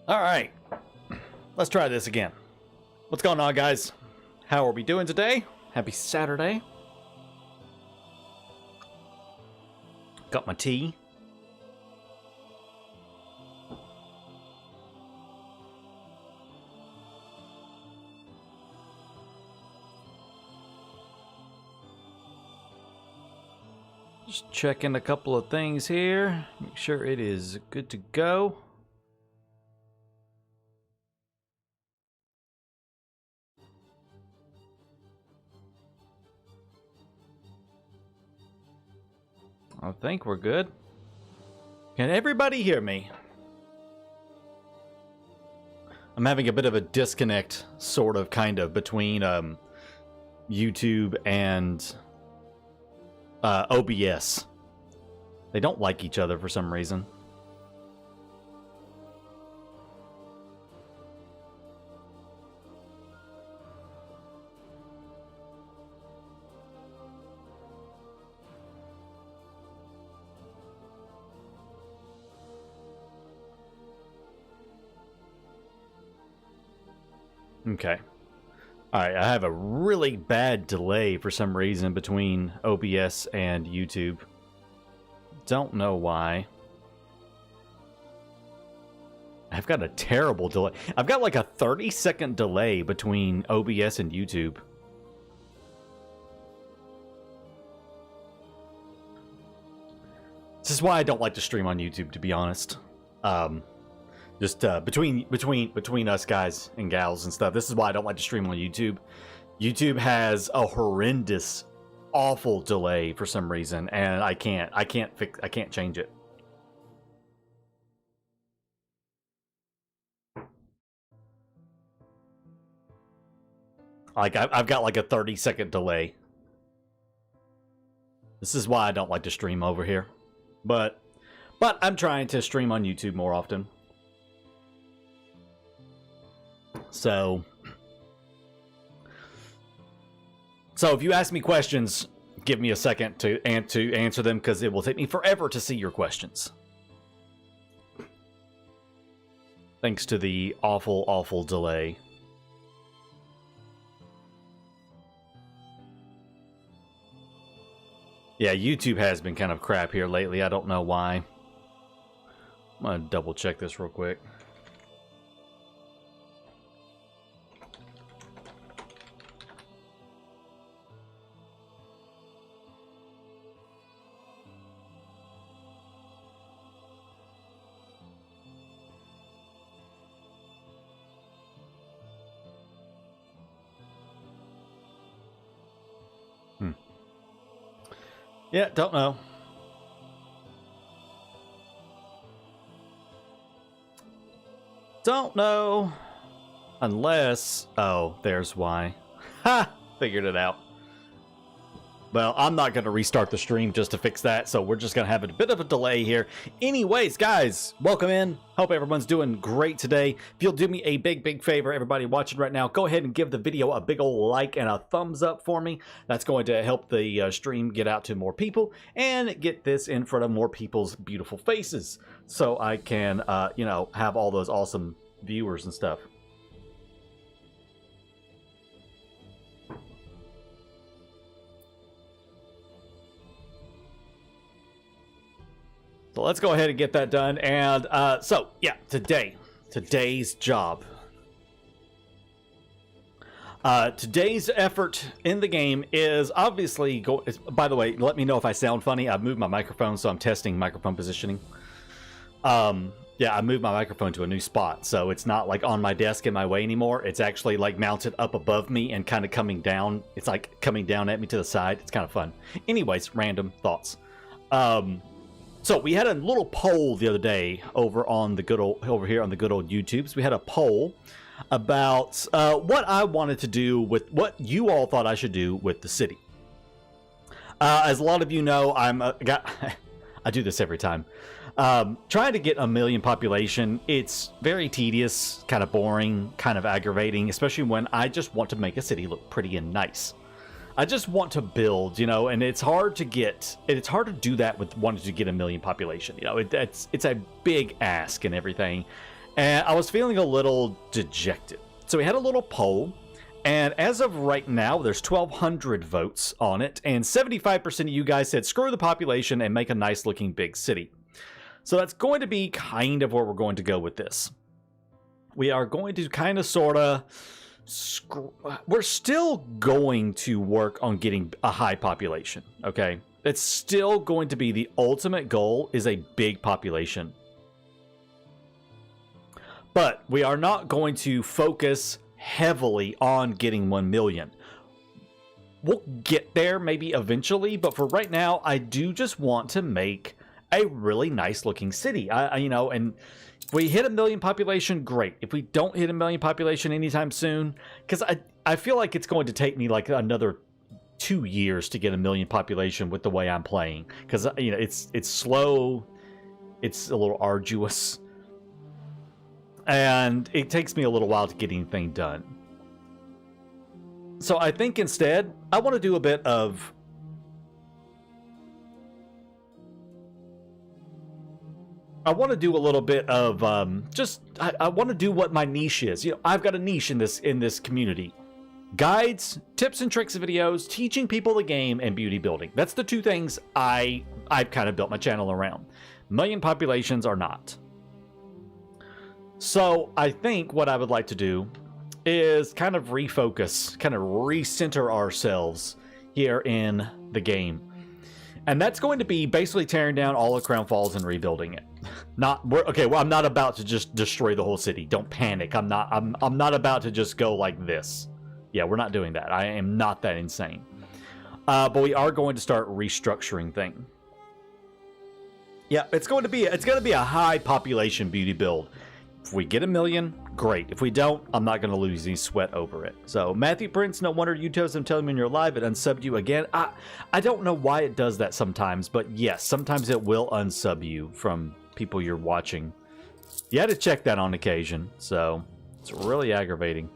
All right, let's try this again. What's going on, guys? How are we doing today? Happy Saturday. Got my tea. Just checking a couple of things here. Make sure it is good to go. I think we're good. Can everybody hear me? I'm having a bit of a disconnect, sort of, kind of, between YouTube and OBS. They don't like each other for some reason. Okay. Alright, I have a really bad delay for some reason between OBS and YouTube. Don't know why. I've got a terrible delay. I've got like a 30-second delay between OBS and YouTube. This is why I don't like to stream on YouTube, to be honest. Just between us guys and gals and stuff. This is why I don't like to stream on YouTube. YouTube has a horrendous, awful delay for some reason, and I can't change it. Like I've got like a 30-second delay. This is why I don't like to stream over here. But I'm trying to stream on YouTube more often. So if you ask me questions, give me a second to answer them, because it will take me forever to see your questions. Thanks to the awful, awful delay. Yeah, YouTube has been kind of crap here lately. I don't know why. I'm gonna double check this real quick. Yeah, don't know. Don't know. Unless... Oh, there's why. Ha! Figured it out. Well, I'm not going to restart the stream just to fix that, so we're just going to have a bit of a delay here. Anyways, guys, welcome in. Hope everyone's doing great today. If you'll do me a big favor, everybody watching right now, go ahead and give the video a big old like and a thumbs up for me. That's going to help the stream get out to more people and get this in front of more people's beautiful faces, so I can, you know, have all those awesome viewers and stuff. So let's go ahead and get that done. And so, yeah, today's job. Today's effort in the game is obviously by the way, let me know if I sound funny. I've moved my microphone, so I'm testing microphone positioning. Yeah, I moved my microphone to a new spot, so it's not like on my desk in my way anymore. It's actually like mounted up above me and kind of coming down. It's like coming down at me to the side. It's kind of fun. Anyways, random thoughts. So we had a little poll the other day over here on the good old YouTubes. We had a poll about what I wanted to do with what you all thought I should do with the city. As a lot of you know, I do this every time. Trying to get 1 million population, it's very tedious, kind of boring, kind of aggravating, especially when I just want to make a city look pretty and nice. I just want to build, you know, and it's hard to do that with wanting to get 1 million population. You know, it's a big ask and everything. And I was feeling a little dejected. So we had a little poll. And as of right now, there's 1,200 votes on it. And 75% of you guys said, screw the population and make a nice looking big city. So that's going to be kind of where we're going to go with this. We are going to kind of sort of... We're still going to work on getting a high population, okay? It's still going to be the ultimate goal is a big population. But we are not going to focus heavily on getting 1 million. We'll get there maybe eventually, but for right now, I do just want to make a really nice looking city. You know, and if we hit 1 million population, great. If we don't hit 1 million population anytime soon, because I feel like it's going to take me like another 2 years to get 1 million population with the way I'm playing, because you know it's slow, it's a little arduous, and it takes me a little while to get anything done. So I think instead I want to do a bit of I want to do a little bit of I want to do what my niche is. You know, I've got a niche in this community. Guides, tips and tricks videos, teaching people the game, and beauty building. That's the two things I've kind of built my channel around. Million populations are not. So I think what I would like to do is kind of refocus, kind of recenter ourselves here in the game. And that's going to be basically tearing down all of Crown Falls and rebuilding it. I'm not about to just destroy the whole city. Don't panic. I'm not about to just go like this. Yeah, we're not doing that. I am not that insane. But we are going to start restructuring things. Yeah, it's going to be a high population beauty build. If we get 1 million, great. If we don't, I'm not going to lose any sweat over it. So, Matthew Prince, no wonder you chose him telling me when you're live, it unsubbed you again. I don't know why it does that sometimes, but yes, sometimes it will unsub you from people you're watching. You had to check that on occasion, so it's really aggravating.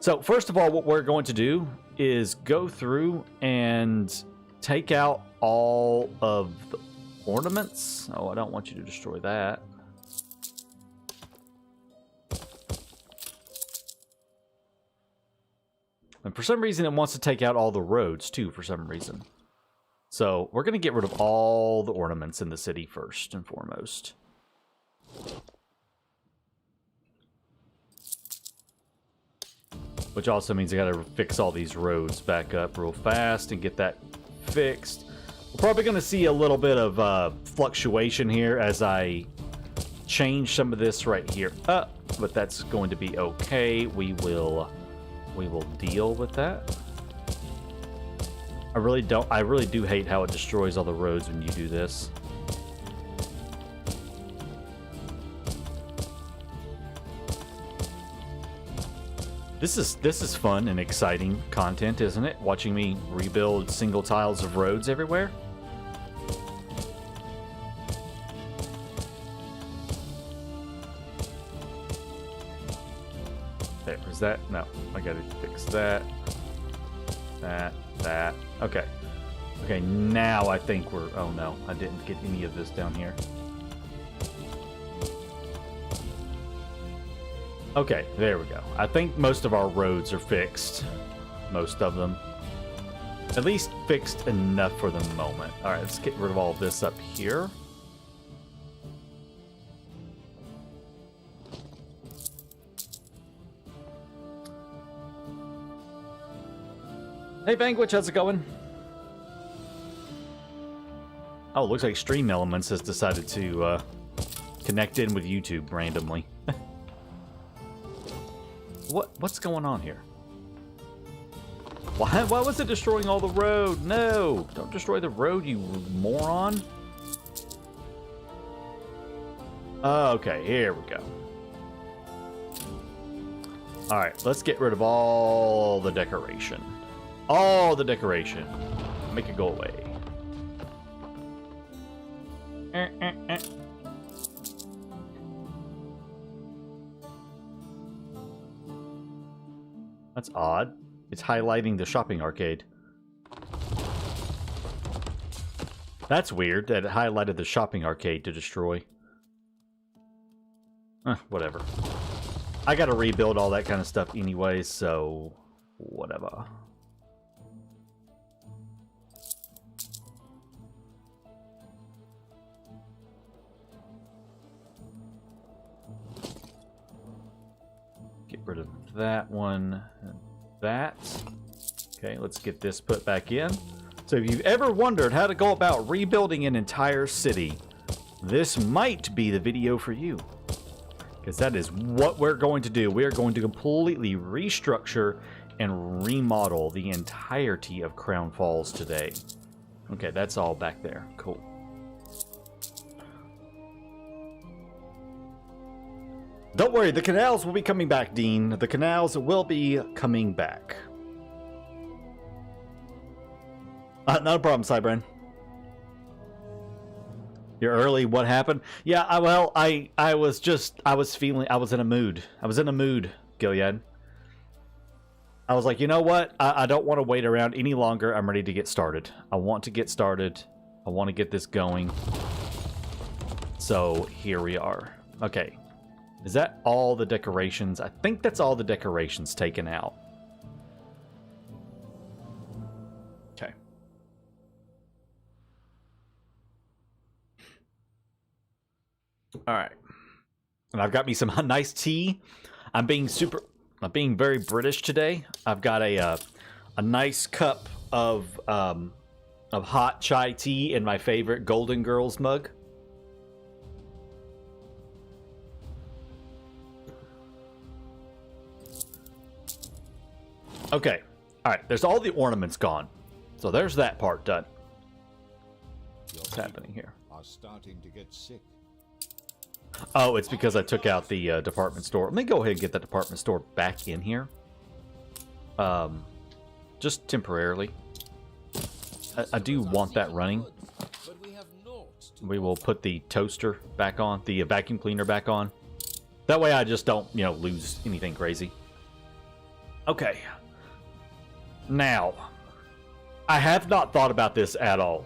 So, first of all, what we're going to do is go through and take out all of the ornaments. Oh, I don't want you to destroy that. And for some reason, it wants to take out all the roads, too, for some reason. So, we're going to get rid of all the ornaments in the city first and foremost. Which also means I got to fix all these roads back up real fast and get that fixed. We're probably going to see a little bit of fluctuation here as I change some of this right here up. But that's going to be okay. We will deal with that. I really do hate how it destroys all the roads when you do this. This is fun and exciting content, isn't it? Watching me rebuild single tiles of roads everywhere. There, is that? No, I gotta fix that. That. Okay. Okay, now I think we're... Oh no, I didn't get any of this down here. Okay, there we go. I think most of our roads are fixed. Most of them. At least fixed enough for the moment. Alright, let's get rid of all of this up here. Hey Vanquish, how's it going? Oh, looks like Stream Elements has decided to connect in with YouTube randomly. What's going on here? Why was it destroying all the road? No! Don't destroy the road, you moron. Okay, here we go. Alright, let's get rid of all the decoration. All the decoration. Make it go away. That's odd. It's highlighting the shopping arcade. That's weird that it highlighted the shopping arcade to destroy. Whatever. I gotta rebuild all that kind of stuff anyway, so whatever. Get rid of that one and that. Okay, let's get this put back in. So if you've ever wondered how to go about rebuilding an entire city, this might be the video for you. Because that is what we're going to do. We are going to completely restructure and remodel the entirety of Crown Falls today. Okay, that's all back there. Cool. Don't worry, the canals will be coming back, Dean. The canals will be coming back. Not a problem, Cybran. You're early. What happened? Yeah, I was in a mood. I was in a mood, Gilead. I was like, you know what? I don't want to wait around any longer. I'm ready to get started. I want to get started. I want to get this going. So here we are. Okay. Is that all the decorations? I think that's all the decorations taken out. Okay. All right. And I've got me some nice tea. I'm being very British today. I've got a nice cup of hot chai tea in my favorite Golden Girls mug. Okay. All right. There's all the ornaments gone. So there's that part done. What's happening here? Are starting to get sick. Oh, it's because I took out the department store. Let me go ahead and get the department store back in here. Just temporarily. I do want that running. We will put the toaster back on, the vacuum cleaner back on. That way I just don't, lose anything crazy. Okay. Now, I have not thought about this at all.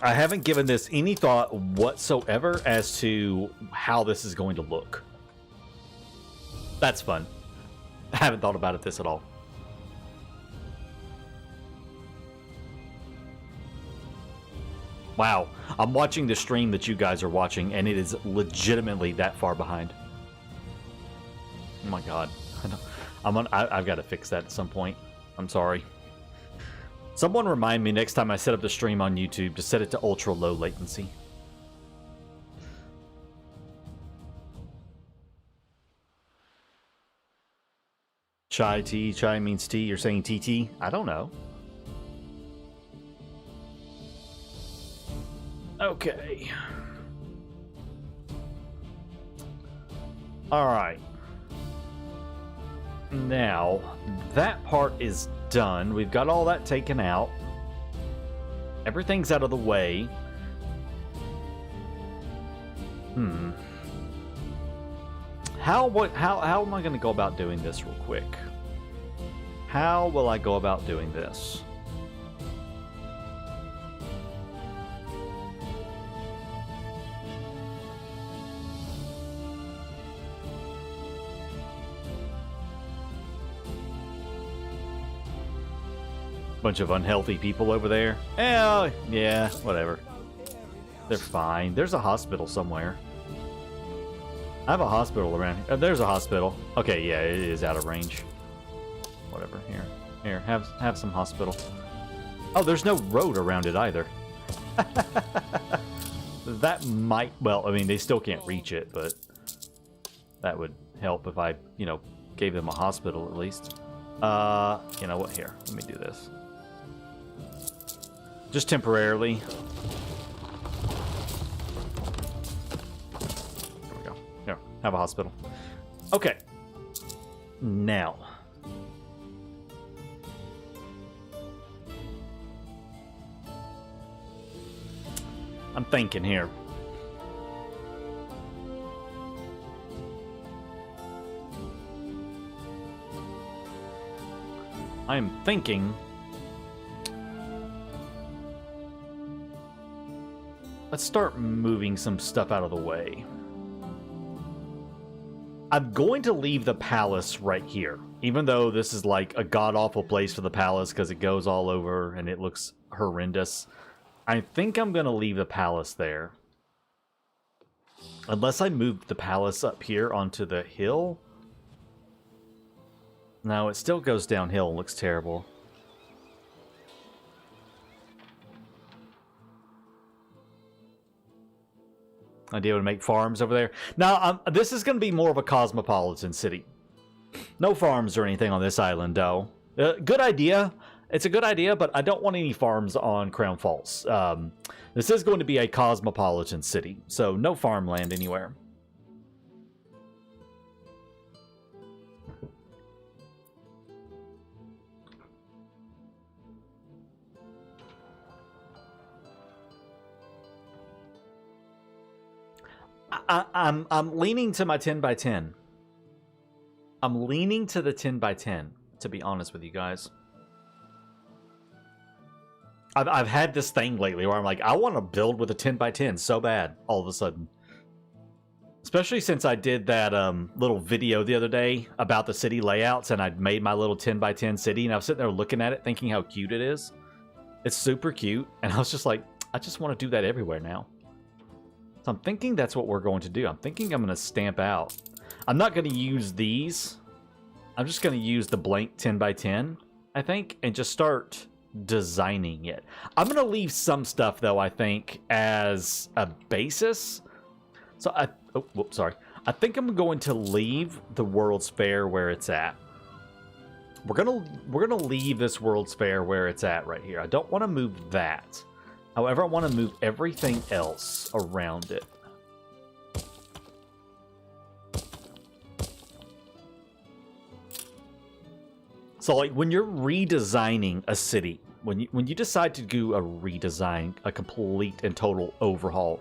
I haven't given this any thought whatsoever as to how this is going to look. That's fun. I haven't thought about this at all. Wow, I'm watching the stream that you guys are watching, and it is legitimately that far behind. Oh my god. I've got to fix that at some point. I'm sorry. Someone remind me next time I set up the stream on YouTube to set it to ultra low latency. Chai tea. Chai means tea. You're saying TT? I don't know. Okay. All right. Now, that part is done. We've got all that taken out. Everything's out of the way. How am I going to go about doing this real quick? How will I go about doing this? Bunch of unhealthy people over there. Oh, yeah, whatever. They're fine. There's a hospital somewhere. I have a hospital around here. There's a hospital. Okay, yeah, it is out of range. Whatever. Here, have some hospital. Oh, there's no road around it either. That might, well, I mean, they still can't reach it, but that would help if I, gave them a hospital at least. You know what? Here, let me do this. Just temporarily. There we go. Here, have a hospital. Okay. Now. I'm thinking here. I am thinking. Let's start moving some stuff out of the way. I'm going to leave the palace right here, even though this is like a god-awful place for the palace because it goes all over and it looks horrendous. I think I'm going to leave the palace there. Unless I move the palace up here onto the hill. No, it still goes downhill and looks terrible. Idea to make farms over there. Now, this is going to be more of a cosmopolitan city. No farms or anything on this island, though. Good idea. It's a good idea, but I don't want any farms on Crown Falls. This is going to be a cosmopolitan city, so no farmland anywhere. I'm leaning to my 10 by 10. I'm leaning to the 10 by 10, to be honest with you guys. I've had this thing lately where I'm like, I want to build with a 10 by 10 so bad, all of a sudden. Especially since I did that little video the other day about the city layouts, and I'd made my little 10 by 10 city, and I was sitting there looking at it, thinking how cute it is. It's super cute, and I was just like, I just want to do that everywhere now. So I'm thinking that's what we're going to do. I'm thinking I'm going to stamp out. I'm not going to use these. I'm just going to use the blank 10 by 10, I think, and just start designing it. I'm going to leave some stuff, though, I think, as a basis. So I think I'm going to leave the World's Fair where it's at. We're gonna leave this World's Fair where it's at right here. I don't want to move that. However, I want to move everything else around it. So, like, when you're redesigning a city, when you decide to do a redesign, a complete and total overhaul,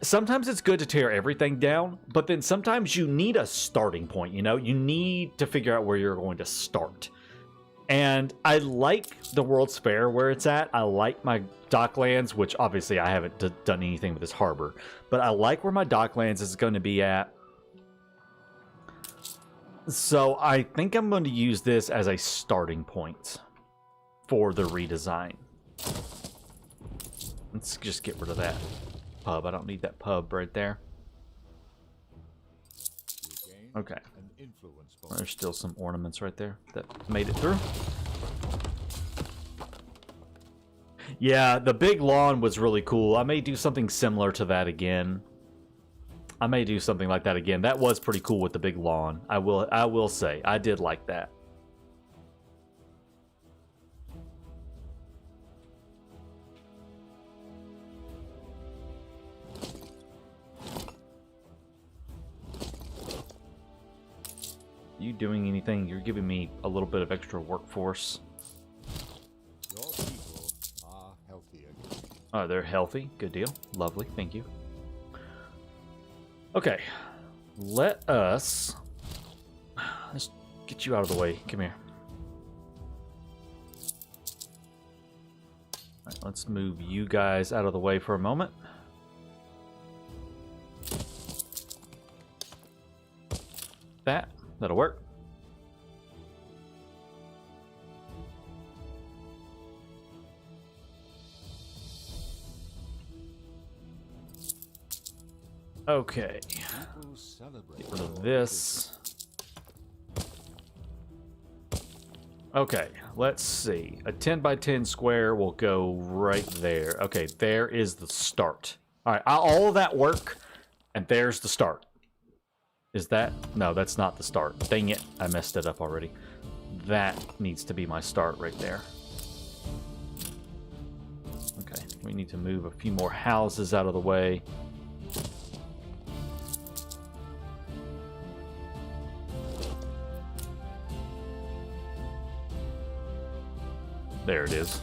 sometimes it's good to tear everything down, but then sometimes you need a starting point, you know? You need to figure out where you're going to start. And I like the World's Fair where it's at. I like my docklands, which obviously I haven't done anything with this harbor, but I like where my docklands is going to be at. So I think I'm going to use this as a starting point for the redesign. Let's just get rid of that pub. I don't need that pub right there. Okay. There's still some ornaments right there that made it through. Yeah, the big lawn was really cool. I may do something similar to that again. I may do something like that again. That was pretty cool with the big lawn. I will say, I did like that. You doing anything? You're giving me a little bit of extra workforce. Your people are healthy again. Oh, they're healthy. Good deal. Lovely. Thank you. Okay. Let's get you out of the way. Come here. All right, let's move you guys out of the way for a moment. That'll work. Okay. Get rid of this. Okay, let's see. A 10 by 10 square will go right there. Okay, there is the start. All right, all of that work, and there's the start. Is that? No, that's not the start. Dang it, I messed it up already. That needs to be my start right there. Okay, we need to move a few more houses out of the way. There it is.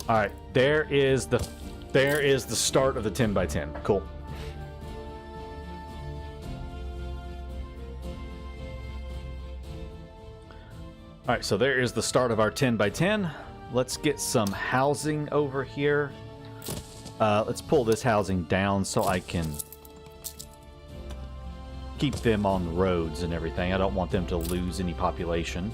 All right, there is the start of the 10 by 10. Cool. All right, so there is the start of our 10 by 10. Let's get some housing over here. Let's pull this housing down so I can keep them on the roads and everything. I don't want them to lose any population.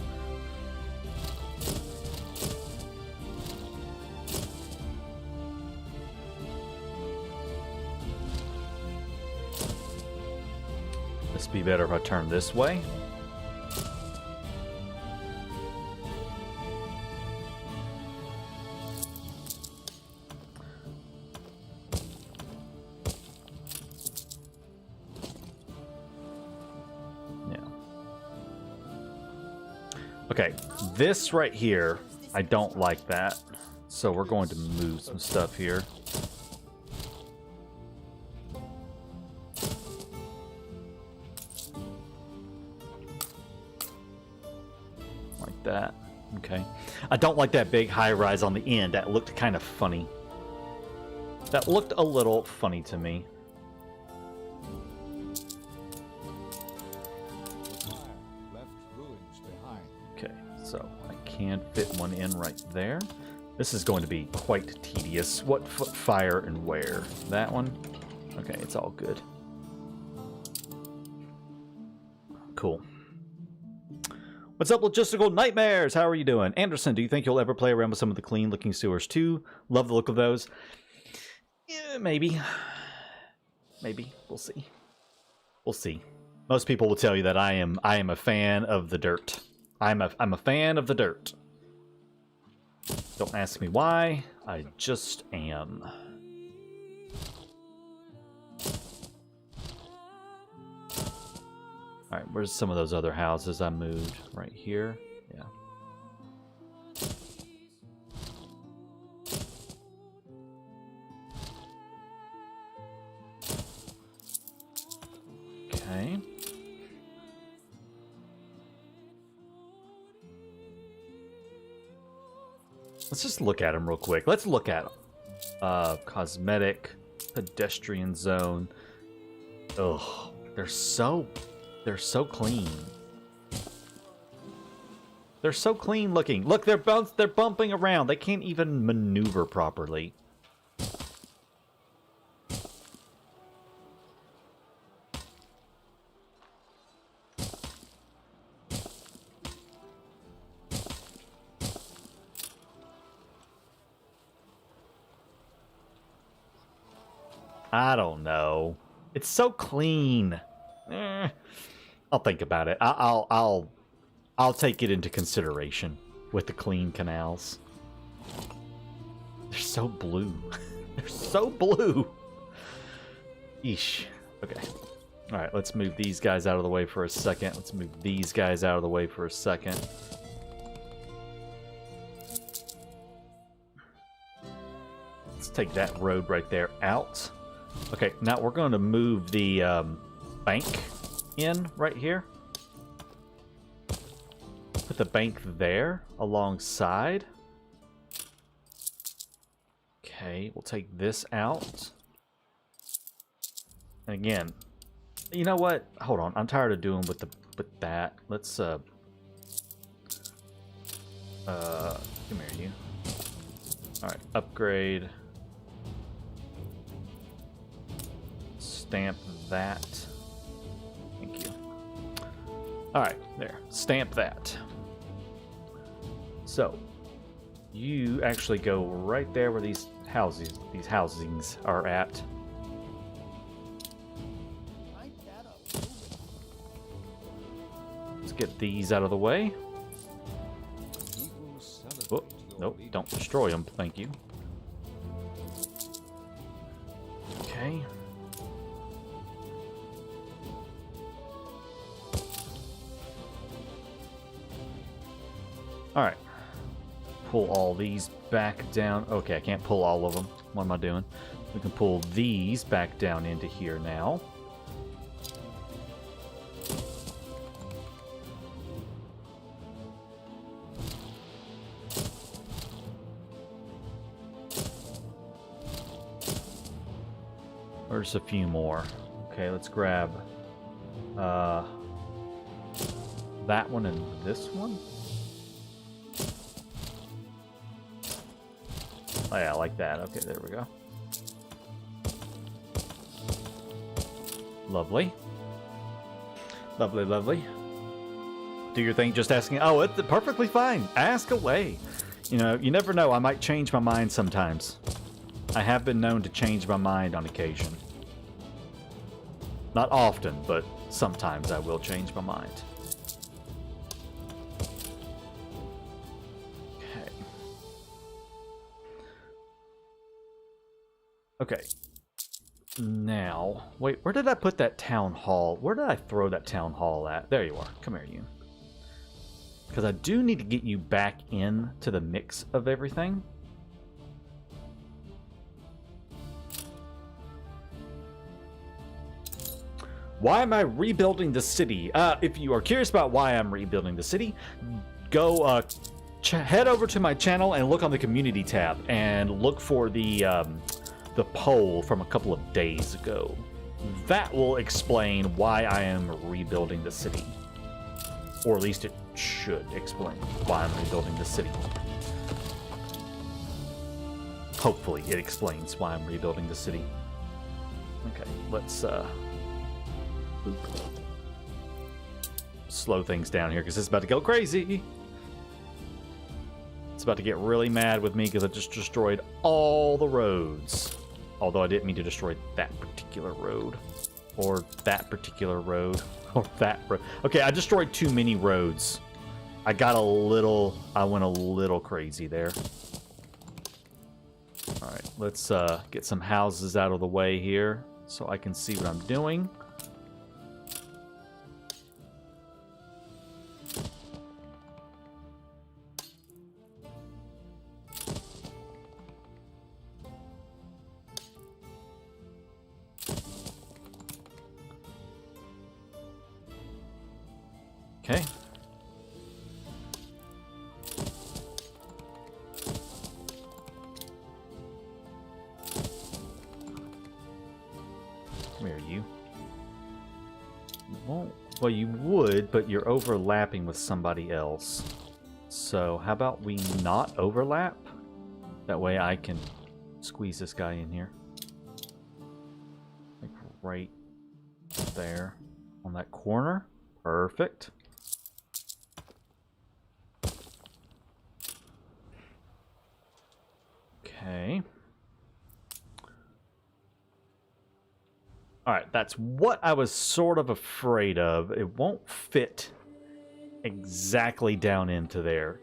This be better if I turn this way. Okay, this right here, I don't like that. So we're going to move some stuff here. Like that. Okay. I don't like that big high rise on the end. That looked kind of funny. That looked a little funny to me. So I can fit one in right there. This is going to be quite tedious. What fire and where? That one? Okay, it's all good. Cool. What's up, Logistical Nightmares? How are you doing? Anderson, do you think you'll ever play around with some of the clean-looking sewers too? Love the look of those. Yeah, maybe. Maybe. We'll see. We'll see. Most people will tell you that I am a fan of the dirt. I'm a fan of the dirt. Don't ask me why. I just am. Alright, where's some of those other houses I moved? Right here? Yeah. Okay. Let's just look at them real quick. Let's look at them. Cosmetic, pedestrian zone. Ugh, they're so clean. They're so clean looking. Look, they're bumping around. They can't even maneuver properly. I don't know. It's so clean. I'll think about it. I'll take it into consideration with the clean canals. They're so blue. They're so blue. Eesh. Okay. All right, let's move these guys out of the way for a second. Let's move these guys out of the way for a second. Let's take that road right there out. Okay, now we're going to move the bank in right here. Put the bank there alongside. Okay, we'll take this out. And again, you know what? Hold on, I'm tired of doing with that. Let's come here, you. All right, upgrade. Stamp that. Thank you. All right, there. Stamp that. So, you actually go right there where these housings are at. Let's get these out of the way. Oh, nope, don't destroy them. Thank you. Okay. Alright. Pull all these back down. Okay, I can't pull all of them. What am I doing? We can pull these back down into here now. There's a few more. Okay, let's grab that one and this one. Oh yeah, like that. Okay, there we go. Lovely, lovely. Do your thing, just asking. Oh, it's perfectly fine. Ask away. You know, you never know. I might change my mind sometimes. I have been known to change my mind on occasion. Not often, but sometimes I will change my mind. Okay. Okay. Now, wait, where did I put that town hall? Where did I throw that town hall at? There you are. Come here, you. Because I do need to get you back in to the mix of everything. Why am I rebuilding the city? If you are curious about why I'm rebuilding the city, go head over to my channel and look on the community tab and look for the poll from a couple of days ago. That will explain why I am rebuilding the city. Or at least it should explain why I'm rebuilding the city. Hopefully it explains why I'm rebuilding the city. Okay, let's slow things down here because it's about to go crazy. It's about to get really mad with me because I just destroyed all the roads. Although I didn't mean to destroy that particular road. Or that particular road. Or that road. Okay, I destroyed too many roads. I went a little crazy there. Alright, let's get some houses out of the way here so I can see what I'm doing. Okay. Come here, you. You won't. Well, you would, but you're overlapping with somebody else. So, how about we not overlap? That way I can squeeze this guy in here. Like right there on that corner. Perfect. Okay. Alright, that's what I was sort of afraid of. It won't fit exactly down into there.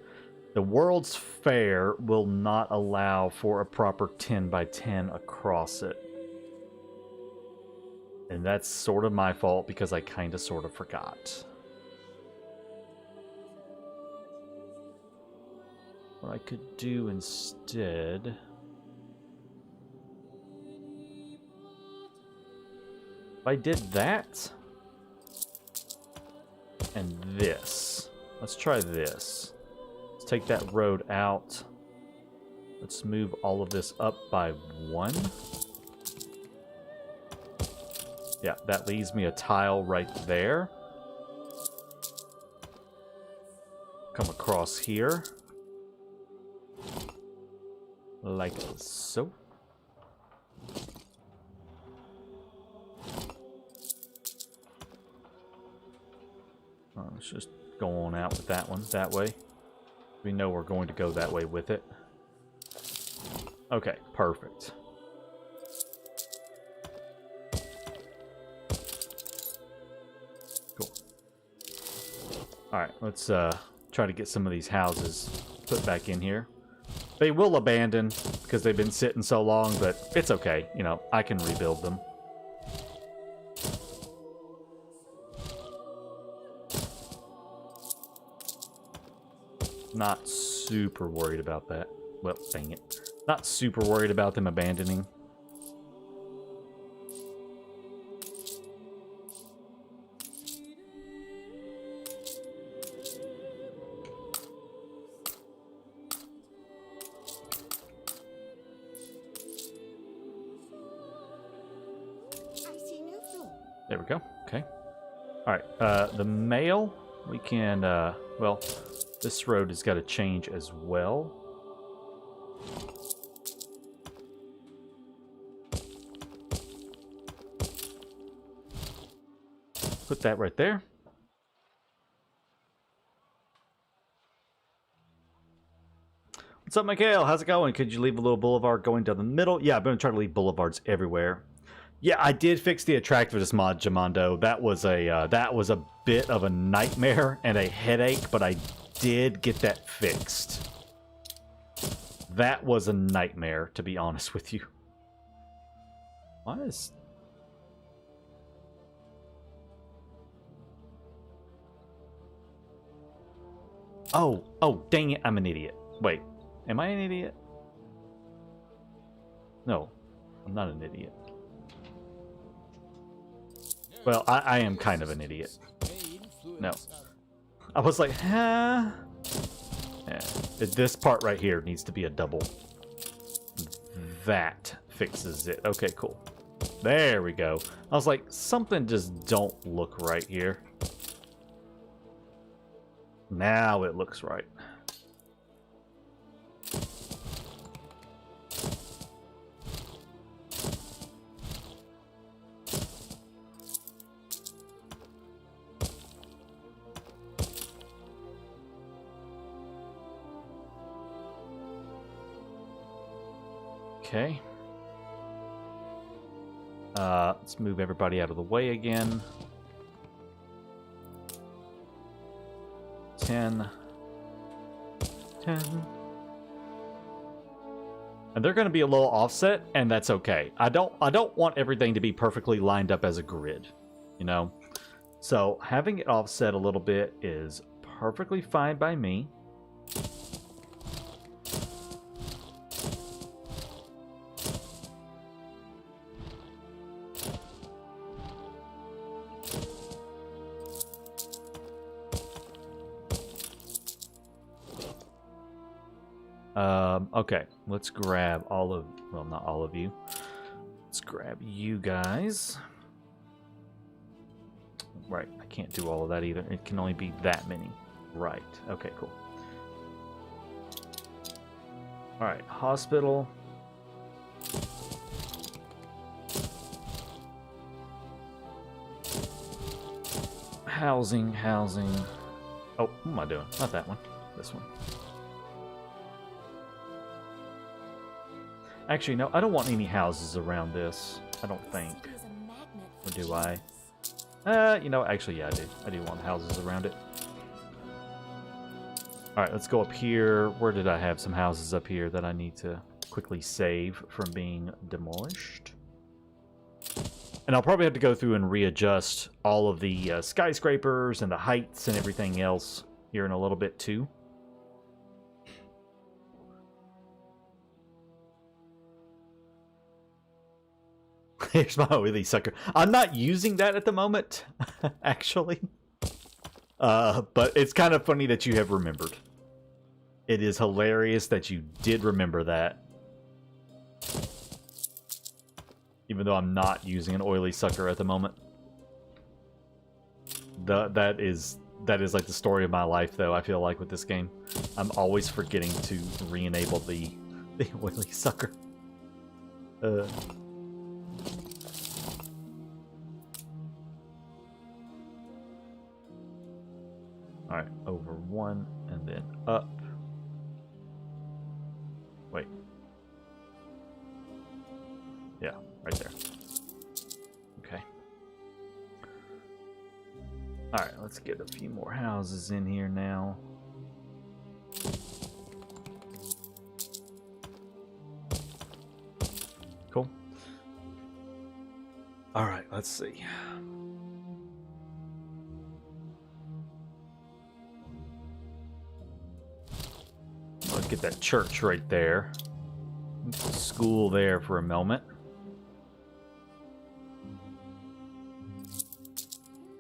The World's Fair will not allow for a proper 10 by 10 across it. And that's sort of my fault because I kind of sort of forgot. What I could do instead... If I did that... and this. Let's try this. Let's take that road out. Let's move all of this up by 1. Yeah, that leaves me a tile right there. Come across here. Like so. Let's just go on out with that one that way. We know we're going to go that way with it. Okay, perfect. Cool. Alright, let's try to get some of these houses put back in here. They will abandon because they've been sitting so long, but it's okay. You know, I can rebuild them. Not super worried about that. Well, dang it. Not super worried about them abandoning. There we go. Okay. Alright, the mail, we can, well, this road has got to change as well. Put that right there. What's up, Mikhail? How's it going? Could you leave a little boulevard going down the middle? Yeah, I've been trying to leave boulevards everywhere. Yeah, I did fix the attractiveness mod, Jamando. That was a bit of a nightmare and a headache, but I did get that fixed. That was a nightmare, to be honest with you. Why is... Oh, dang it, I'm an idiot. Wait, am I an idiot? No, I'm not an idiot. Well, I am kind of an idiot. No. I was like, huh? Yeah, this part right here needs to be a double. That fixes it. Okay, cool. There we go. I was like, something just don't look right here. Now it looks right. Okay. Let's move everybody out of the way again. 10. And they're going to be a little offset, and that's okay. I don't want everything to be perfectly lined up as a grid, you know? So having it offset a little bit is perfectly fine by me. Okay, let's grab all of, well, not all of you. Let's grab you guys. Right, I can't do all of that either. It can only be that many. Right, okay, cool. Alright, hospital. Housing. Oh, what am I doing? Not that one. This one. Actually, no, I don't want any houses around this. I don't think. Or do I? You know, actually, yeah, I do. I do want houses around it. Alright, let's go up here. Where did I have some houses up here that I need to quickly save from being demolished? And I'll probably have to go through and readjust all of the skyscrapers and the heights and everything else here in a little bit, too. Here's my oily sucker. I'm not using that at the moment, actually. But it's kind of funny that you have remembered. It is hilarious that you did remember that. Even though I'm not using an oily sucker at the moment. That is like the story of my life, though, I feel like, with this game. I'm always forgetting to re-enable the oily sucker. Alright, over one, and then up. Wait. Yeah, right there. Okay. Alright, let's get a few more houses in here now. Cool. Alright, let's see. Let's get that church right there. School there for a moment.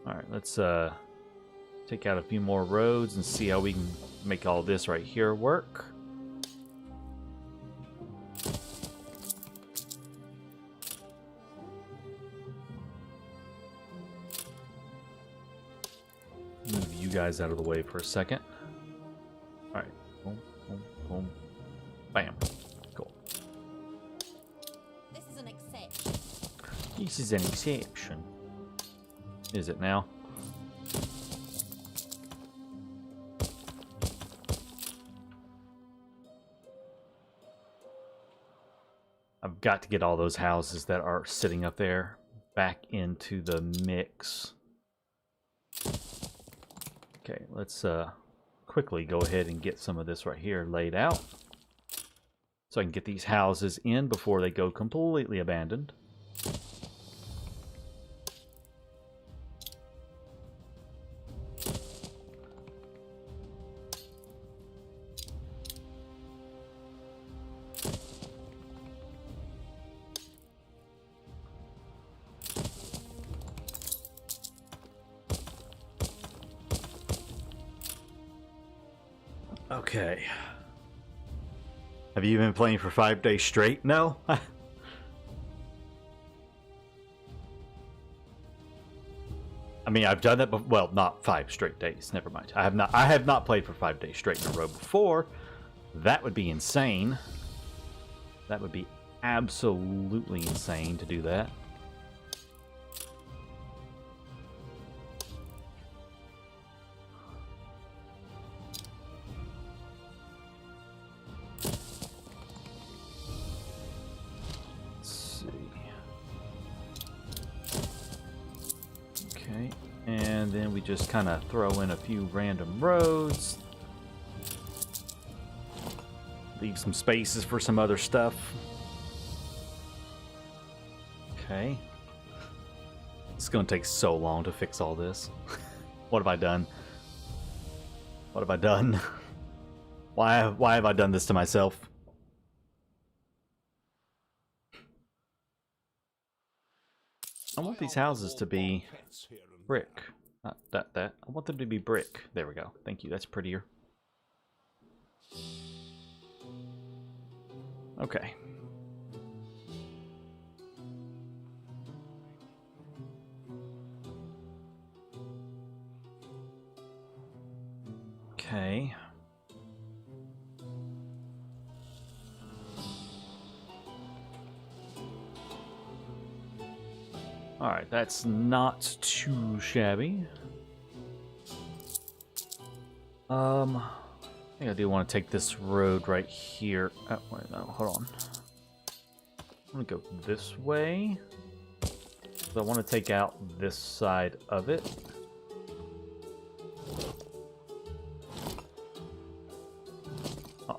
Alright, let's take out a few more roads and see how we can make all this right here work. Move you guys out of the way for a second. Alright. Boom, boom, boom. Bam. Cool. This is an exception. This is an exception. Is it now? got to get all those houses that are sitting up there back into the mix. Okay, let's quickly go ahead and get some of this right here laid out, so I can get these houses in before they go completely abandoned. Okay. Have you been playing for 5 days straight? No? I mean, I've done that before. Well, not 5 straight days. Never mind. I have not played for 5 days straight in a row before. That would be insane. That would be absolutely insane to do that. And then we just kind of throw in a few random roads. Leave some spaces for some other stuff. Okay. It's going to take so long to fix all this. What have I done? What have I done? Why have I done this to myself? I want these houses to be brick. Not that. I want them to be brick. There we go. Thank you. That's prettier. Okay. Okay. Alright, that's not too shabby. I think I do want to take this road right here. Oh, wait, no, hold on. I'm going to go this way. So I want to take out this side of it.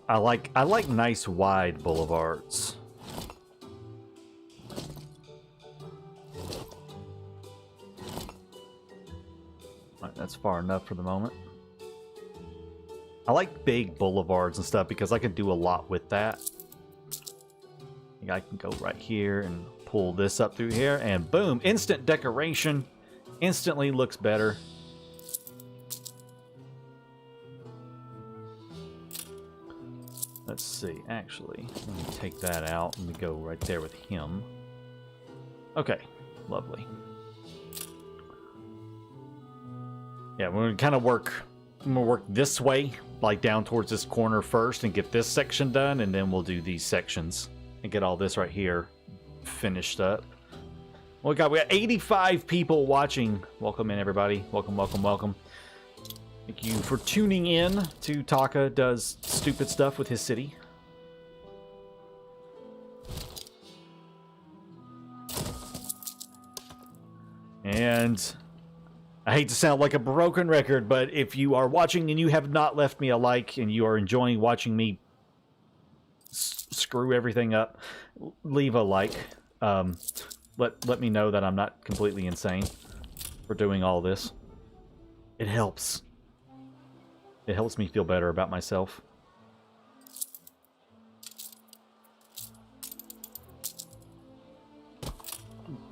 I like nice wide boulevards. That's far enough for the moment. I like big boulevards and stuff because I can do a lot with that. I can go right here and pull this up through here, and boom, instant decoration. Instantly looks better. Let's see, actually, let me take that out and go right there with him. Okay, lovely. Yeah, we're gonna kind of work. I'm gonna work this way, like down towards this corner first, and get this section done, and then we'll do these sections and get all this right here finished up. Oh my God, we got 85 people watching. Welcome in, everybody. Welcome, welcome, welcome. Thank you for tuning in to Taka Does Stupid Stuff with his city. And I hate to sound like a broken record, but if you are watching and you have not left me a like and you are enjoying watching me screw everything up, leave a like. Let me know that I'm not completely insane for doing all this. It helps. It helps me feel better about myself.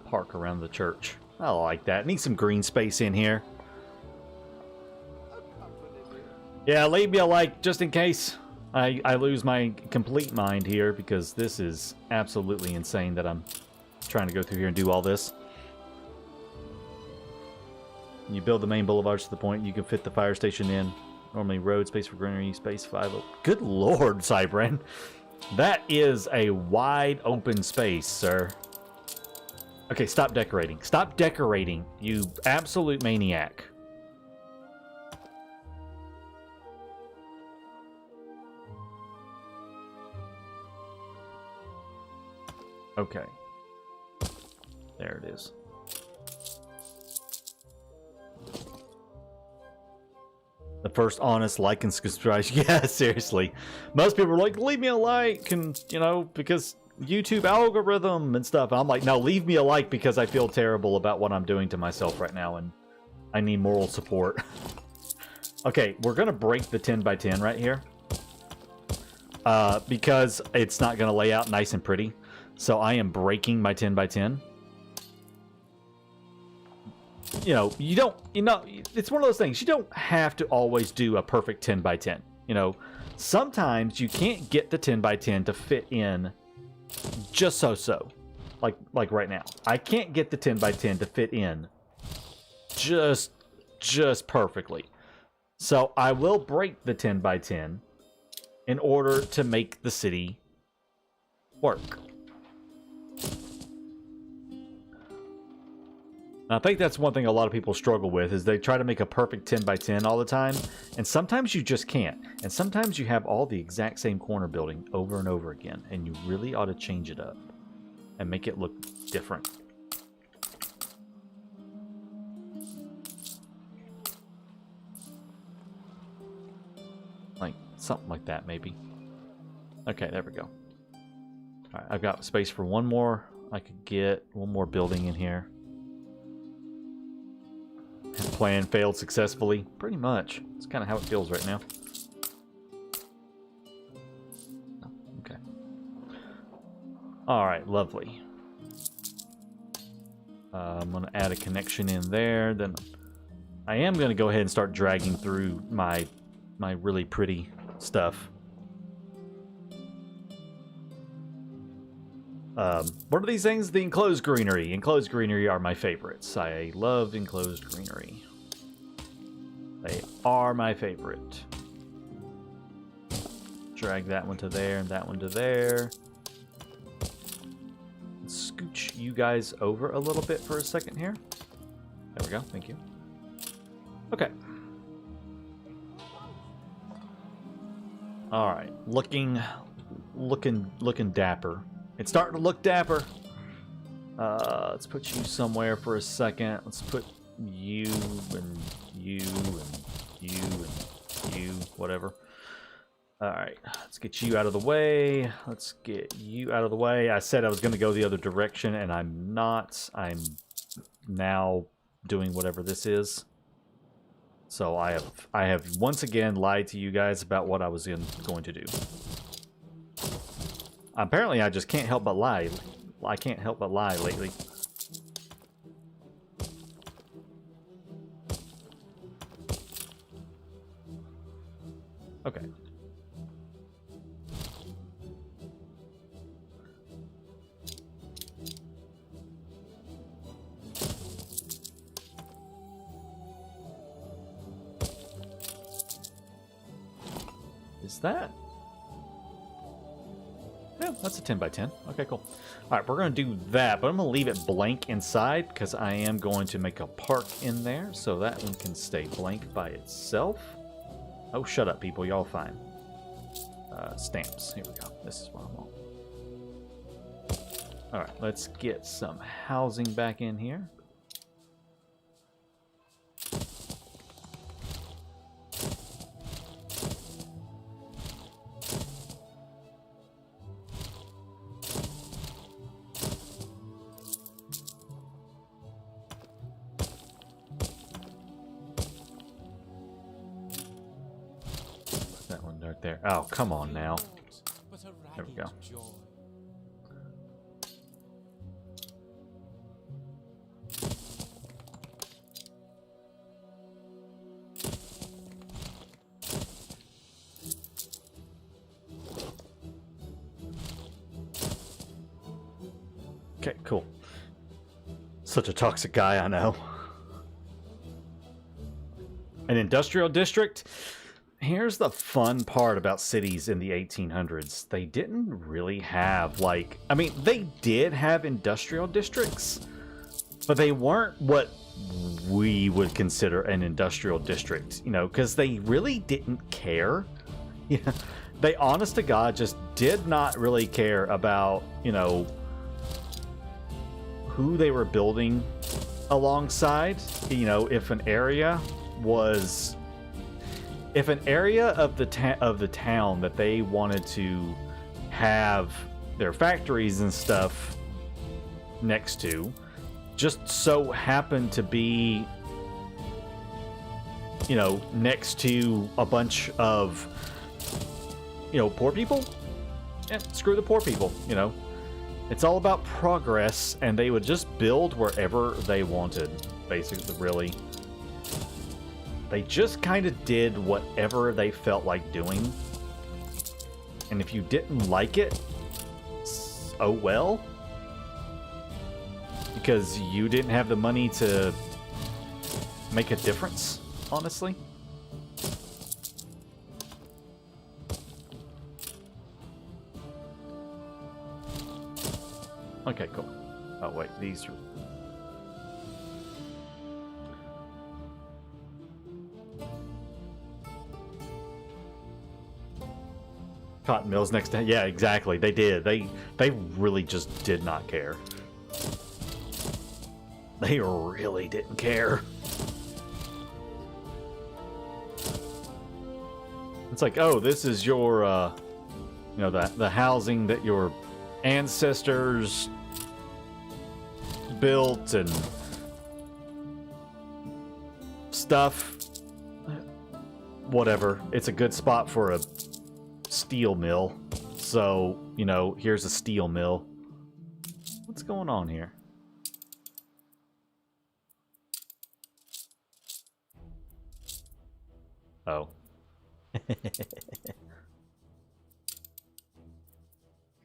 Park around the church. I like that. Need some green space in here. Yeah, leave me a like just in case I lose my complete mind here, because this is absolutely insane that I'm trying to go through here and do all this. You build the main boulevards to the point you can fit the fire station in. Normally road, space for greenery, space 5. Good lord, Cybran. That is a wide open space, sir. Okay, stop decorating. Stop decorating, you absolute maniac. Okay. There it is. The first honest like and subscribe. Yeah, seriously. Most people are like, leave me a like, and, you know, because YouTube algorithm and stuff. And I'm like, no, leave me a like because I feel terrible about what I'm doing to myself right now, and I need moral support. Okay, we're going to break the 10 by 10 right here. Because it's not going to lay out nice and pretty. So I am breaking my 10 by 10. You know, it's one of those things. You don't have to always do a perfect 10 by 10. You know, sometimes you can't get the 10 by 10 to fit in just so. Like right now. I can't get the 10 by 10 to fit in just perfectly. So I will break the 10 by 10 in order to make the city work. And I think that's one thing a lot of people struggle with, is they try to make a perfect 10 by 10 all the time, and sometimes you just can't. And sometimes you have all the exact same corner building over and over again, and you really ought to change it up and make it look different. Like something like that, maybe. Okay, there we go. All right, I've got space for one more. I could get one more building in here. Plan failed successfully. Pretty much. It's kind of how it feels right now. Okay. Alright, lovely. I'm going to add a connection in there. Then I am going to go ahead and start dragging through my really pretty stuff. What are these things? The enclosed greenery. Enclosed greenery are my favorites. I love enclosed greenery. They are my favorite. Drag that one to there and that one to there. Scooch you guys over a little bit for a second here. There we go. Thank you. Okay. All right. Looking dapper. It's starting to look dapper. Let's put you somewhere for a second. Let's put you and you and you and you, whatever. Alright, let's get you out of the way. Let's get you out of the way. I said I was going to go the other direction, and I'm not. I'm now doing whatever this is. So I have once again lied to you guys about what I was going to do. Apparently, I just can't help but lie. I can't help but lie lately. Okay. Is that? Yeah, that's a 10 by 10. Okay, cool. All right, we're going to do that, but I'm going to leave it blank inside because I am going to make a park in there so that one can stay blank by itself. Oh, shut up, people. Y'all fine. Stamps. Here we go. This is what I want. All right, let's get some housing back in here. There. Oh, come on now. There we go. Okay, cool. Such a toxic guy, I know. An industrial district? Here's the fun part about cities in the 1800s. They didn't really have, like... I mean, they did have industrial districts, but they weren't what we would consider an industrial district, you know, because they really didn't care. Yeah, they, honest to God, just did not really care about, you know, who they were building alongside. You know, if an area was, if an area of the town that they wanted to have their factories and stuff next to just so happened to be, you know, next to a bunch of, you know, poor people, yeah, screw the poor people, you know. It's all about progress, and they would just build wherever they wanted, basically, really. They just kind of did whatever they felt like doing. And if you didn't like it, oh well. Because you didn't have the money to make a difference, honestly. Okay, cool. Oh, wait, these are... Cotton mills next to... Yeah, exactly. They did. They really just did not care. They really didn't care. It's like, oh, this is your, you know, the housing that your ancestors built and stuff. Whatever. It's a good spot for a steel mill. So, you know, here's a steel mill. What's going on here? Oh.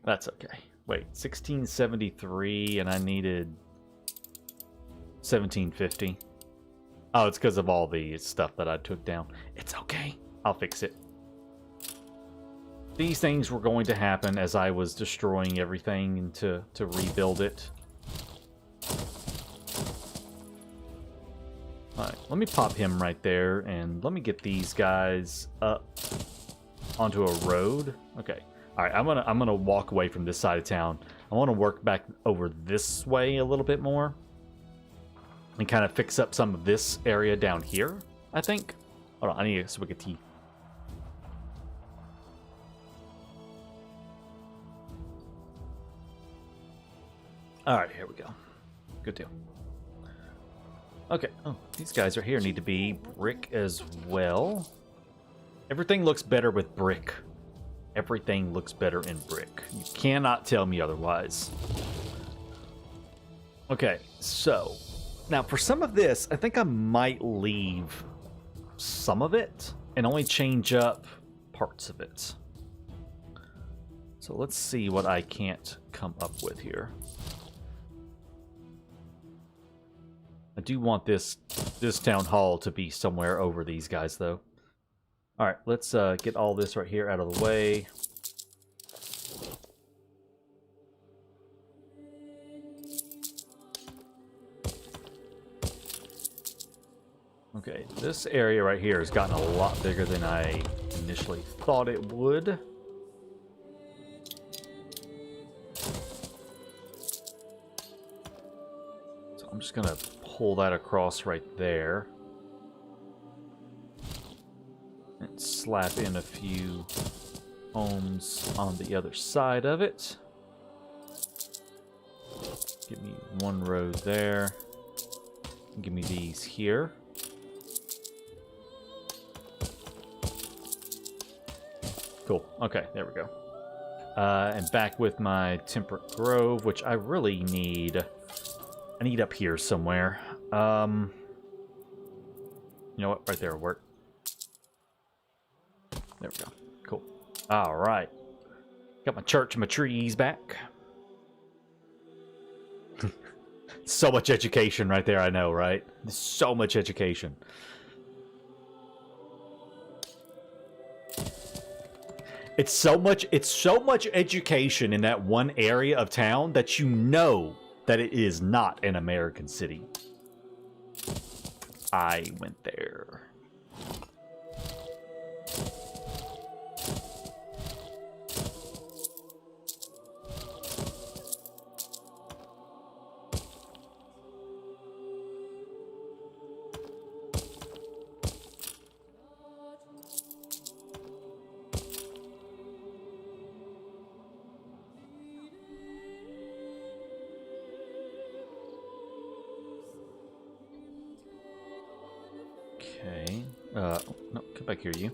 That's okay. Wait, 1673 and I needed 1750. Oh, it's because of all the stuff that I took down. It's okay. I'll fix it. These things were going to happen as I was destroying everything to rebuild it. Alright, let me pop him right there, and let me get these guys up onto a road. Okay. Alright, I'm gonna walk away from this side of town. I want to work back over this way a little bit more. And kind of fix up some of this area down here, I think. Hold on, I need a swig of tea. Alright, here we go. Good deal. Okay. Oh, these guys right here need to be brick as well. Everything looks better with brick. Everything looks better in brick. You cannot tell me otherwise. Okay, so now for some of this, I think I might leave some of it and only change up parts of it. So let's see what I can't come up with here. I do want this town hall to be somewhere over these guys, though. All right, let's get all this right here out of the way. Okay, this area right here has gotten a lot bigger than I initially thought it would. So I'm just gonna pull that across right there. And slap in a few homes on the other side of it. Give me one row there. Give me these here. Cool. Okay, there we go. And back with my Temperate Grove, which I really need. I need up here somewhere. You know what? Right there will work. There we go. Cool. All right. Got my church and my trees back. So much education right there, I know, right? So much education. It's so much education in that one area of town that you know that it is not an American city. I went there. No, come back here, you.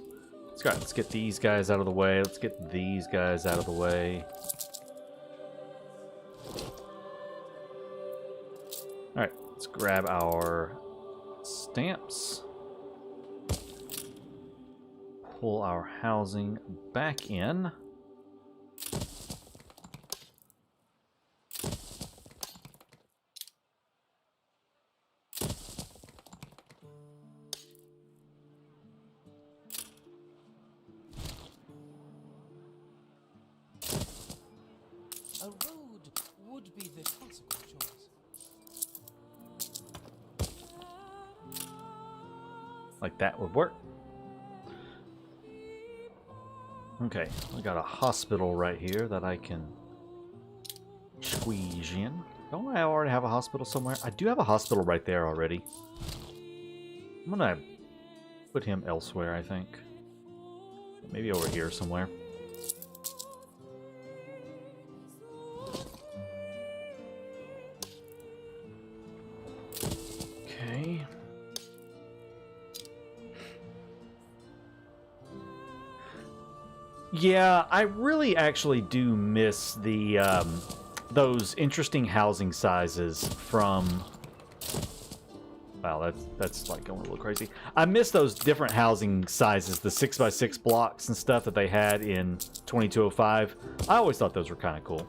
Let's get these guys out of the way. Let's get these guys out of the way. Alright, let's grab our stamps. Pull our housing back in. A road would be the classical choice. Like that would work. Okay, I got a hospital right here that I can squeeze in. Don't I already have a hospital somewhere? I do have a hospital right there already. I'm gonna put him elsewhere, I think. Maybe over here somewhere. Okay. Yeah, I really actually do miss the those interesting housing sizes from. Wow, that's like going a little crazy. I miss those different housing sizes, the 6x6 blocks and stuff that they had in 2205. I always thought those were kind of cool.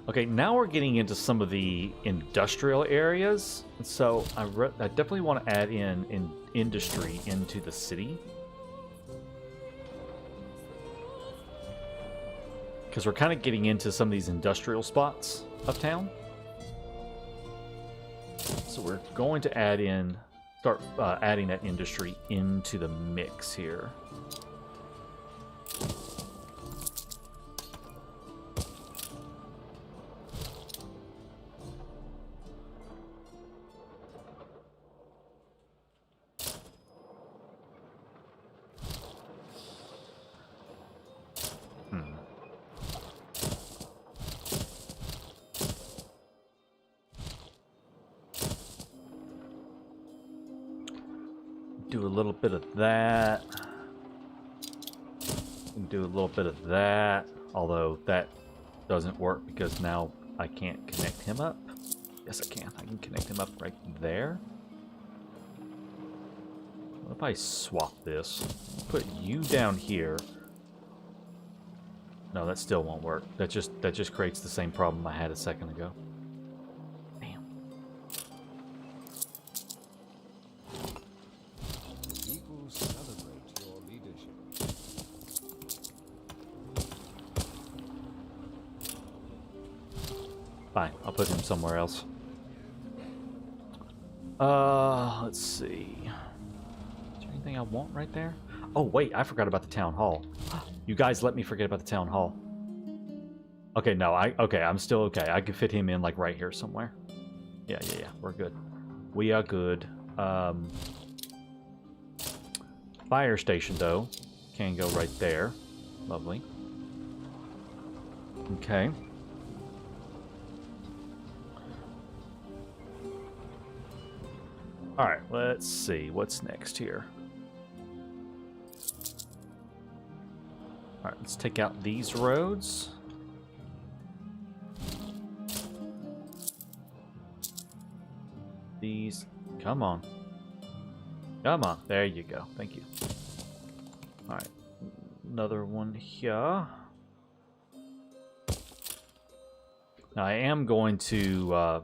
Okay, now we're getting into some of the industrial areas. So I definitely want to add in industry into the city. Because we're kind of getting into some of these industrial spots of town. So we're going to start adding that industry into the mix here. Do a little bit of that. Do a little bit of that. Although that doesn't work because now I can't connect him up. Yes, I can. I can connect him up right there. What if I swap this? Put you down here. No, that still won't work. That just creates the same problem I had a second ago. Damn. Eagles celebrate your leadership. Fine, I'll put him somewhere else. Let's see. Is there anything I want right there? Oh, wait, I forgot about the town hall. You guys let me forget about the town hall. Okay, no, I'm still okay. I can fit him in, like, right here somewhere. Yeah, we're good. We are good. Fire station, though, can go right there. Lovely. Okay. Alright, let's see. What's next here? Alright, let's take out these roads. These. Come on. Come on. There you go. Thank you. Alright. Another one here. Now, I am going to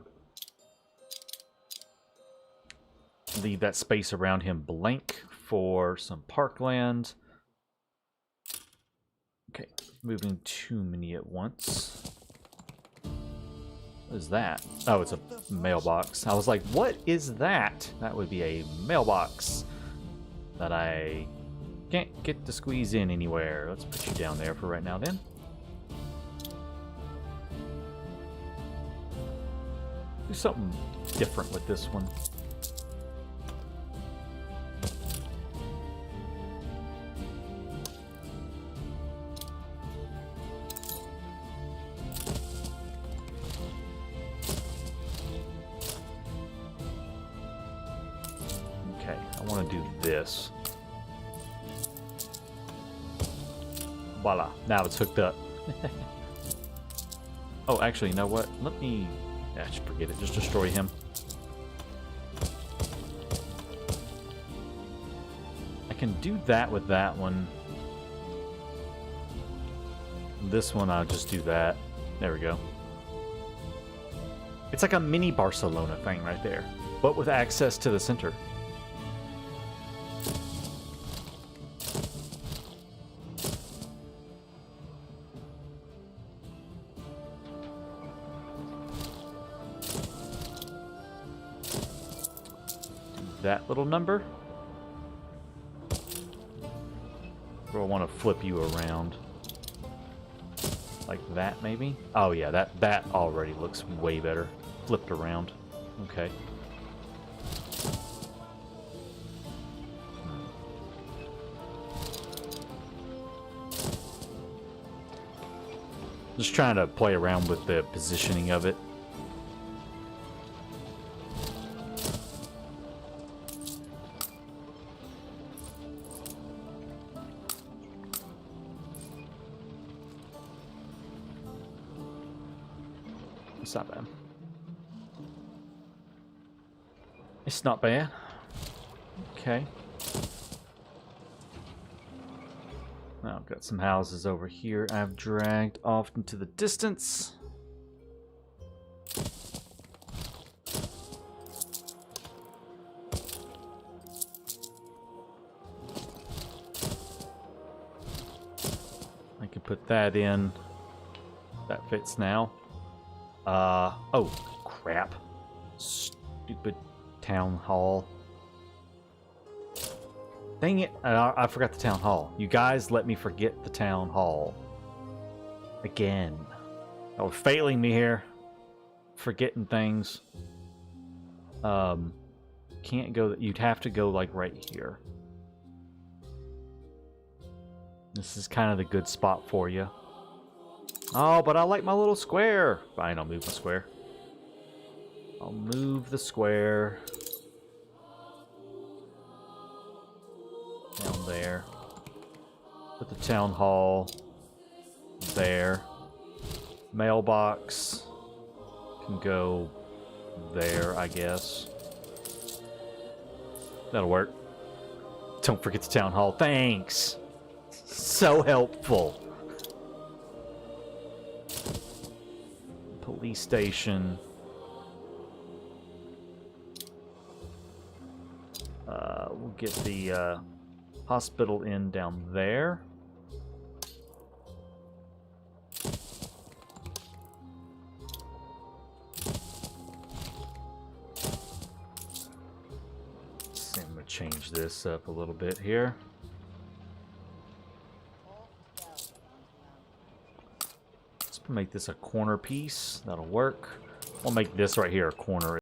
leave that space around him blank for some parkland. Okay, moving too many at once. What is that? Oh, it's a mailbox. I was like, what is that? That would be a mailbox that I can't get to squeeze in anywhere. Let's put you down there for right now then. Do something different with this one. this. Voila. Now it's hooked up. Oh, actually, you know what? Let me... Yeah, just forget it. Just destroy him. I can do that with that one. This one, I'll just do that. There we go. It's like a mini Barcelona thing right there, but with access to the center. That little number? Or I want to flip you around. Like that, maybe? Oh yeah, that already looks way better. Flipped around. Okay. Just trying to play around with the positioning of it. It's not bad. It's not bad. Okay. Now I've got some houses over here I've dragged off into the distance. I can put that in. That fits now. Oh, crap. Stupid town hall. Dang it, I forgot the town hall. You guys let me forget the town hall. Again. Oh, failing me here. Forgetting things. Can't go, you'd have to go like right here. This is kind of the good spot for you. Oh, but I like my little square. Fine, I'll move my square. I'll move the square. Down there. Put the town hall there. Mailbox can go there, I guess. That'll work. Don't forget the town hall. Thanks. So helpful. Police station. We'll get the hospital in down there. So I'm gonna change this up a little bit here. Let's make this a corner piece. That'll work. We'll make this right here a corner.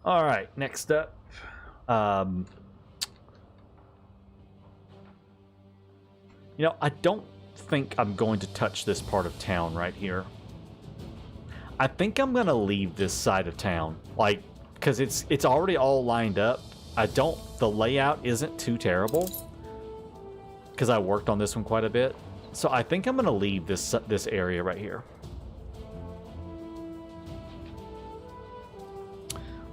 All right, next up. You know, I don't think I'm going to touch this part of town right here. I think I'm going to leave this side of town, like, because it's already all lined up. The layout isn't too terrible because I worked on this one quite a bit. So I think I'm gonna leave this area right here.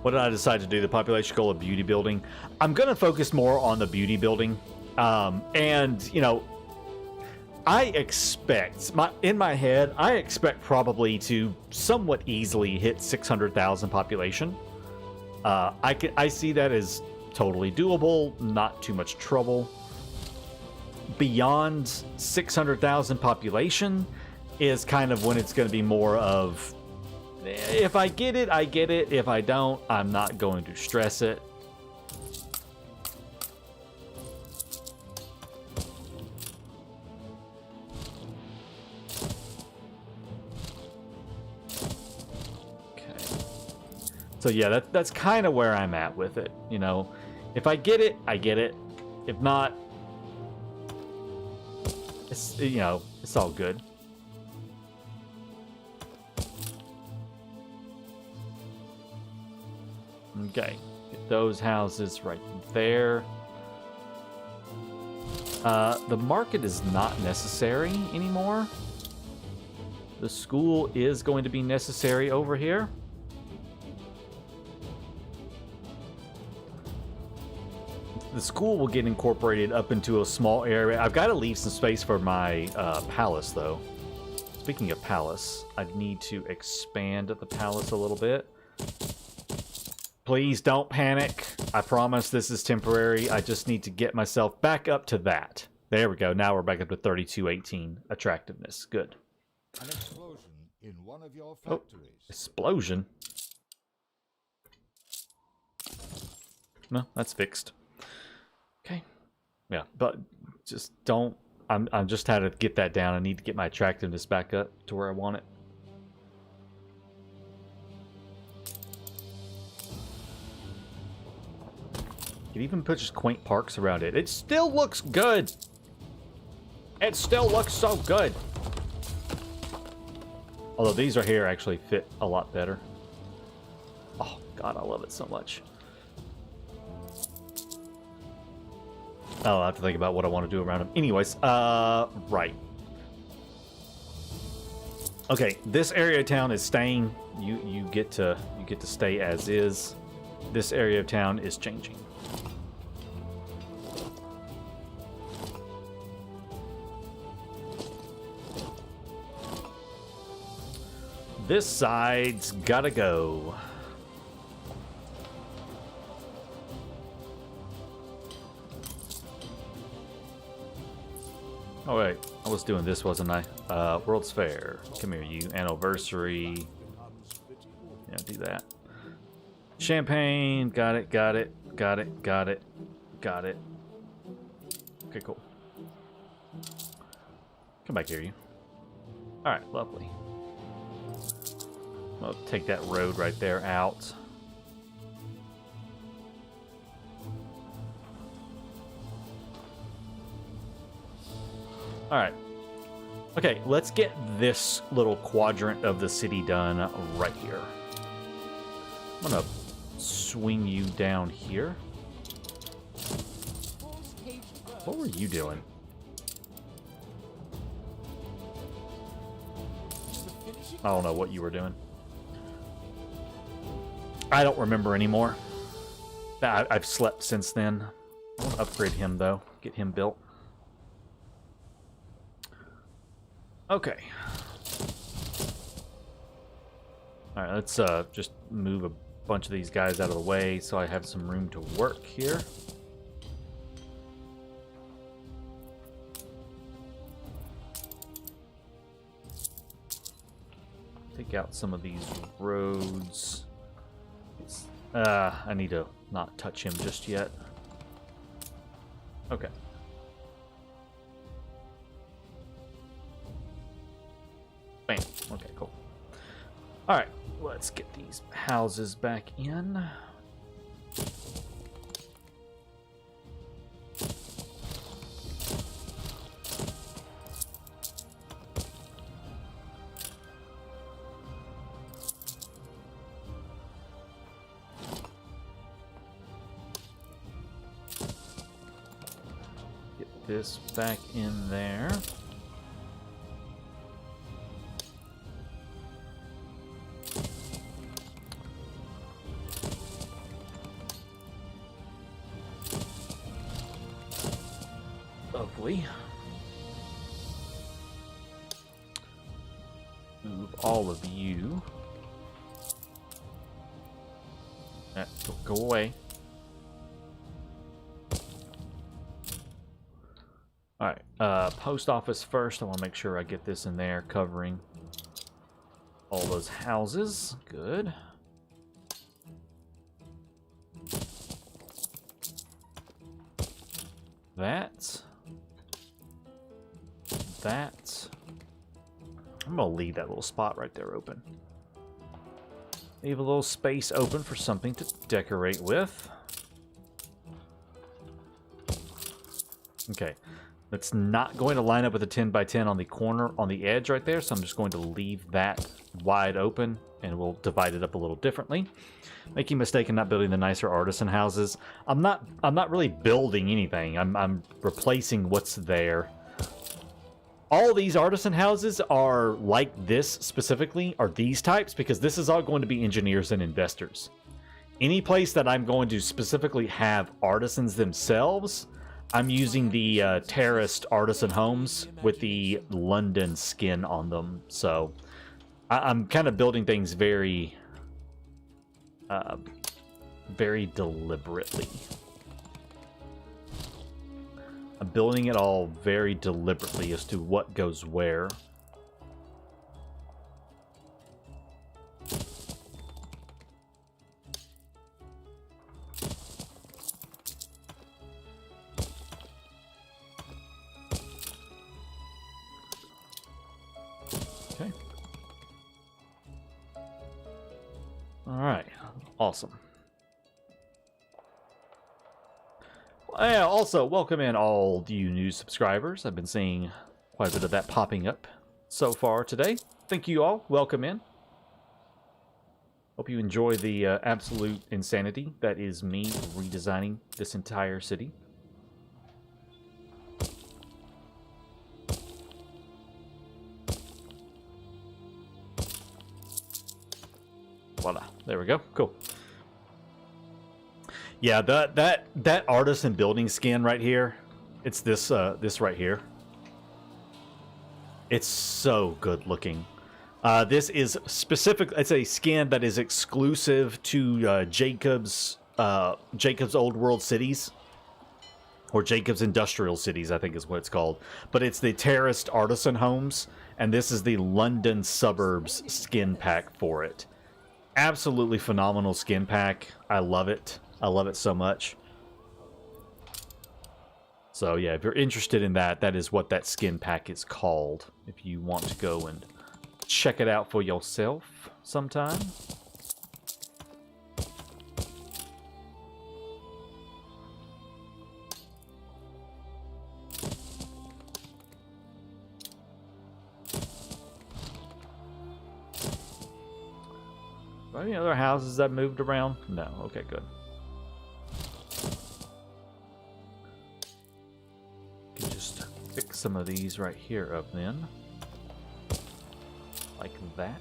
What did I decide to do? The population goal of beauty building. I'm gonna focus more on the beauty building, and you know, I expect in my head, I expect probably to somewhat easily hit 600,000 population. I see that as totally doable, not too much trouble. Beyond 600,000 population is kind of when it's going to be more of, if I get it, I get it. If I don't, I'm not going to stress it. So yeah, that's kind of where I'm at with it. You know, if I get it, I get it. If not, it's, you know, it's all good. Okay, get those houses right there. The market is not necessary anymore. The school is going to be necessary over here. The school will get incorporated up into a small area. I've got to leave some space for my palace, though. Speaking of palace, I need to expand the palace a little bit. Please don't panic. I promise this is temporary. I just need to get myself back up to that. There we go. Now we're back up to 3218 attractiveness. Good. An explosion in one of your factories. Oh, explosion? No, that's fixed. Okay. Yeah, but just don't... I'm just had to get that down. I need to get my attractiveness back up to where I want it. It even puts quaint parks around it. It still looks good. It still looks so good. Although these right here actually fit a lot better. Oh, God, I love it so much. I'll have to think about what I want to do around them. Anyways, right. Okay, this area of town is staying. You get to stay as is. This area of town is changing. This side's gotta go. Oh wait, I was doing this, wasn't I? World's Fair. Come here, you. Anniversary. Yeah, do that. Champagne. Got it, got it, got it, got it, got it. Okay, cool. Come back here, you. Alright, lovely. I'll take that road right there out. Alright. Okay, let's get this little quadrant of the city done right here. I'm gonna swing you down here. What were you doing? I don't know what you were doing. I don't remember anymore. I've slept since then. I want to upgrade him, though. Get him built. Okay. Alright, let's just move a bunch of these guys out of the way so I have some room to work here. Take out some of these roads. I need to not touch him just yet. Okay. Bam. Okay, cool. Alright, let's get these houses back in. this back in there. Lovely. Move all of you. Go away. Alright, post office first. I want to make sure I get this in there, covering all those houses. Good. That. I'm going to leave that little spot right there open. Leave a little space open for something to decorate with. Okay. It's not going to line up with a 10 by 10 on the corner, on the edge right there, so I'm just going to leave that wide open, and we'll divide it up a little differently. Making a mistake in not building the nicer artisan houses. I'm not really building anything. I'm replacing what's there. All these artisan houses are like this specifically, are these types, because this is all going to be engineers and investors. Any place that I'm going to specifically have artisans themselves, I'm using the terraced artisan homes with the London skin on them. So I'm kind of building things very deliberately. I'm building it all very deliberately as to what goes where. Okay. All right. Awesome. Also, welcome in all you new subscribers. I've been seeing quite a bit of that popping up so far today. Thank you all. Welcome in. Hope you enjoy the absolute insanity that is me redesigning this entire city. Voila. There we go. Cool. Yeah, that artisan building skin right here, it's this this right here. It's so good looking. This is specific. It's a skin that is exclusive to Jakob's Old World Cities, or Jakob's Industrial Cities, I think is what it's called. But it's the terraced artisan homes, and this is the London suburbs skin pack for it. Absolutely phenomenal skin pack. I love it. I love it so much. So yeah, if you're interested in that, that is what that skin pack is called. If you want to go and check it out for yourself sometime. Are there any other houses that moved around? No. Okay, good. Can just fix some of these right here up then. Like that.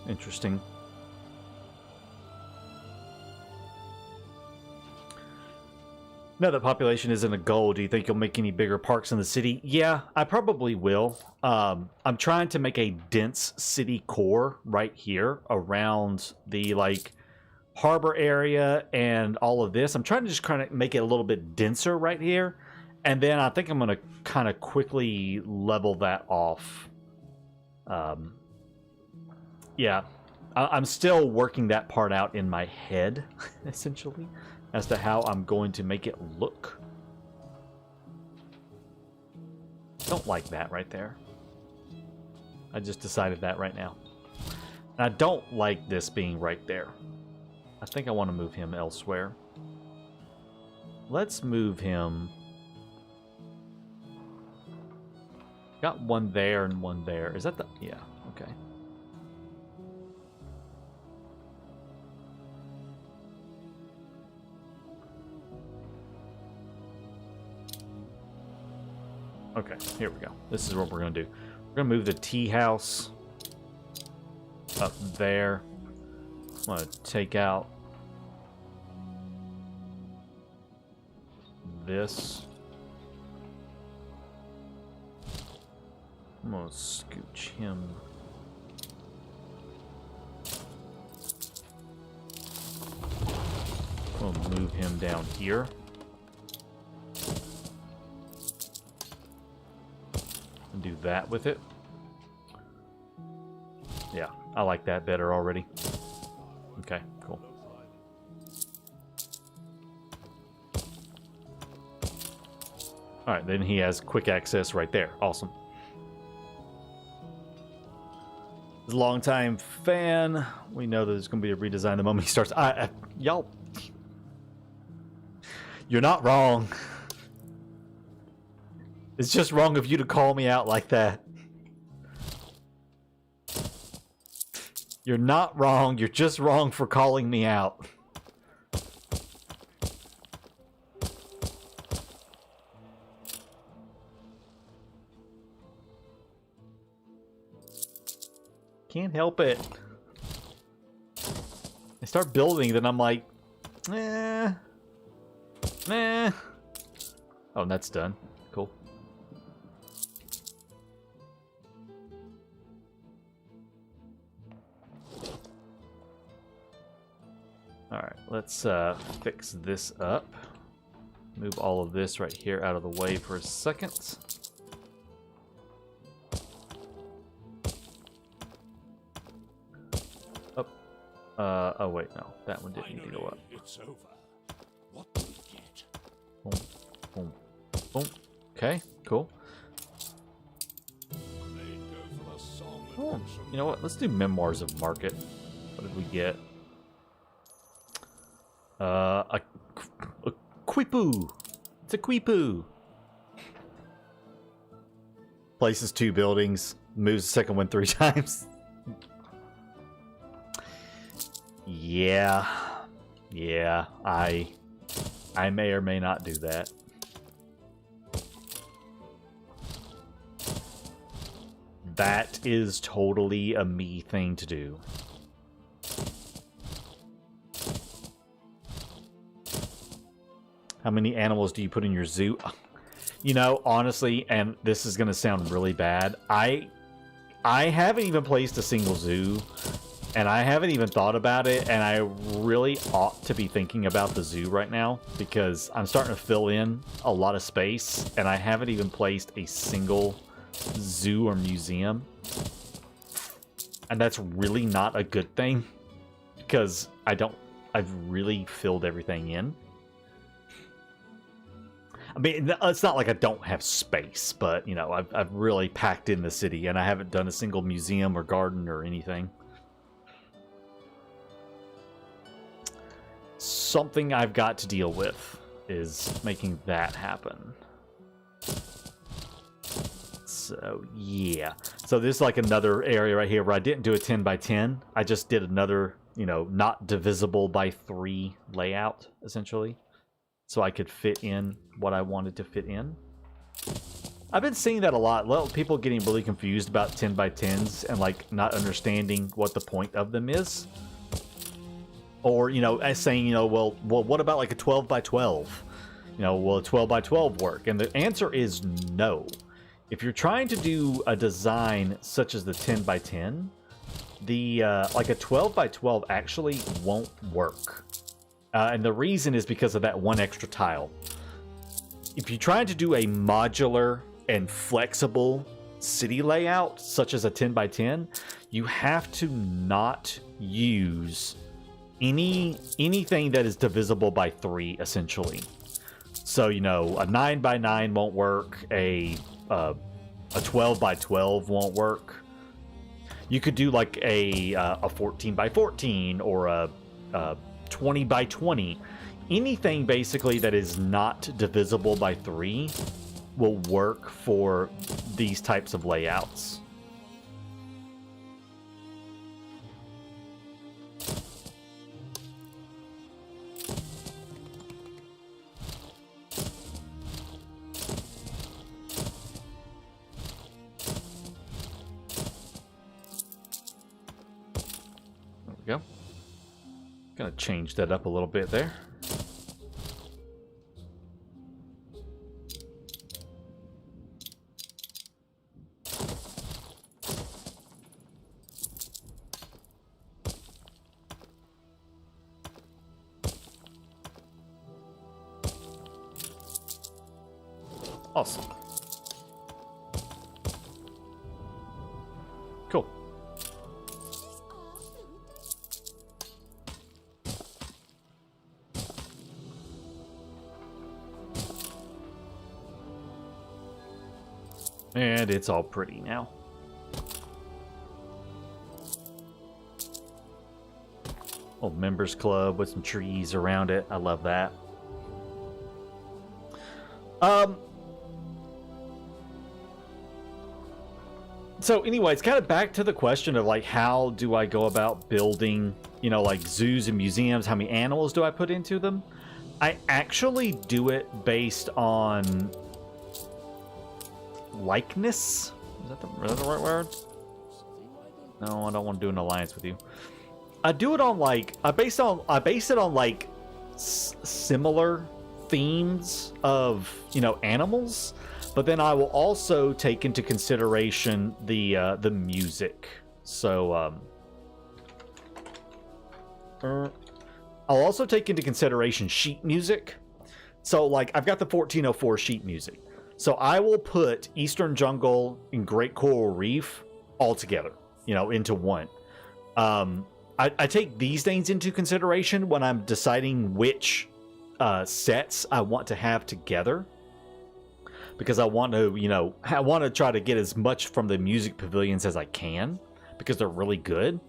Interesting. Now that population isn't a goal, do you think you'll make any bigger parks in the city? Yeah, I probably will. I'm trying to make a dense city core right here around the harbor area and all of this. I'm trying to just kind of make it a little bit denser right here, and then I think I'm going to kind of quickly level that off. Yeah, I'm still working that part out in my head, essentially, as to how I'm going to make it look. Don't like that right there. I just decided that right now. And I don't like this being right there. I think I want to move him elsewhere. let's move him. Got one there and one there. Is that the... Yeah, okay. Okay, here we go. This is what we're going to do. We're going to move the tea house up there. I'm going to take out this. I'm going to scooch him. I'm going to move him down here. And do that with it. Yeah, I like that better already. Okay, cool. Alright, then he has quick access right there. Awesome. He's a long-time fan. We know that there's going to be a redesign the moment he starts. Y'all... You're not wrong. It's just wrong of you to call me out like that. You're not wrong. You're just wrong for calling me out. Can't help it. I start building, then I'm like, nah. Oh, and that's done. Cool. Alright, let's fix this up. Move all of this right here out of the way for a second. Up. Oh wait, no. That one didn't need to go up. It's over. What do we get? Boom, boom, boom. Okay, cool. Oh, you know what? Let's do Memoirs of Market. What did we get? A Quipu. It's a Quipu. Places 2 buildings. Moves the second one 3 times. Yeah. Yeah, I may or may not do that. That is totally a me thing to do. How many animals do you put in your zoo? You know, honestly, and this is going to sound really bad, I haven't even placed a single zoo, and I haven't even thought about it, and I really ought to be thinking about the zoo right now, because I'm starting to fill in a lot of space, and I haven't even placed a single zoo or museum. And that's really not a good thing, because I've really filled everything in. I mean, it's not like I don't have space, but, you know, I've really packed in the city, and I haven't done a single museum or garden or anything. Something I've got to deal with is making that happen. So, yeah. So there's like another area right here where I didn't do a 10 by 10. I just did another, you know, not divisible by 3 layout, essentially. So I could fit in what I wanted to fit in. I've been seeing that a lot. Well, people getting really confused about 10 by 10s and like not understanding what the point of them is. Or, you know, as saying, you know, well, what about like a 12 by 12? You know, will a 12 by 12 work? And the answer is no. If you're trying to do a design such as the 10 by 10, the like a 12 by 12 actually won't work. And the reason is because of that one extra tile. If you're trying to do a modular and flexible city layout, such as a 10 by 10, you have to not use anything that is divisible by 3, essentially. So, you know, a 9 by 9 won't work, a 12 by 12 won't work. You could do like a 14 by 14 or a 20 by 20. anything basically that is not divisible by 3 will work for these types of layouts. There we go. Gonna change that up a little bit there. Awesome. Cool. And it's all pretty now. Old members club with some trees around it. I love that. So anyways, kind of back to the question of like, how do I go about building, you know, like zoos and museums? How many animals do I put into them? I actually do it based on likeness. Is that the right word? No, I don't want to do an alliance with you. I do it on like, I base it on like similar themes of, you know, animals. But then I will also take into consideration the music. So I'll also take into consideration sheet music. So like I've got the 1404 sheet music. So I will put Eastern Jungle and Great Coral Reef all together, you know, into one. I take these things into consideration when I'm deciding which sets I want to have together. Because I want to, you know, I want to try to get as much from the music pavilions as I can, because they're really good.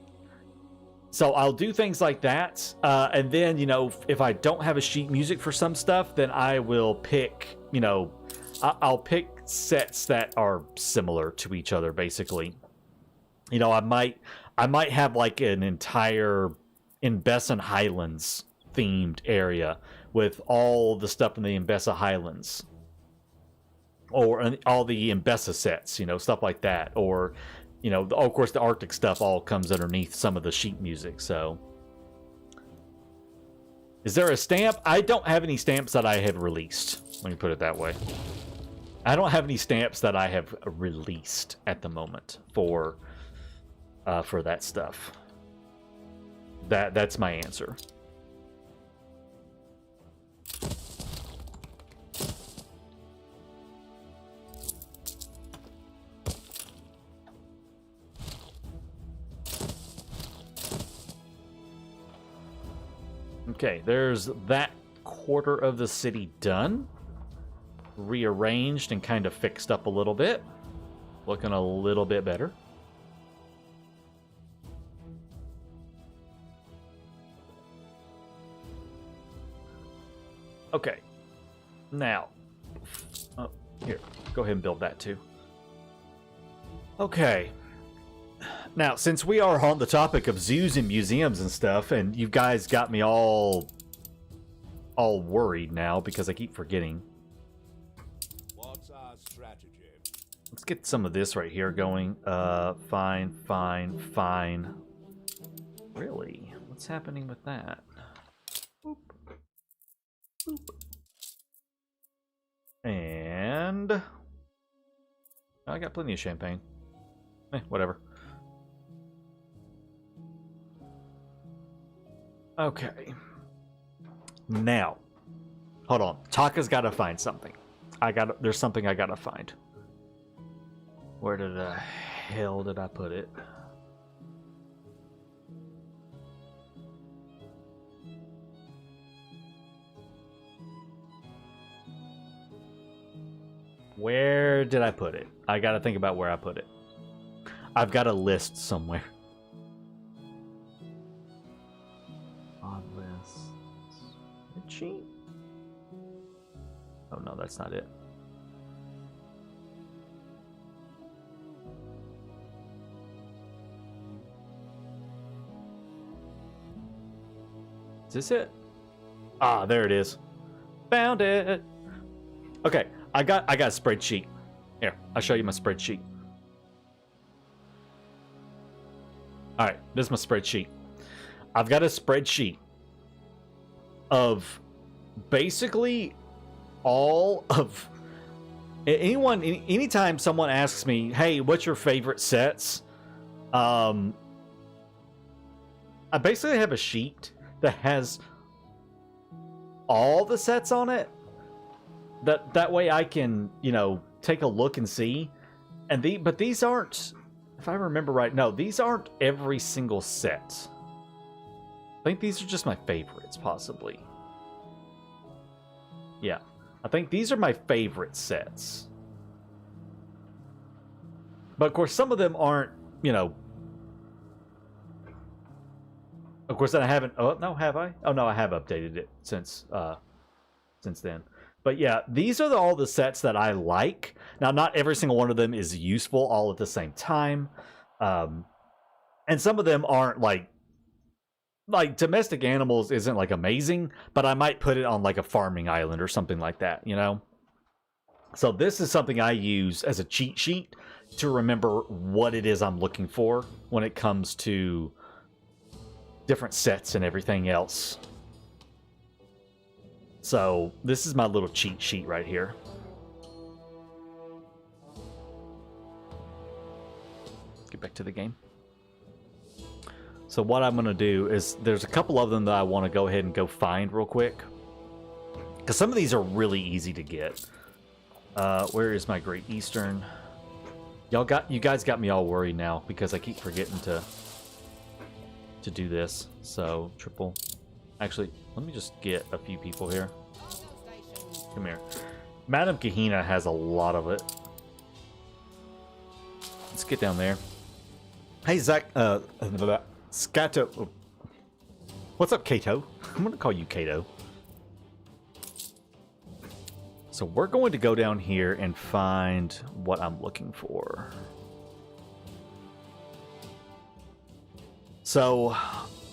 So I'll do things like that. And then, you know, if I don't have a sheet music for some stuff, then I will pick, you know, I'll pick sets that are similar to each other, basically. You know, I might have like an entire Enbesa Highlands themed area with all the stuff in the Enbesa Highlands. Or all the Enbesa sets, you know, stuff like that. Or, you know, of course, the Arctic stuff all comes underneath some of the sheet music, so. Is there a stamp? I don't have any stamps that I have released. Let me put it that way. I don't have any stamps that I have released at the moment for that stuff. That's my answer. Okay, there's that quarter of the city done. Rearranged and kind of fixed up a little bit. Looking a little bit better. Okay. Now. Oh, here. Go ahead and build that too. Okay. Now, since we are on the topic of zoos and museums and stuff, and you guys got me all worried now because I keep forgetting. What's our strategy? Let's get some of this right here going. Fine. Really? What's happening with that? Boop. Boop. And I got plenty of champagne. Whatever. Okay. Now, hold on. Taka's got to find something. There's something I got to find. Where the hell did I put it? Where did I put it? I got to think about where I put it. I've got a list somewhere. Spreadsheet? Oh no, that's not it. Is this it? Ah, there it is. Found it. Okay, I got a spreadsheet. Here, I'll show you my spreadsheet. All right, this is my spreadsheet. I've got a spreadsheet of basically all of anytime someone asks me, "Hey, what's your favorite sets?" I basically have a sheet that has all the sets on it. That way I can, you know, take a look and see. But these aren't, if I remember right, no, these aren't every single set. I think these are just my favorites, possibly. Yeah, I think these are my favorite sets. But of course, some of them aren't, you know. Of course, then I haven't. Oh no, have I? Oh no, I have updated it since then. But yeah, these are all the sets that I like. Now, not every single one of them is useful all at the same time, and some of them aren't like domestic animals isn't like amazing, but I might put it on like a farming island or something like that, you know. So this is something I use as a cheat sheet to remember what it is I'm looking for when it comes to different sets and everything else. So this is my little cheat sheet right here. Get back to the game. So what I'm going to do is there's a couple of them that I want to go ahead and go find real quick, because some of these are really easy to get. Where is my Great Eastern? You guys got me all worried now because I keep forgetting to do this. So triple. Actually, let me just get a few people here. Come here. Madam Kahina has a lot of it. Let's get down there. Hey, Zach. Scato. What's up, Kato? I'm going to call you Kato. So we're going to go down here and find what I'm looking for. So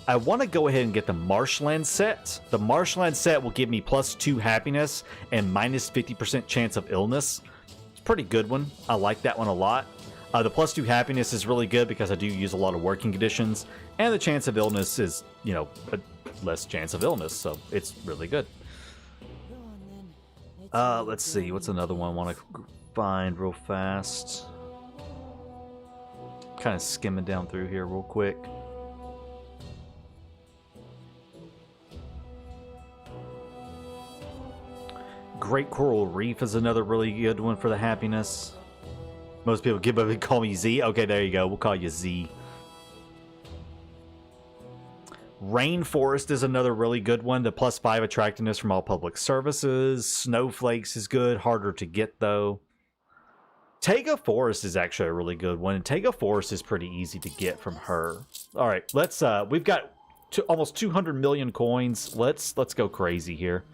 I want to go ahead and get the marshland set. The marshland set will give me +2 happiness and minus 50% chance of illness. It's a pretty good one. I like that one a lot. The +2 happiness is really good because I do use a lot of working conditions, and the chance of illness is, you know, a less chance of illness, so it's really good. Let's see, what's another one I want to find real fast? Kind of skimming down through here real quick. Great Coral Reef is another really good one for the happiness. Most people call me Z. Okay, there you go. We'll call you Z. Rainforest is another really good one. The +5 attractiveness from all public services. Snowflakes is good. Harder to get, though. Taiga Forest is actually a really good one. And Taiga Forest is pretty easy to get from her. All right, let's. We've got almost 200 million coins. Let's go crazy here.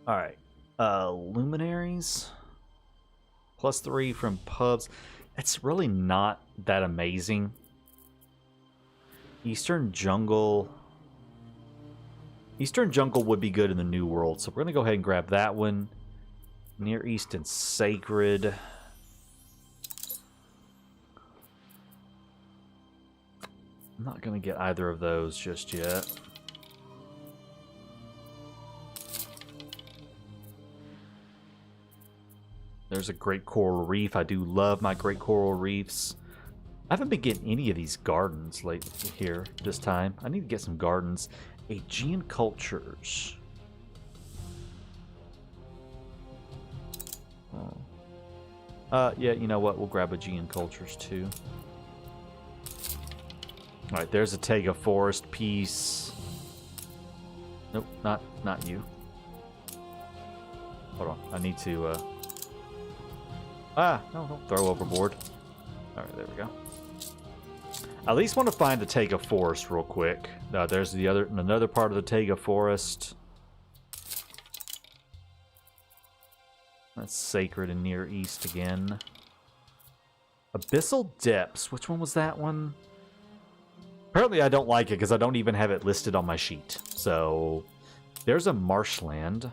All right. Luminaries. +3 from pubs. It's really not that amazing. Eastern Jungle. Eastern Jungle would be good in the New World, so we're going to go ahead and grab that one. Near East and Sacred. I'm not going to get either of those just yet. There's a Great Coral Reef. I do love my Great Coral Reefs. I haven't been getting any of these gardens lately here this time. I need to get some gardens. Aegean Cultures. Oh. Yeah, you know what? We'll grab Aegean Cultures too. Alright, there's a Taiga Forest piece. Nope, not you. Hold on. I need to no, don't throw overboard. Alright, there we go. I at least want to find the Taka Forest real quick. There's another part of the Taka Forest. That's Sacred and Near East again. Abyssal Depths. Which one was that one? Apparently I don't like it because I don't even have it listed on my sheet. So there's a marshland.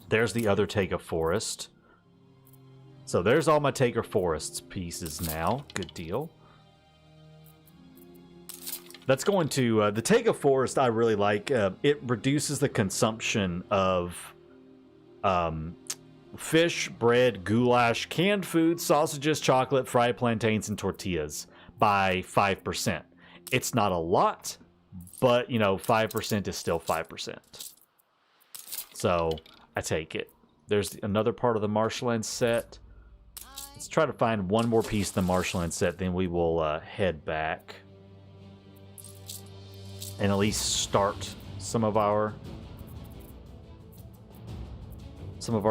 There's the other Taka Forest. So there's all my Taka Forests pieces now. Good deal. That's going to... the Taka Forest I really like. It reduces the consumption of fish, bread, goulash, canned food, sausages, chocolate, fried plantains, and tortillas by 5%. It's not a lot, but, you know, 5% is still 5%. So, I take it. There's another part of the marshland set. Let's try to find one more piece of the marshland set, then we will head back. And at least start some of our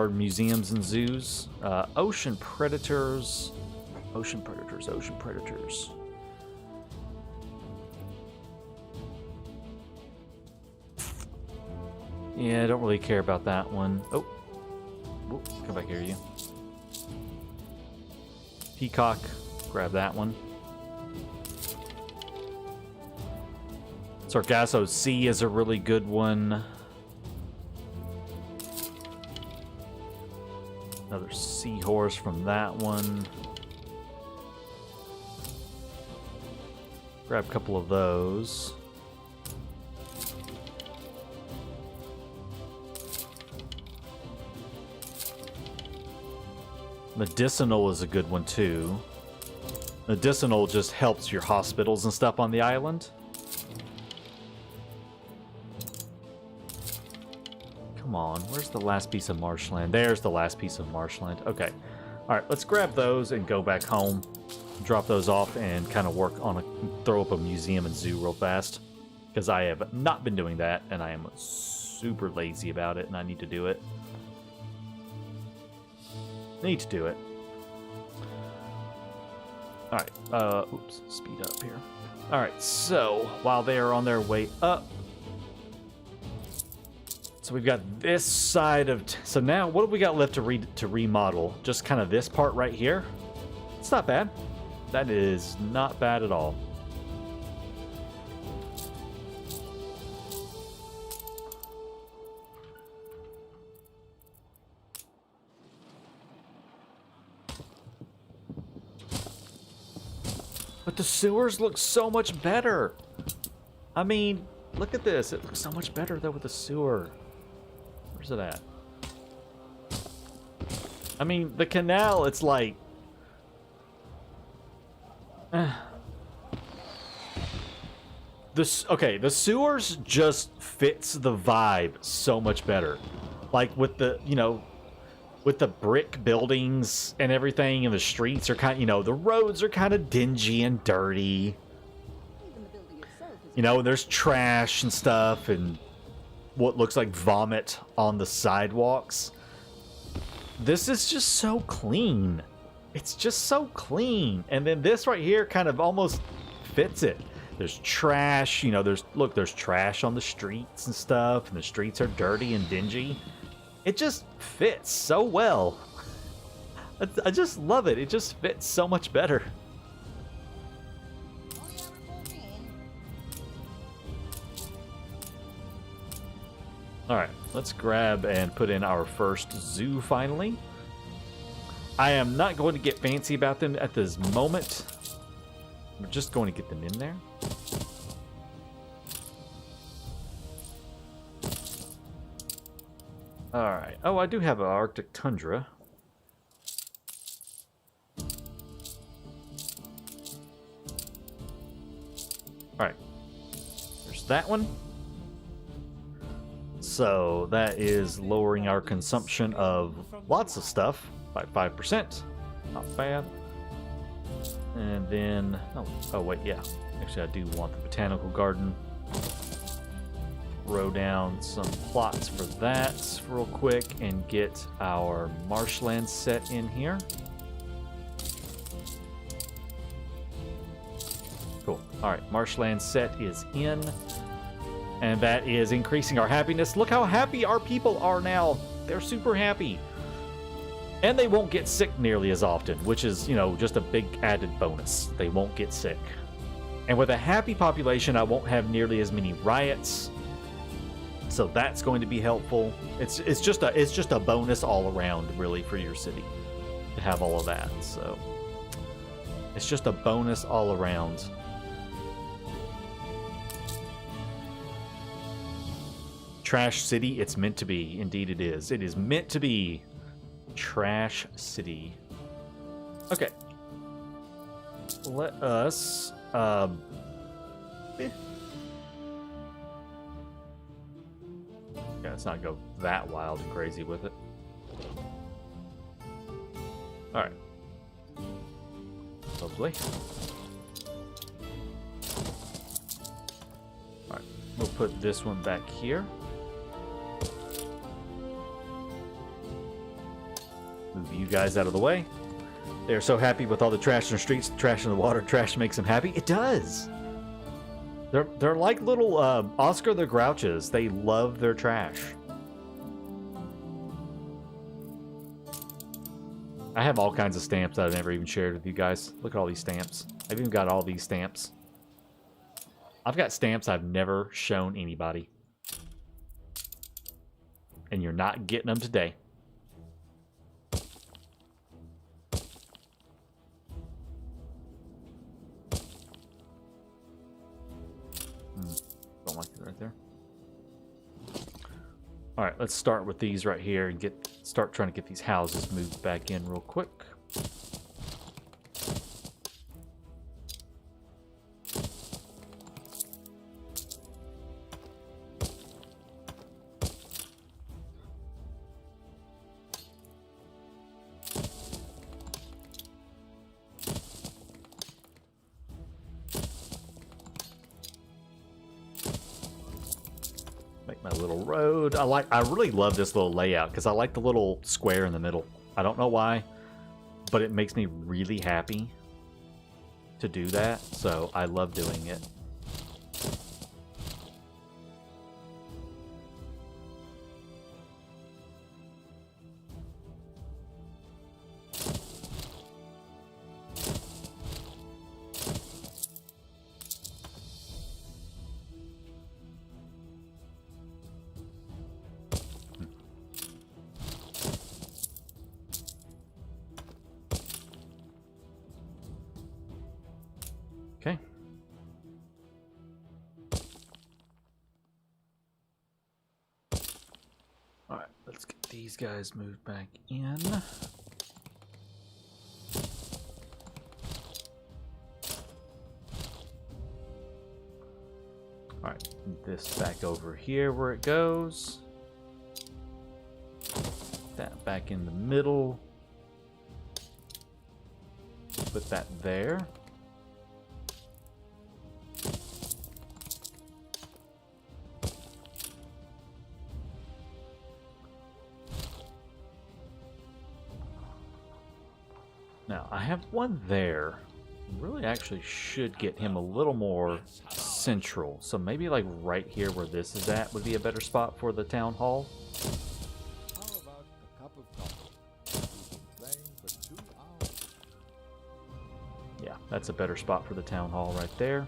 museums and zoos. Ocean predators. Ocean predators. Ocean predators. Yeah, I don't really care about that one. Oh. Whoop, come back here, you. Peacock. Grab that one. Sargasso Sea is a really good one. Another seahorse from that one. Grab a couple of those. Medicinal is a good one too. Medicinal just helps your hospitals and stuff on the island. Come on, where's the last piece of marshland? There's the last piece of marshland. Okay. Alright, let's grab those and go back home. Drop those off and kind of work on throw up a museum and zoo real fast. Because I have not been doing that, and I am super lazy about it, and I need to do it. Need to do it. Alright, oops, speed up here. Alright, so, while they are on their way up, so we've got this side of... So now, what have we got left to remodel? Just kind of this part right here? It's not bad. That is not bad at all. But the sewers look so much better. I mean, look at this. It looks so much better, though, with the sewer. Where's it at? I mean, the canal, it's like... Okay, the sewers just fits the vibe so much better. Like, with the, you know, with the brick buildings and everything, and the streets are kind of, you know, the roads are kind of dingy and dirty. You know, there's trash and stuff, and what looks like vomit on the sidewalks. This is just so clean. It's just so clean. And then this right here kind of almost fits it. There's trash, you know, there's trash on the streets and stuff, and the streets are dirty and dingy. It just fits so well. I just love it. It just fits so much better. Alright, let's grab and put in our first zoo finally. I am not going to get fancy about them at this moment. We're just going to get them in there. Alright. Oh, I do have an Arctic Tundra. Alright. There's that one. So that is lowering our consumption of lots of stuff by 5%. Not bad. And then... Oh, wait, yeah. Actually, I do want the botanical garden. Throw down some plots for that real quick and get our marshland set in here. All right, marshland set is in. And that is increasing our happiness. Look how happy our people are now. They're super happy. And they won't get sick nearly as often, which is, you know, just a big added bonus. They won't get sick. And with a happy population, I won't have nearly as many riots. So that's going to be helpful. It's just a bonus all around, really, for your city to have all of that. So it's just a bonus all around. Trash City, it's meant to be. Indeed it is. It is meant to be. Trash City. Okay. Let us... Yeah, let's not go that wild and crazy with it. Alright. Lovely. Alright, we'll put this one back here. Move you guys out of the way. They're so happy with all the trash in the streets, trash in the water. Trash makes them happy. It does. They're like little Oscar the Grouches. They love their trash. I have all kinds of stamps that I've never even shared with you guys. Look at all these stamps. I've even got all these stamps. I've got stamps I've never shown anybody. And you're not getting them today. Don't like it right there. All right, let's start with these right here and start trying to get these houses moved back in real quick. Make my little road. I really love this little layout because I like the little square in the middle. I don't know why, but it makes me really happy to do that. So I love doing it. Okay. All right, let's get these guys moved back in. All right, this back over here where it goes. That back in the middle. Put that there. Now, I have one there. Really actually should get him a little more central. So maybe like right here where this is at would be a better spot for the town hall. How about a cup of coffee? We've been playing for 2 hours. Yeah, that's a better spot for the town hall right there.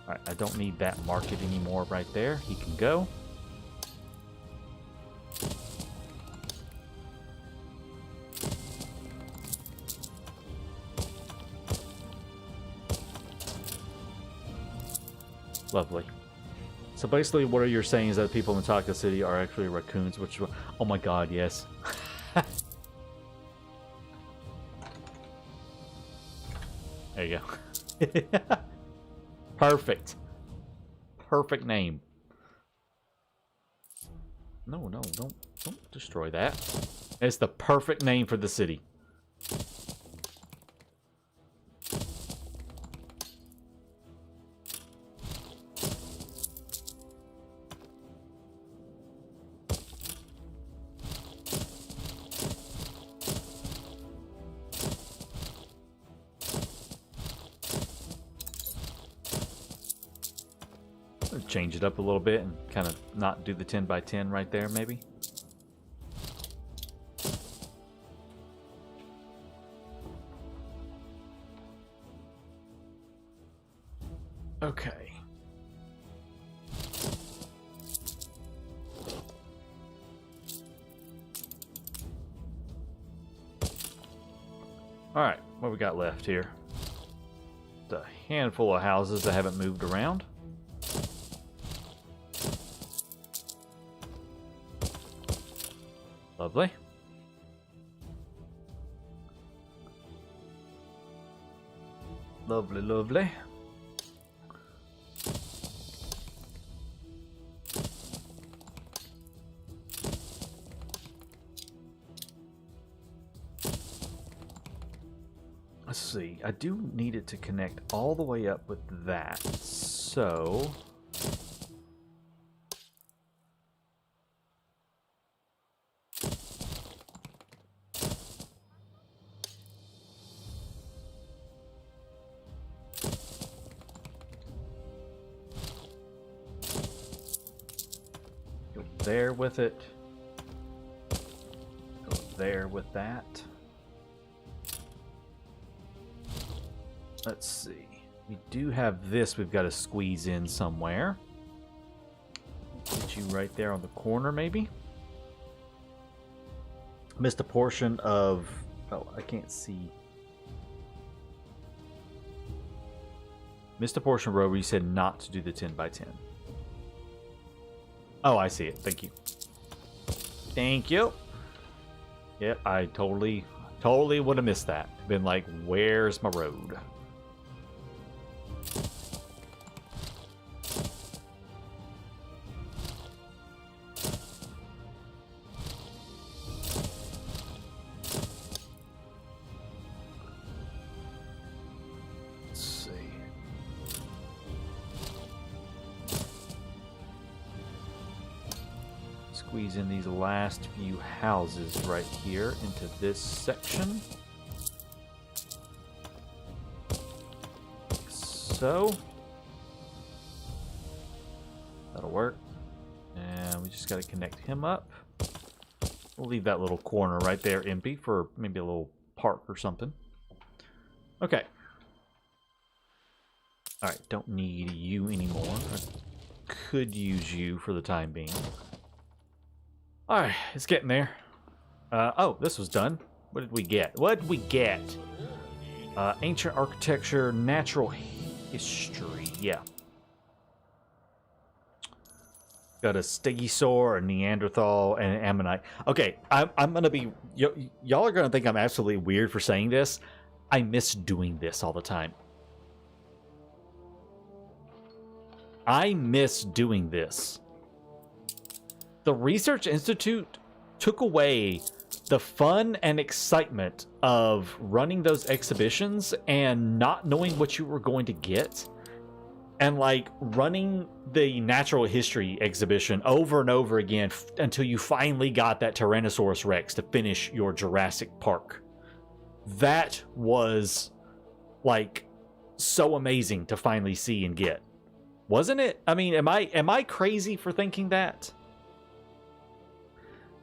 Alright, I don't need that market anymore right there. He can go. Lovely. So basically what you're saying is that people in Taka City are actually raccoons, which, oh my god, yes. There you go. Perfect. Perfect name. No, don't destroy that. It's the perfect name for the city. change it up a little bit and kind of not do the 10 by 10 right there, maybe. Okay. All right, what we got left here? A handful of houses that haven't moved around. Lovely. Lovely, lovely. Let's see. I do need it to connect all the way up with that. So... go there with it. Go there with that. Let's see. We do have this we've got to squeeze in somewhere. Put you right there on the corner, maybe. Missed a portion of... Oh, I can't see. Missed a portion of road where you said not to do the 10 by 10. Oh, I see it. Thank you. Thank you. Yep, I totally would have missed that. Been like, where's my road? Squeeze in these last few houses right here into this section. So that'll work. And we just got to connect him up. We'll leave that little corner right there empty for maybe a little park or something. Okay. Alright, don't need you anymore. I could use you for the time being. Alright, it's getting there. Oh, this was done. What did we get? What did we get? Ancient architecture, natural history. Yeah. Got a stegosaur, a Neanderthal, and an Ammonite. Okay, I'm gonna be... Y'all are gonna think I'm absolutely weird for saying this. I miss doing this all the time. I miss doing this. The Research Institute took away the fun and excitement of running those exhibitions and not knowing what you were going to get. And like running the natural history exhibition over and over again until you finally got that Tyrannosaurus Rex to finish your Jurassic Park. That was like so amazing to finally see and get. Wasn't it? I mean, am I crazy for thinking that?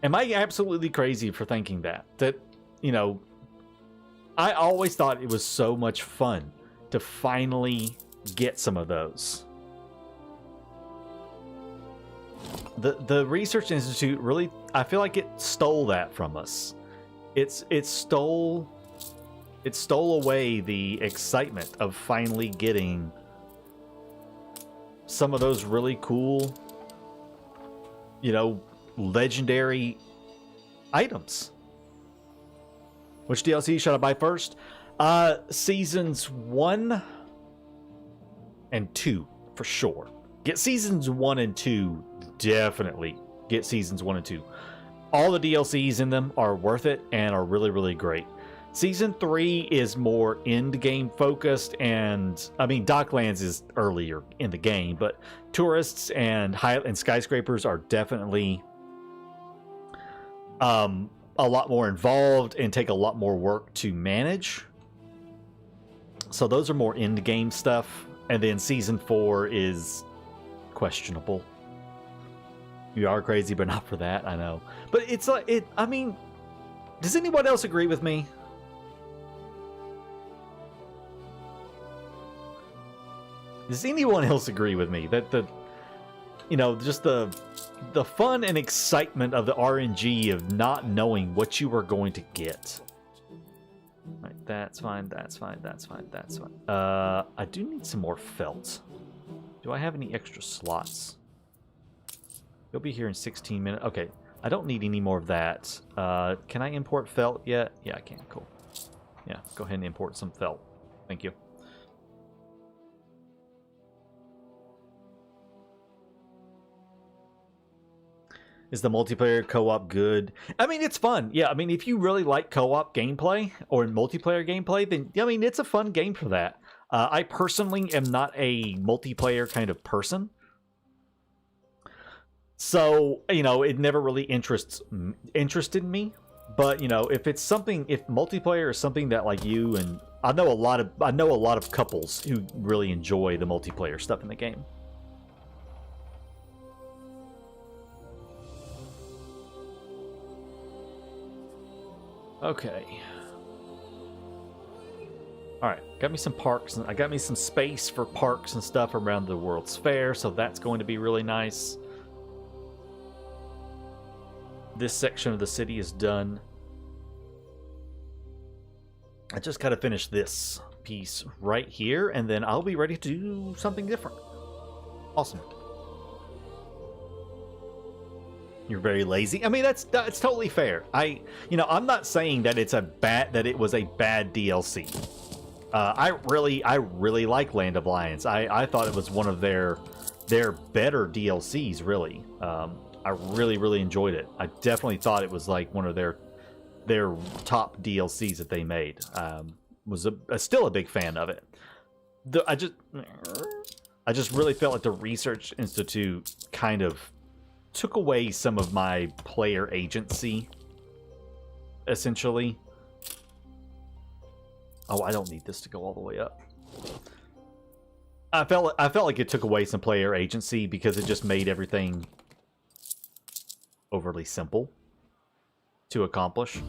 Am I absolutely crazy for thinking that? That, you know, I always thought it was so much fun to finally get some of those. The Research Institute really, I feel like it stole that from us. It stole away the excitement of finally getting some of those really cool, you know, legendary items. Which DLC should I buy first? Seasons 1 and 2 for sure. Get seasons 1 and 2, definitely get seasons 1 and 2. All the DLCs in them are worth it and are really, really great. Season 3 is more end game focused, and I mean Docklands is earlier in the game, but tourists and skyscrapers are definitely a lot more involved and take a lot more work to manage. So those are more end game stuff. And then season 4 is questionable. You are crazy, but not for that, I know. But it's like, I mean, does anyone else agree with me? Does anyone else agree with me that just the fun and excitement of the RNG of not knowing what you were going to get? Right, that's fine, that's fine, that's fine, that's fine. I do need some more felt. Do I have any extra slots? You'll be here in 16 minutes. Okay, I don't need any more of that. Can I import felt yet? Yeah, I can. Cool. Yeah, go ahead and import some felt. Thank you. Is the multiplayer co-op good? I mean, it's fun. Yeah, I mean, if you really like co-op gameplay or multiplayer gameplay, then, I mean, it's a fun game for that. I personally am not a multiplayer kind of person. So, it never really interested me. But, if it's something, if multiplayer is something that like you and I know a lot of couples who really enjoy the multiplayer stuff in the game. Okay. Alright, got me some parks. I got me some space for parks and stuff around the World's Fair, so that's going to be really nice. This section of the city is done. I just gotta finish this piece right here, and then I'll be ready to do something different. Awesome. You're very lazy. I mean, that's totally fair. I'm not saying that it was a bad DLC. I really like Land of Lions. I thought it was one of their better DLCs. Really, I really enjoyed it. I definitely thought it was like one of their top DLCs that they made. Was still a big fan of it. I just really felt like the Research Institute kind of took away some of my player agency, essentially. Oh, I don't need this to go all the way up. I felt like it took away some player agency because it just made everything overly simple to accomplish.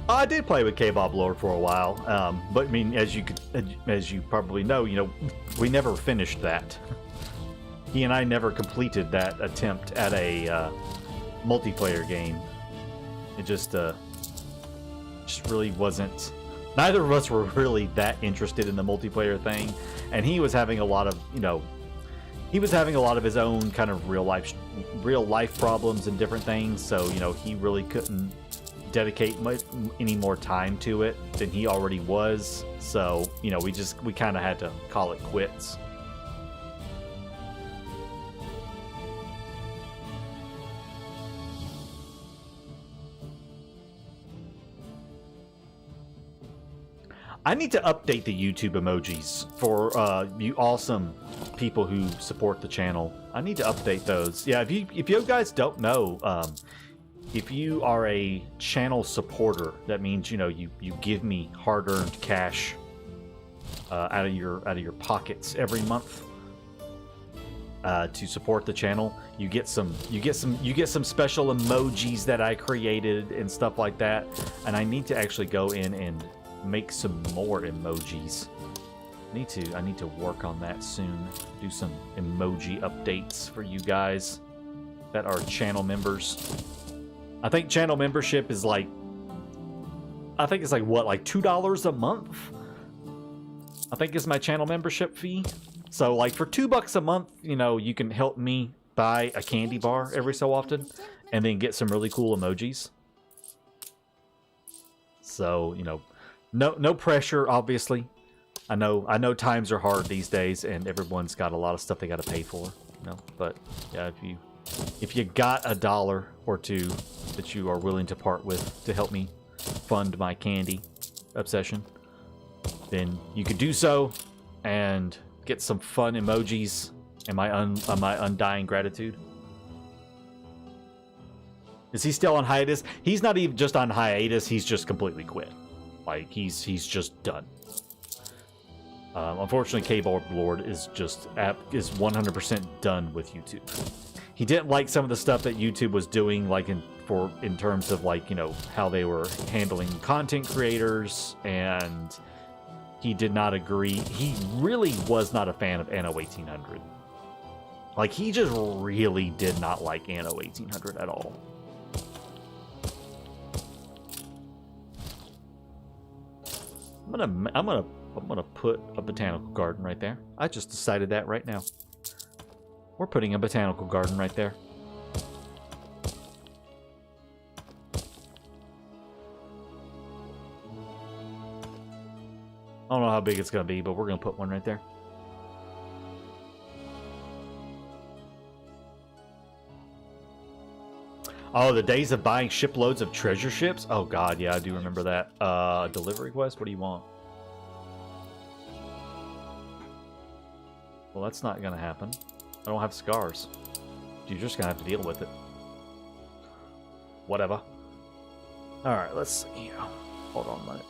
I did play with K-Bob Lord for a while, but I mean, as you probably know, we never finished that. He and I never completed that attempt at a multiplayer game. It just really wasn't. Neither of us were really that interested in the multiplayer thing, and he was having a lot of, his own kind of real life problems and different things. So he really couldn't dedicate any more time to it than he already was. So we kind of had to call it quits. I need to update the YouTube emojis for you awesome people who support the channel. I need to update those. Yeah, if you guys don't know, if you are a channel supporter, that means you give me hard-earned cash out of your pockets every month to support the channel. You get some special emojis that I created and stuff like that. And I need to actually go in and make some more emojis. I need to work on that soon. Do some emoji updates for you guys that are channel members. I think channel membership is like, what, like $2 a month? I think is my channel membership fee. So like for $2 a month, you can help me buy a candy bar every so often and then get some really cool emojis. So, no pressure, obviously. I know times are hard these days and everyone's got a lot of stuff they got to pay for, but yeah, if you got $1 or $2 that you are willing to part with to help me fund my candy obsession, then you could do so and get some fun emojis and my undying gratitude. Is he still on hiatus? He's not even just on hiatus. He's just completely quit. Like he's just done. Unfortunately, Keyboard Lord is 100% done with YouTube. He didn't like some of the stuff that YouTube was doing, like in terms of like, you know, how they were handling content creators, and he did not agree. He really was not a fan of Anno 1800. Like he just really did not like Anno 1800 at all. I'm gonna put a botanical garden right there. I just decided that right now. We're putting a botanical garden right there. I don't know how big it's gonna be, but we're gonna put one right there. Oh, the days of buying shiploads of treasure ships? Oh god, yeah, I do remember that. Delivery quest? What do you want? Well, that's not gonna happen. I don't have scars. You're just gonna have to deal with it. Whatever. Alright, let's see. Hold on a minute.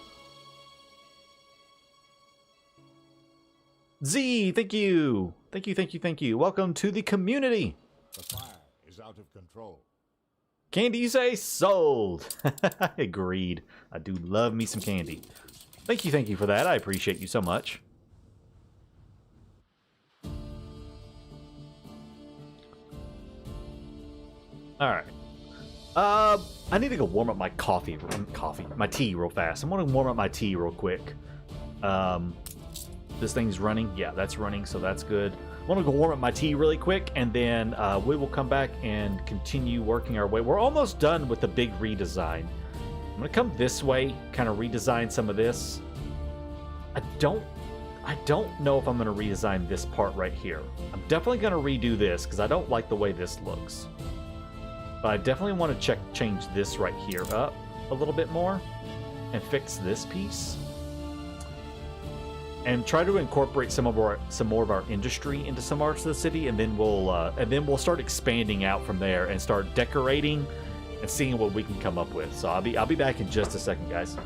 Z, thank you! Thank you, thank you, thank you. Welcome to the community! The fire is out of control. Candy, you say? Sold! Agreed. I do love me some candy. Thank you for that. I appreciate you so much. Alright. I need to go warm up my my tea real fast. I'm gonna warm up my tea real quick. This thing's running. Yeah, that's running, so that's good. I want to go warm up my tea really quick, and then we will come back and continue working our way. We're almost done with the big redesign. I'm gonna come this way, kind of redesign some of this. I don't know if I'm gonna redesign this part right here. I'm definitely gonna redo this because I don't like the way this looks. But I definitely want to change this right here up a little bit more and fix this piece. And try to incorporate some more of our industry into some parts of the city, and then we'll start expanding out from there and start decorating and seeing what we can come up with. So I'll be back in just a second, guys.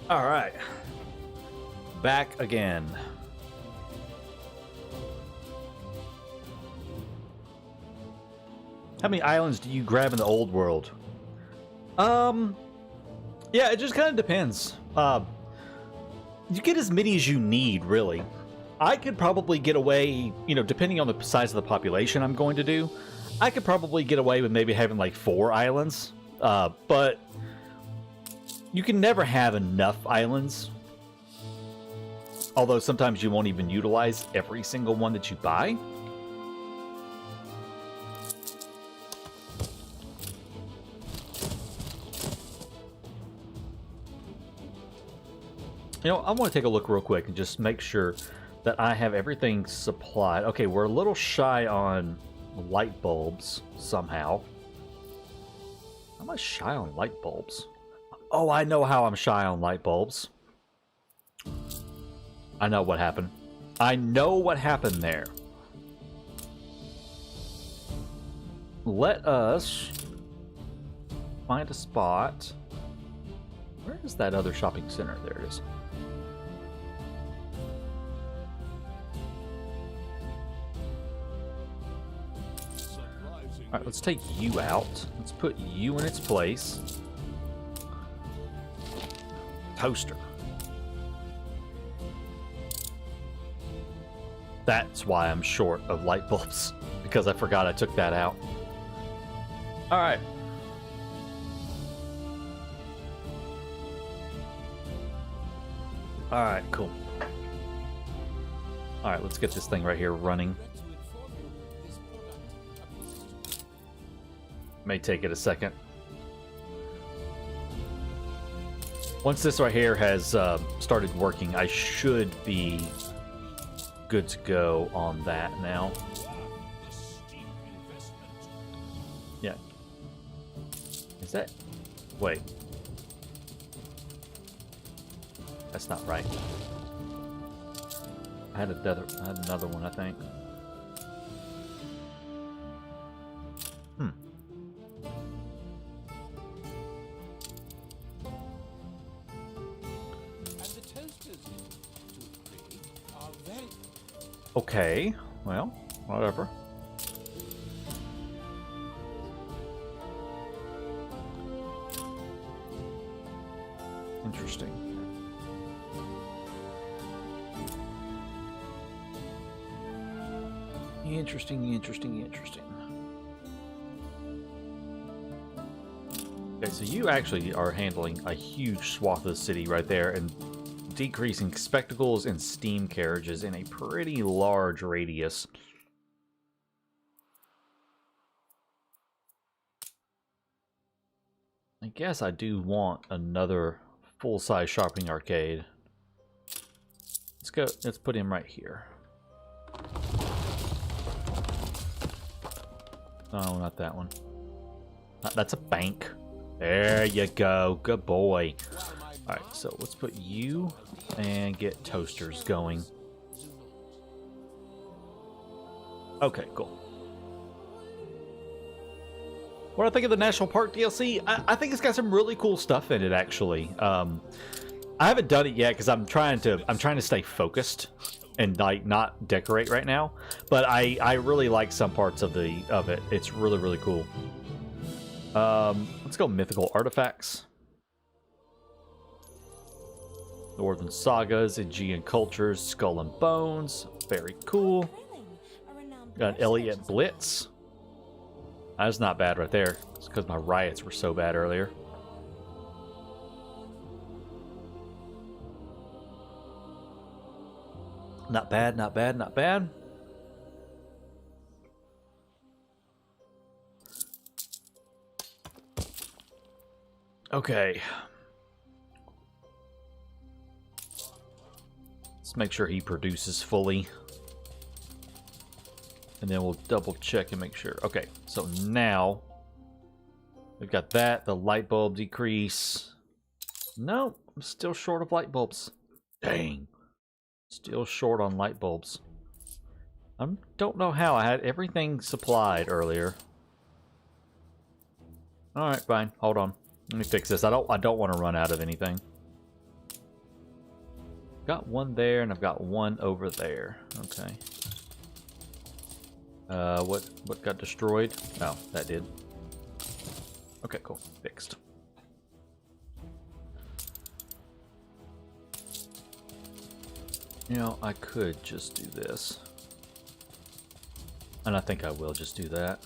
All right. Back again. How many islands do you grab in the old world? Yeah, it just kind of depends. You get as many as you need, really. I could probably get away, you know, depending on the size of the population I'm going to do, I could probably get away with maybe having like 4 islands. But you can never have enough islands. Although sometimes you won't even utilize every single one that you buy. You know, I want to take a look real quick and just make sure that I have everything supplied. Okay, we're a little shy on light bulbs somehow. How am I shy on light bulbs? Oh, I know how I'm shy on light bulbs. I know what happened. I know what happened there. Let us find a spot. Where is that other shopping center? There it is. All right, let's take you out. Let's put you in its place. Toaster. That's why I'm short of light bulbs, because I forgot I took that out. All right. All right, cool. All right, let's get this thing right here running. May take it a second. Once this right here has started working, I should be good to go on that now. Yeah. Is that... Wait. That's not right. I had another one, I think. Okay, well, whatever. Interesting. Interesting. Okay, so you actually are handling a huge swath of the city right there, and decreasing spectacles and steam carriages in a pretty large radius. I guess I do want another full-size shopping arcade. Let's put him right here. No, not that one. That's a bank. There you go. Good boy. Alright, so let's put you and get toasters going. Okay, cool. What do I think of the National Park DLC? I think it's got some really cool stuff in it, actually. I haven't done it yet because I'm trying to stay focused and like not decorate right now. But I really like some parts of it. It's really, really cool. Let's go mythical artifacts. Northern Sagas, Aegean Cultures, Skull and Bones. Very cool. Got Elliot Blitz. That's not bad right there. It's because my riots were so bad earlier. Not bad, not bad, not bad. Okay. Let's make sure he produces fully. And then we'll double check and make sure. Okay, so now we've got that. The light bulb decrease. No, I'm still short of light bulbs. Dang. Still short on light bulbs. I don't know how. I had everything supplied earlier. Alright, fine. Hold on. Let me fix this. I don't want to run out of anything. Got one there, and I've got one over there. Okay. What got destroyed? Oh, that did. Okay, cool. Fixed. You know, I could just do this. And I think I will just do that.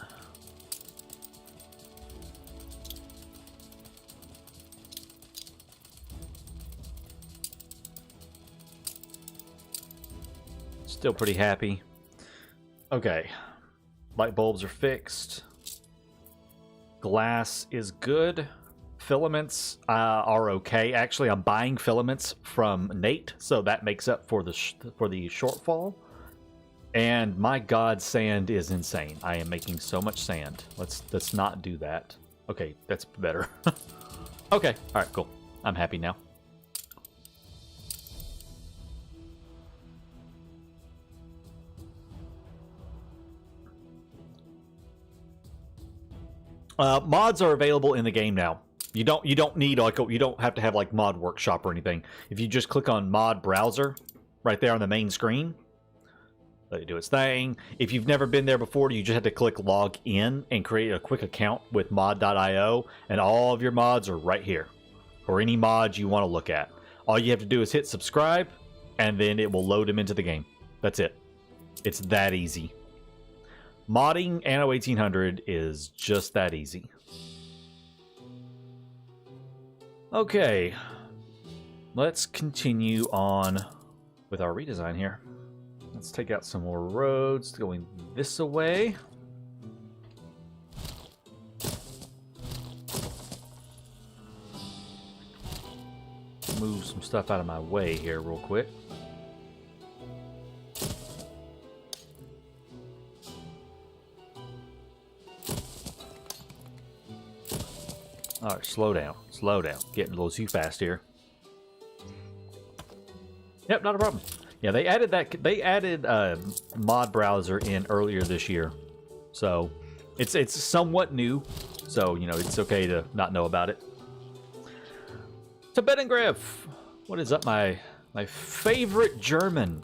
Still pretty happy. Okay. Light bulbs are fixed. Glass is good. Filaments are okay. Actually, I'm buying filaments from Nate, so that makes up for the shortfall. And my God, sand is insane. I am making so much sand. Let's not do that. Okay, that's better. Okay, all right, cool. I'm happy now. Mods are available in the game now. You don't need like you don't have to have like mod workshop or anything. If you just click on mod browser right there on the main screen, let it do its thing. If you've never been there before, you just have to click log in and create a quick account with mod.io, and all of your mods are right here, or any mods you want to look at. All you have to do is hit subscribe, and then it will load them into the game. That's it. It's that easy. Modding Anno 1800 is just that easy. Okay, let's continue on with our redesign here. Let's take out some more roads going this way. Move some stuff out of my way here real quick. All right, slow down, slow down. Getting a little too fast here. Yep, not a problem. Yeah, they added that. They added mod browser in earlier this year, so it's somewhat new. So you know it's okay to not know about it. Tibetangriff, what is up, my favorite German?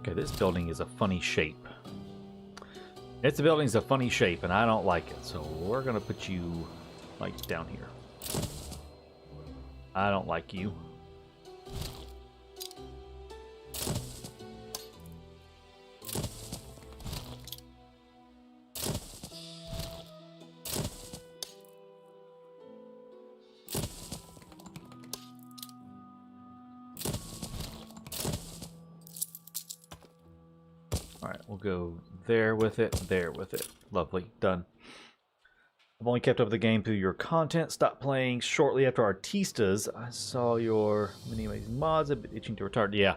Okay, this building is a funny shape. This building's a funny shape, and I don't like it. So we're gonna put you like down here. I don't like you. Go there with it, there with it. Lovely, done. I've only kept up with the game through your content. Stopped playing shortly after Artistas. I saw your many amazing mods. I've been itching to retard. Yeah,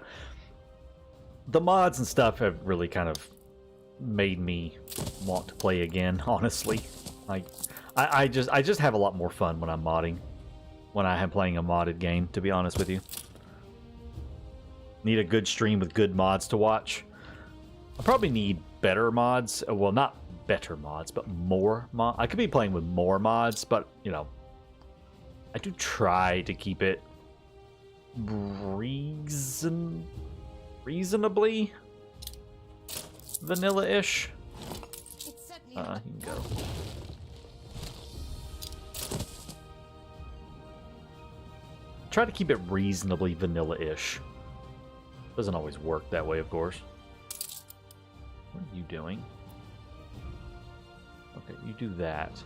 the mods and stuff have really kind of made me want to play again. Honestly, like I just have a lot more fun when I'm modding, when I am playing a modded game. To be honest with you, need a good stream with good mods to watch. I probably need better mods. Well, not better mods, but more mods. I could be playing with more mods, but, you know, I do try to keep it reasonably vanilla-ish. You can go. Try to keep it reasonably vanilla-ish. Doesn't always work that way, of course. What are you doing? Okay, you do that.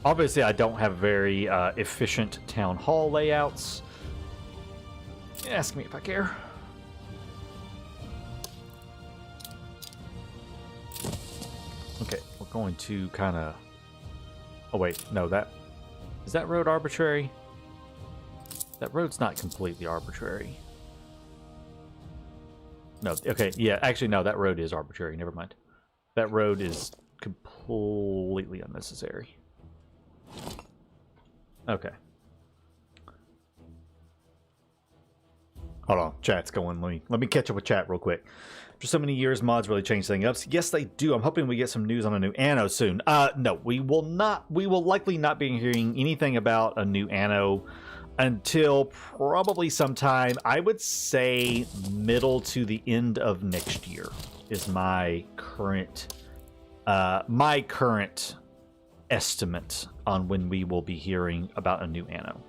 Obviously, I don't have very efficient town hall layouts. Ask me if I care. Okay, we're going to kind of Oh wait, no, that is that road arbitrary? That road's not completely arbitrary. No, okay, yeah, actually no, that road is arbitrary, never mind. That road is completely unnecessary. Okay. Hold on, chat's going. Let me catch up with chat real quick. For so many years, mods really change things up. Yes, they do. I'm hoping we get some news on a new Anno soon. No, we will not. We will likely not be hearing anything about a new Anno until probably sometime, I would say, middle to the end of next year is my current estimate on when we will be hearing about a new Anno.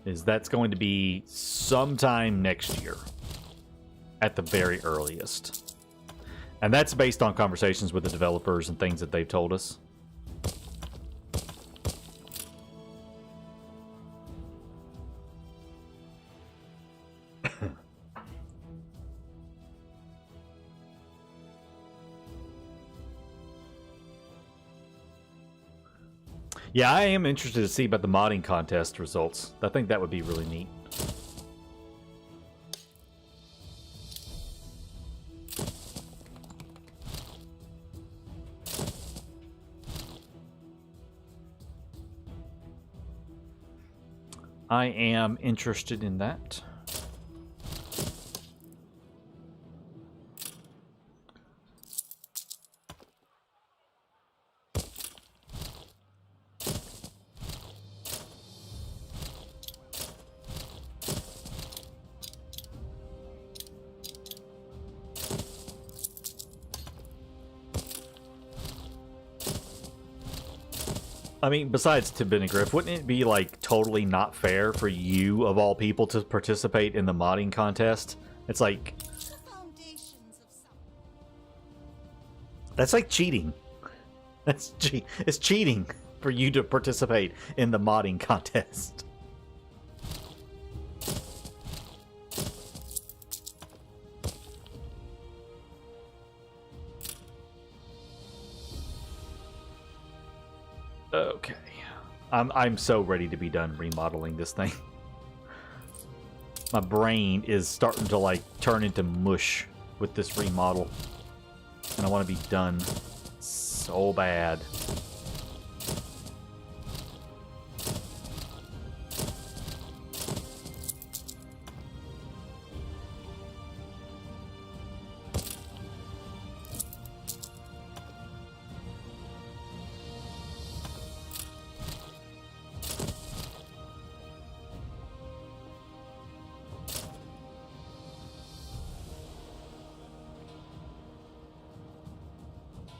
That's going to be sometime next year at the very earliest. And that's based on conversations with the developers and things that they've told us. Yeah, I am interested to see about the modding contest results. I think that would be really neat. I am interested in that. I mean, besides to Benegriff, wouldn't it be, like, totally not fair for you, of all people, to participate in the modding contest? It's like... That's like cheating. It's cheating for you to participate in the modding contest. Okay. I'm so ready to be done remodeling this thing. My brain is starting to, like, turn into mush with this remodel. And I want to be done so bad.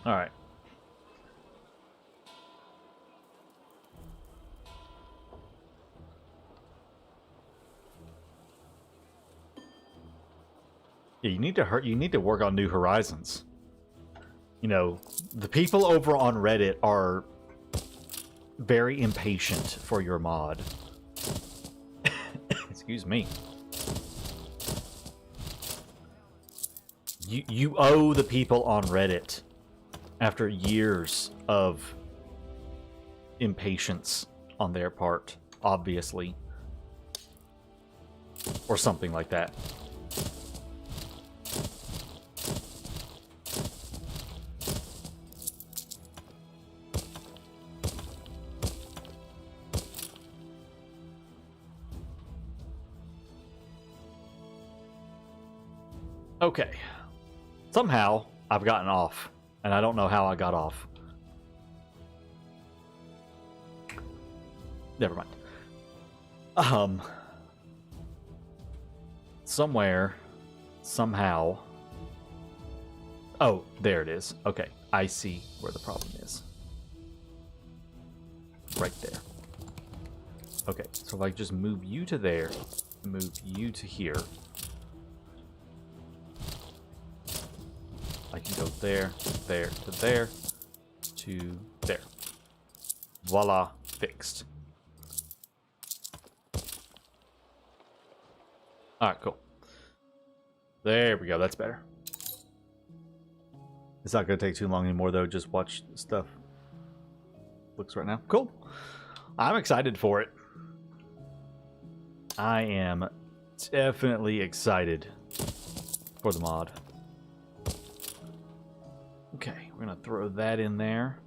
All right. Yeah, you need to work on New Horizons. You know, the people over on Reddit are very impatient for your mod. Excuse me. You owe the people on Reddit, after years of impatience on their part, obviously. Or something like that. Okay. Somehow, I've gotten off. And I don't know how I got off. Never mind. Somewhere, somehow. Oh, there it is. Okay, I see where the problem is. Right there. Okay, so if I just move you to there, move you to here. I can go there, there, to there, to there. Voila, fixed. Alright, cool. There we go, that's better. It's not going to take too long anymore, though. Just watch stuff. Looks right now. Cool. I'm excited for it. I am definitely excited for the mod. Okay, we're going to throw that in there.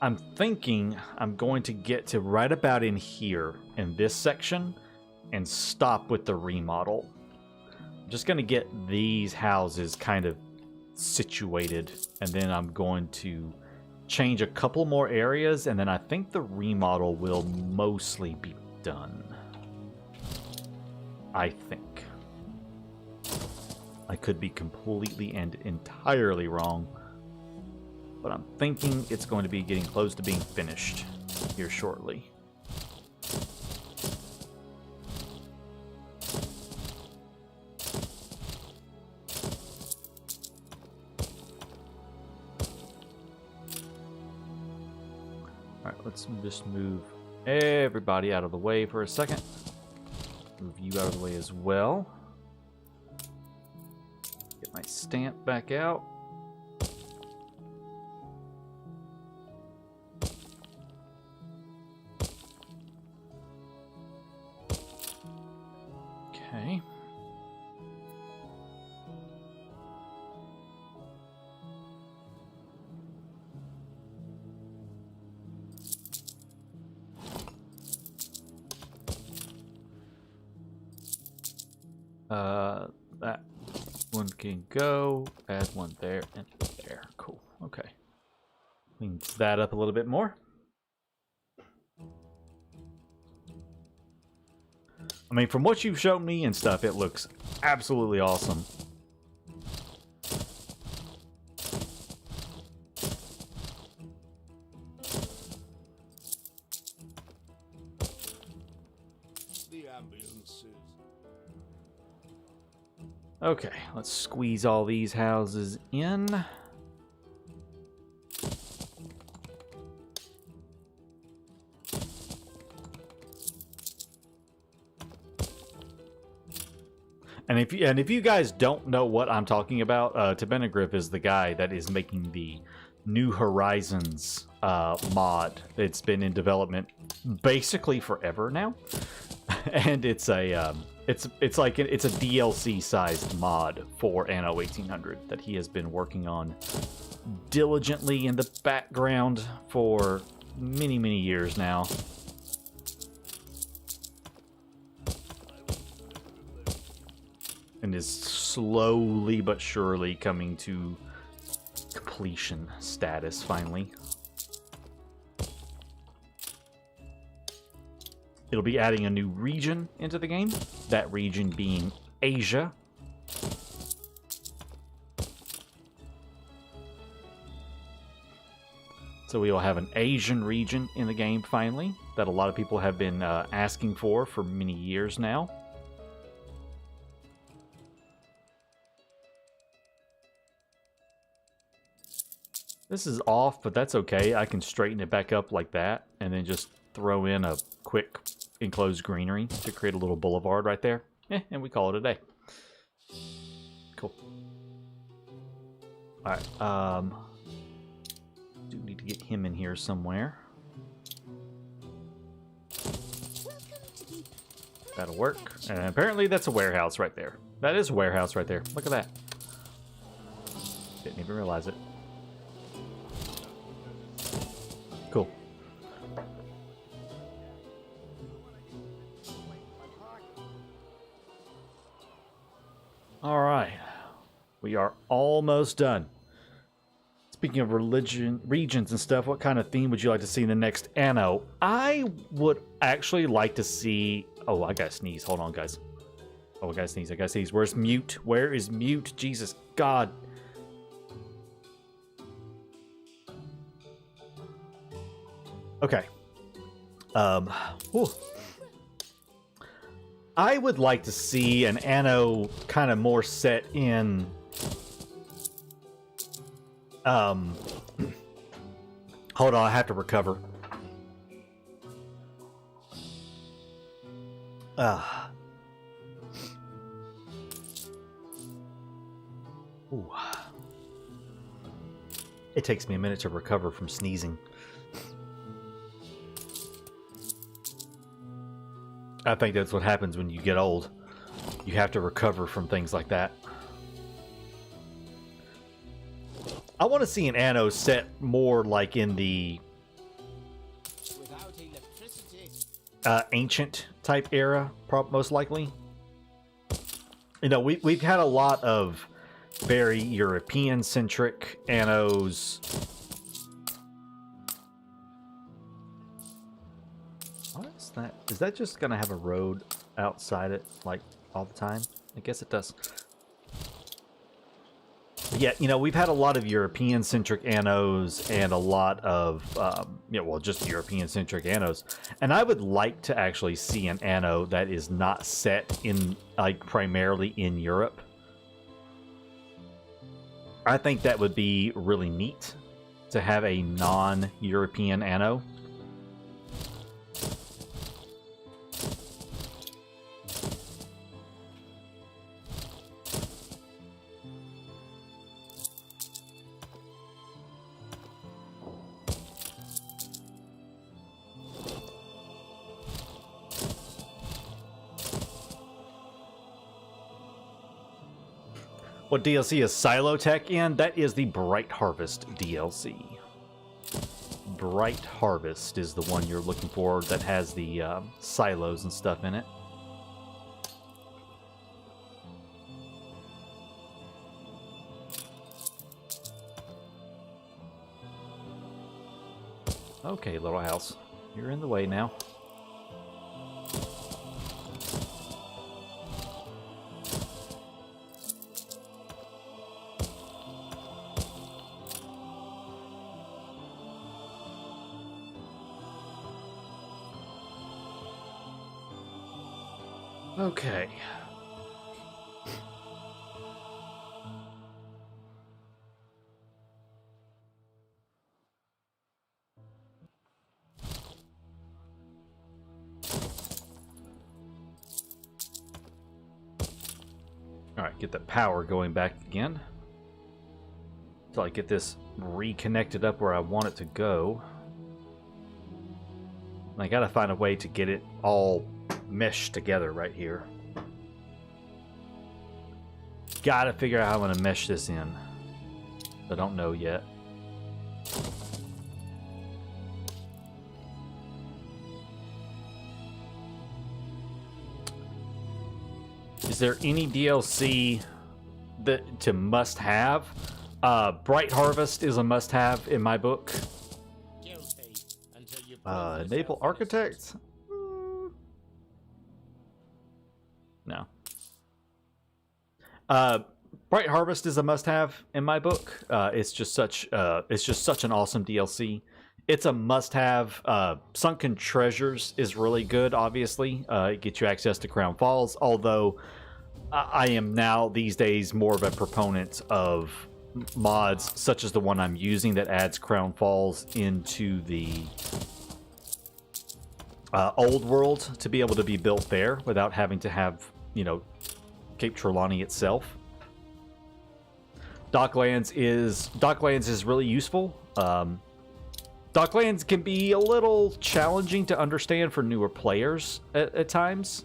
I'm thinking I'm going to get to right about in here, in this section, and stop with the remodel. I'm just going to get these houses kind of situated, and then I'm going to change a couple more areas, and then I think the remodel will mostly be done. I think. I could be completely and entirely wrong. But I'm thinking it's going to be getting close to being finished here shortly. Alright, let's just move everybody out of the way for a second. Move you out of the way as well. Get my stamp back out. Okay. That one can go. Add one there and there. Cool. Okay. Cleans that up a little bit more. I mean, from what you've shown me and stuff, it looks absolutely awesome. The ambulances. Okay, let's squeeze all these houses in. And if you guys don't know what I'm talking about, Tabenagriff is the guy that is making the New Horizons mod. It's been in development basically forever now, and it's a it's a DLC sized mod for Anno 1800 that he has been working on diligently in the background for many years now. And is slowly but surely coming to completion status finally. It'll be adding a new region into the game, that region being Asia. So we will have an Asian region in the game finally, that a lot of people have been asking for many years now. This is off, but that's okay. I can straighten it back up like that, and then just throw in a quick enclosed greenery to create a little boulevard right there. And we call it a day. Cool. Alright, do need to get him in here somewhere. That'll work. And apparently that's a warehouse right there. That is a warehouse right there. Look at that. Didn't even realize it. Cool. All right, we are almost done. Speaking of regions and stuff, what kind of theme would you like to see in the next Anno? I would actually like to see... Oh, I gotta sneeze. Hold on, guys. Oh, I gotta sneeze. I gotta sneeze. Where's Mute? Where is Mute? Jesus God. Okay. Whew. I would like to see an Anno kind of more set in hold on, I have to recover. Ooh. It takes me a minute to recover from sneezing. I think that's what happens when you get old. You have to recover from things like that. I want to see an Anno set more like in the Without electricity. ancient type era, most likely. You know, we've had a lot of very European-centric Annos. What is that? Is that just going to have a road outside it, like, all the time? I guess it does. Yeah, you know, we've had a lot of European-centric Annos and a lot of, well, just European-centric Annos. And I would like to actually see an Anno that is not set in, like, primarily in Europe. I think that would be really neat to have a non-European Anno. What DLC is Silo Tech in? That is the Bright Harvest DLC. Bright Harvest is the one you're looking for that has the silos and stuff in it. Okay, little house. You're in the way now. Okay. All right, get the power going back again. Until I get this reconnected up where I want it to go. I gotta find a way to get it all meshed together right here. Gotta figure out how I'm gonna mesh this in. I don't know yet. Is there any DLC that to must have? Bright Harvest is a must have in my book. Guilty until you prove Enable yourself Architect? No. Bright Harvest is a must-have in my book. It's just such an awesome DLC. It's a must-have. Sunken Treasures is really good. Obviously, it gets you access to Crown Falls. Although I am now these days more of a proponent of mods such as the one I'm using that adds Crown Falls into the old world to be able to be built there without having to have, you know, Cape Trelawney itself. Docklands is really useful. Docklands can be a little challenging to understand for newer players at times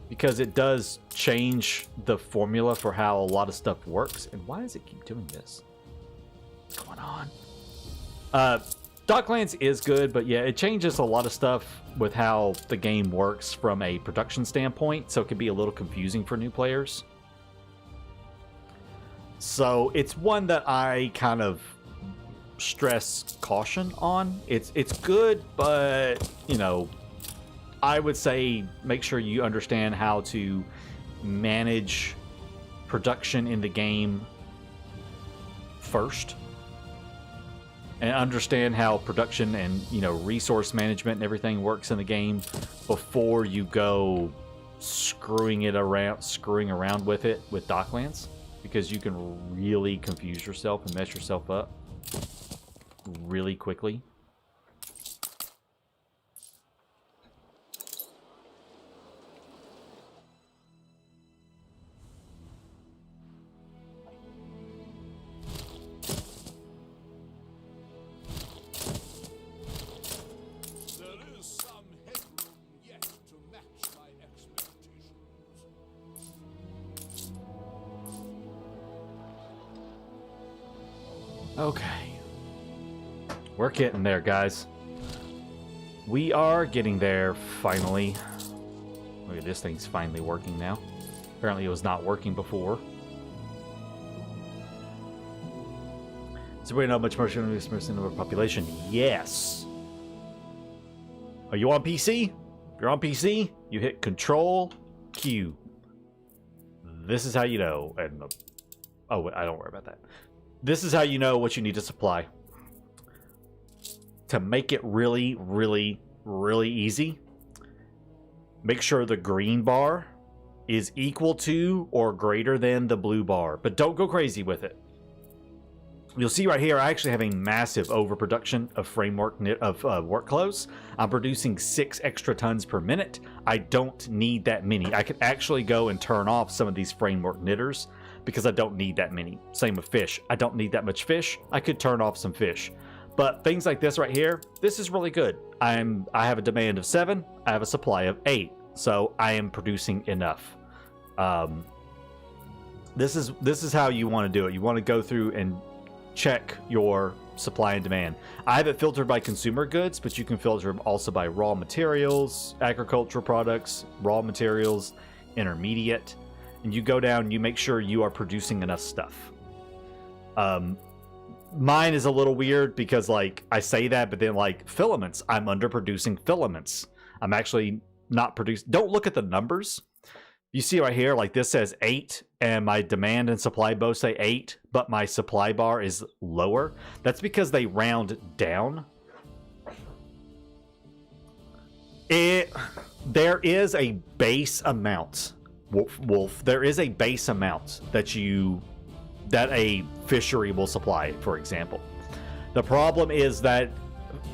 because it does change the formula for how a lot of stuff works. And why does it keep doing this? What's going on? Docklands is good, but yeah, it changes a lot of stuff with how the game works from a production standpoint, so it can be a little confusing for new players. So it's one that I kind of stress caution on. It's good, but, you know, I would say make sure you understand how to manage production in the game first. And understand how production and, you know, resource management and everything works in the game before you go screwing around with it with Docklands, because you can really confuse yourself and mess yourself up really quickly. Okay. We're getting there, guys. We are getting there, finally. Look at this thing's finally working now. Apparently it was not working before. So we know how much more should be in the population? Yes. Are you on PC? If you're on PC, you hit Control Q. This is how you know. And oh, I don't worry about that. This is how you know what you need to supply. To make it really, really, really easy, make sure the green bar is equal to or greater than the blue bar. But don't go crazy with it. You'll see right here, I actually have a massive overproduction of framework work clothes. I'm producing 6 extra tons per minute. I don't need that many. I could actually go and turn off some of these framework knitters because I don't need that many. Same with fish. I don't need that much fish. I could turn off some fish. But things like this right here, this is really good. I have a demand of 7. I have a supply of 8. So I am producing enough. This is how you want to do it. You want to go through and check your supply and demand. I have it filtered by consumer goods, but you can filter them also by raw materials, agricultural products, raw materials, intermediate, and you go down and you make sure you are producing enough stuff. Mine is a little weird because like I say that, but then like filaments, I'm underproducing filaments. I'm actually not producing. Don't look at the numbers. You see right here, like this says 8, and my demand and supply both say 8, but my supply bar is lower. That's because they round down. There is a base amount, Wolf. There is a base amount that a fishery will supply, for example. The problem is that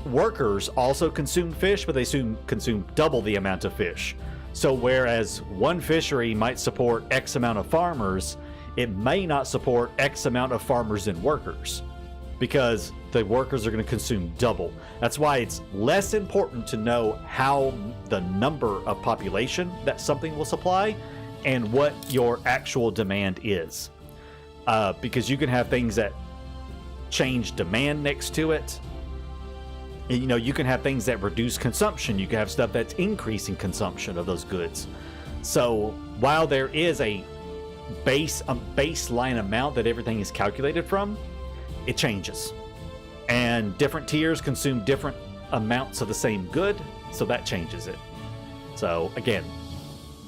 workers also consume fish, but they consume double the amount of fish. So whereas one fishery might support X amount of farmers, it may not support X amount of farmers and workers because the workers are going to consume double. That's why it's less important to know how the number of population that something will supply and what your actual demand is. Because you can have things that change demand next to it. You know, you can have things that reduce consumption. You can have stuff that's increasing consumption of those goods. So while there is a baseline amount that everything is calculated from, it changes. And different tiers consume different amounts of the same good, so that changes it. So again,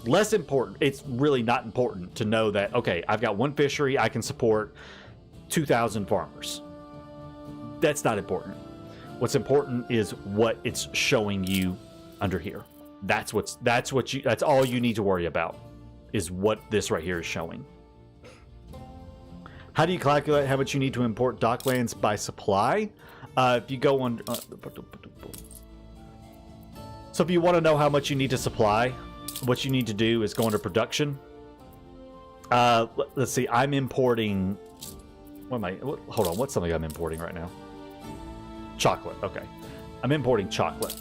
less important. It's really not important to know that, okay, I've got one fishery, I can support 2,000 farmers. That's not important. What's important is what it's showing you under here. That's all you need to worry about, is what this right here is showing. How do you calculate how much you need to import docklands by supply? If you go on, so if you want to know how much you need to supply, what you need to do is go into production. Let's see. I'm importing. Hold on. What's something I'm importing right now? Chocolate. Okay. I'm importing chocolate.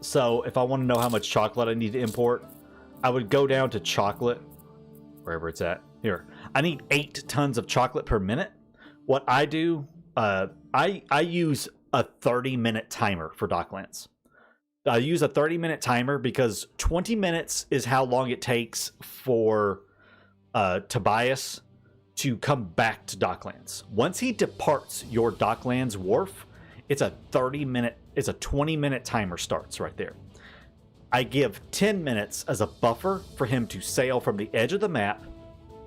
So if I want to know how much chocolate I need to import, I would go down to chocolate, wherever it's at. Here. I need 8 tons of chocolate per minute. What I do, I use a 30-minute timer for docklands. I use a 30-minute timer because 20 minutes is how long it takes for Tobias to come back to docklands. Once he departs your docklands wharf, it's a 20-minute timer starts right there. I give 10 minutes as a buffer for him to sail from the edge of the map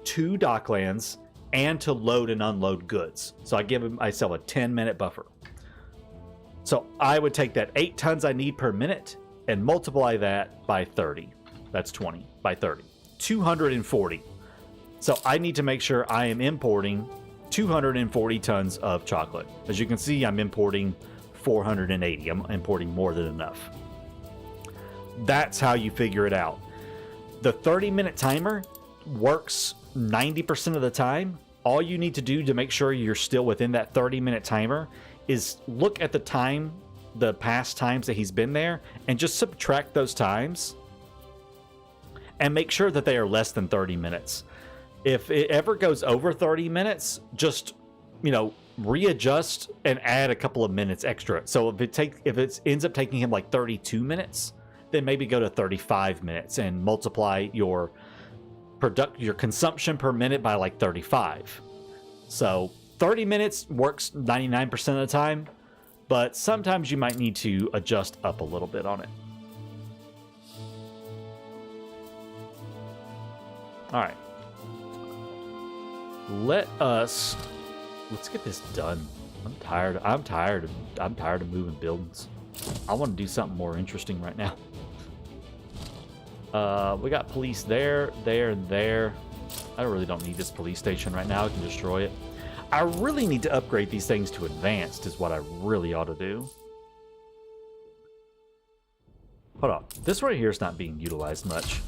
to docklands and to load and unload goods. So I sell a 10-minute buffer. So I would take that 8 tons I need per minute and multiply that by 30. That's 20 by 30. 240. So I need to make sure I am importing 240 tons of chocolate. As you can see, I'm importing 480. I'm importing more than enough. That's how you figure it out. The 30-minute timer works 90% of the time. All you need to do to make sure you're still within that 30-minute timer is look at the past times that he's been there, and just subtract those times and make sure that they are less than 30 minutes. If it ever goes over 30 minutes, just, you know, readjust and add a couple of minutes extra. So if it ends up taking him like 32 minutes, then maybe go to 35 minutes and multiply your consumption per minute by like 35. So 30 minutes works 99% of the time, but sometimes you might need to adjust up a little bit on it. All right. Let's get this done. I'm tired of moving buildings. I want to do something more interesting right now. We got police there, and there. I really don't need this police station right now. I can destroy it. I really need to upgrade these things to advanced is what I really ought to do. Hold on. This right here is not being utilized much.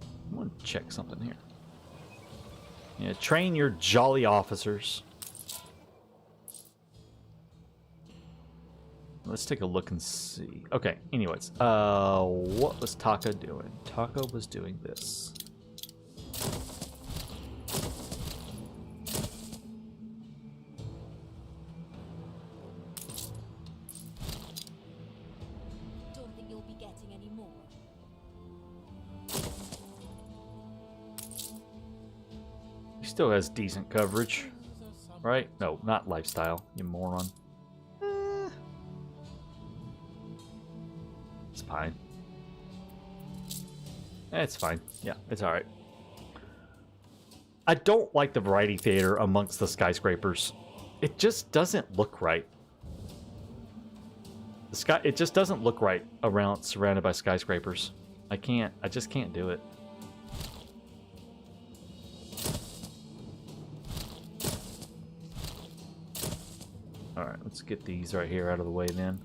I want to check something here. Yeah, train your jolly officers. Let's take a look and see. Okay, anyways. What was Taka doing? Taka was doing this. Don't think you'll be getting any more. He still has decent coverage, right? No, not lifestyle, you moron. It's fine. It's fine. Yeah, it's alright. I don't like the variety theater amongst the skyscrapers. It just doesn't look right. It just doesn't look right around surrounded by skyscrapers. I just can't do it. Alright, let's get these right here out of the way then.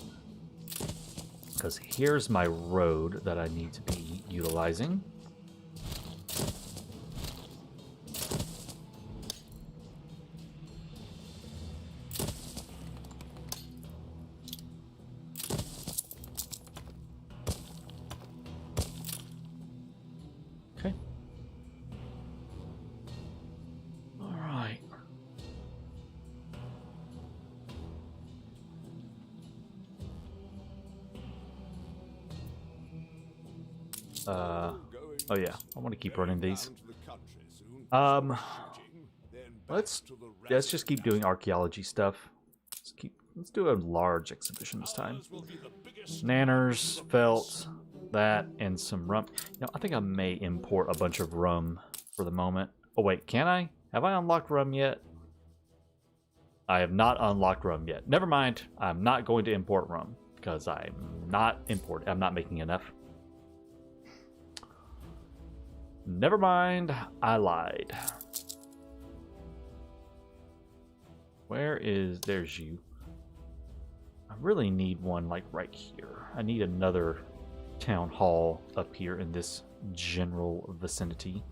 Because here's my road that I need to be utilizing. Okay. All right. Oh yeah, I want to keep running these. Let's just keep doing archaeology stuff. Let's do a large exhibition this time. Nanners, felt, that, and some rum. You know, I think I may import a bunch of rum for the moment. Oh wait, can I? Have I unlocked rum yet? I have not unlocked rum yet. Never mind. I'm not going to import rum because I'm not making enough. Never mind, I lied. There's you. I really need one like right here. I need another town hall up here in this general vicinity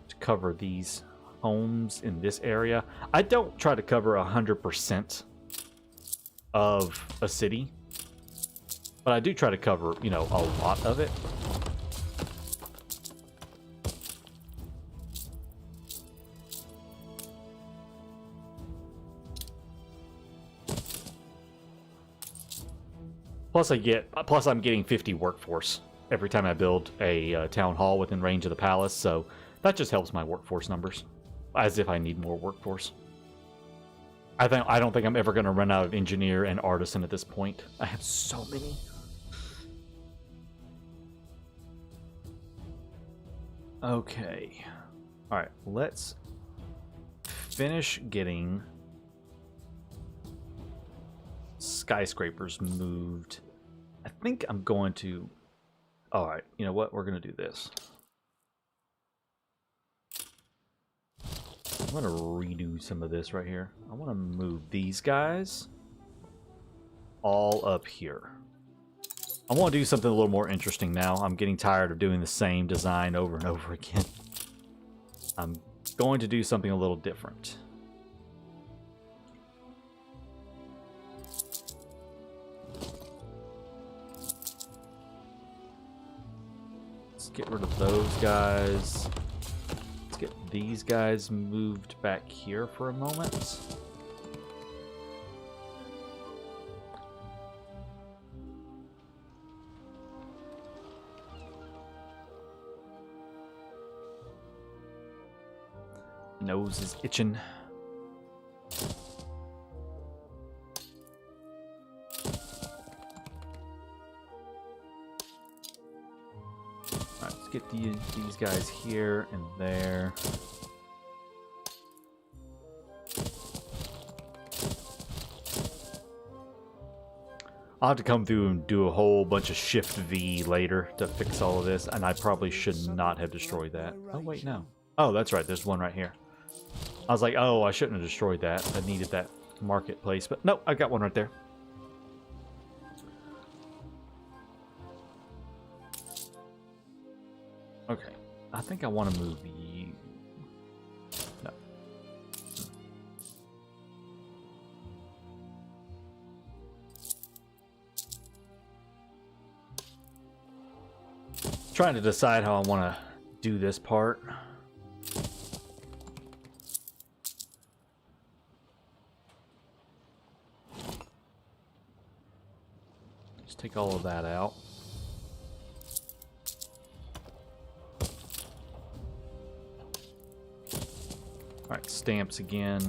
to cover these homes in this area. I don't try to cover 100% of a city, but I do try to cover, you know, a lot of it. Plus I'm getting 50 workforce every time I build a town hall within range of the palace, so that just helps my workforce numbers, as if I need more workforce. I don't think I'm ever going to run out of engineer and artisan at this point. I have so many. Okay. All right, let's finish getting skyscrapers moved. I think I'm going to... All right, you know what? We're going to do this. I'm going to redo some of this right here. I want to move these guys all up here. I want to do something a little more interesting now. I'm getting tired of doing the same design over and over again. I'm going to do something a little different. Let's get rid of those guys. Let's get these guys moved back here for a moment. Nose is itching. Alright, let's get these guys here and there. I'll have to come through and do a whole bunch of Shift V later to fix all of this, and I probably should not have destroyed that. Oh, wait, no. Oh, that's right, there's one right here. I was like, oh, I shouldn't have destroyed that. I needed that marketplace, but no, I got one right there. Okay, I think I want to move you. No. Trying to decide how I want to do this part. Just take all of that out. Alright, stamps again.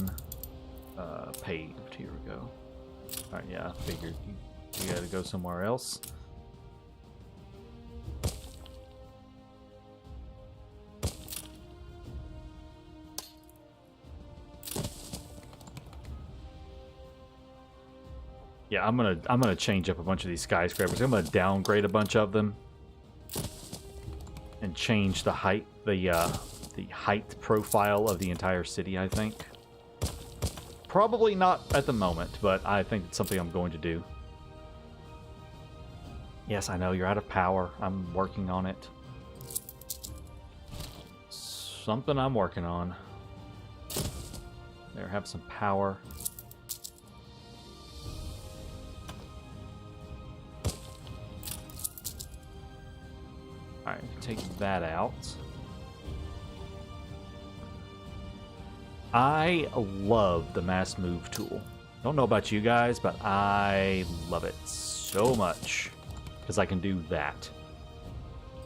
Paved. Here we go. Alright, yeah, I figured you gotta go somewhere else. Yeah, I'm gonna change up a bunch of these skyscrapers. I'm gonna downgrade a bunch of them and change the height, the height profile of the entire city, I think. Probably not at the moment, but I think it's something I'm going to do. Yes, I know, you're out of power. I'm working on it. Something I'm working on. There, have some power. Alright, take that out. I love the mass move tool. Don't know about you guys, but I love it so much. Because I can do that.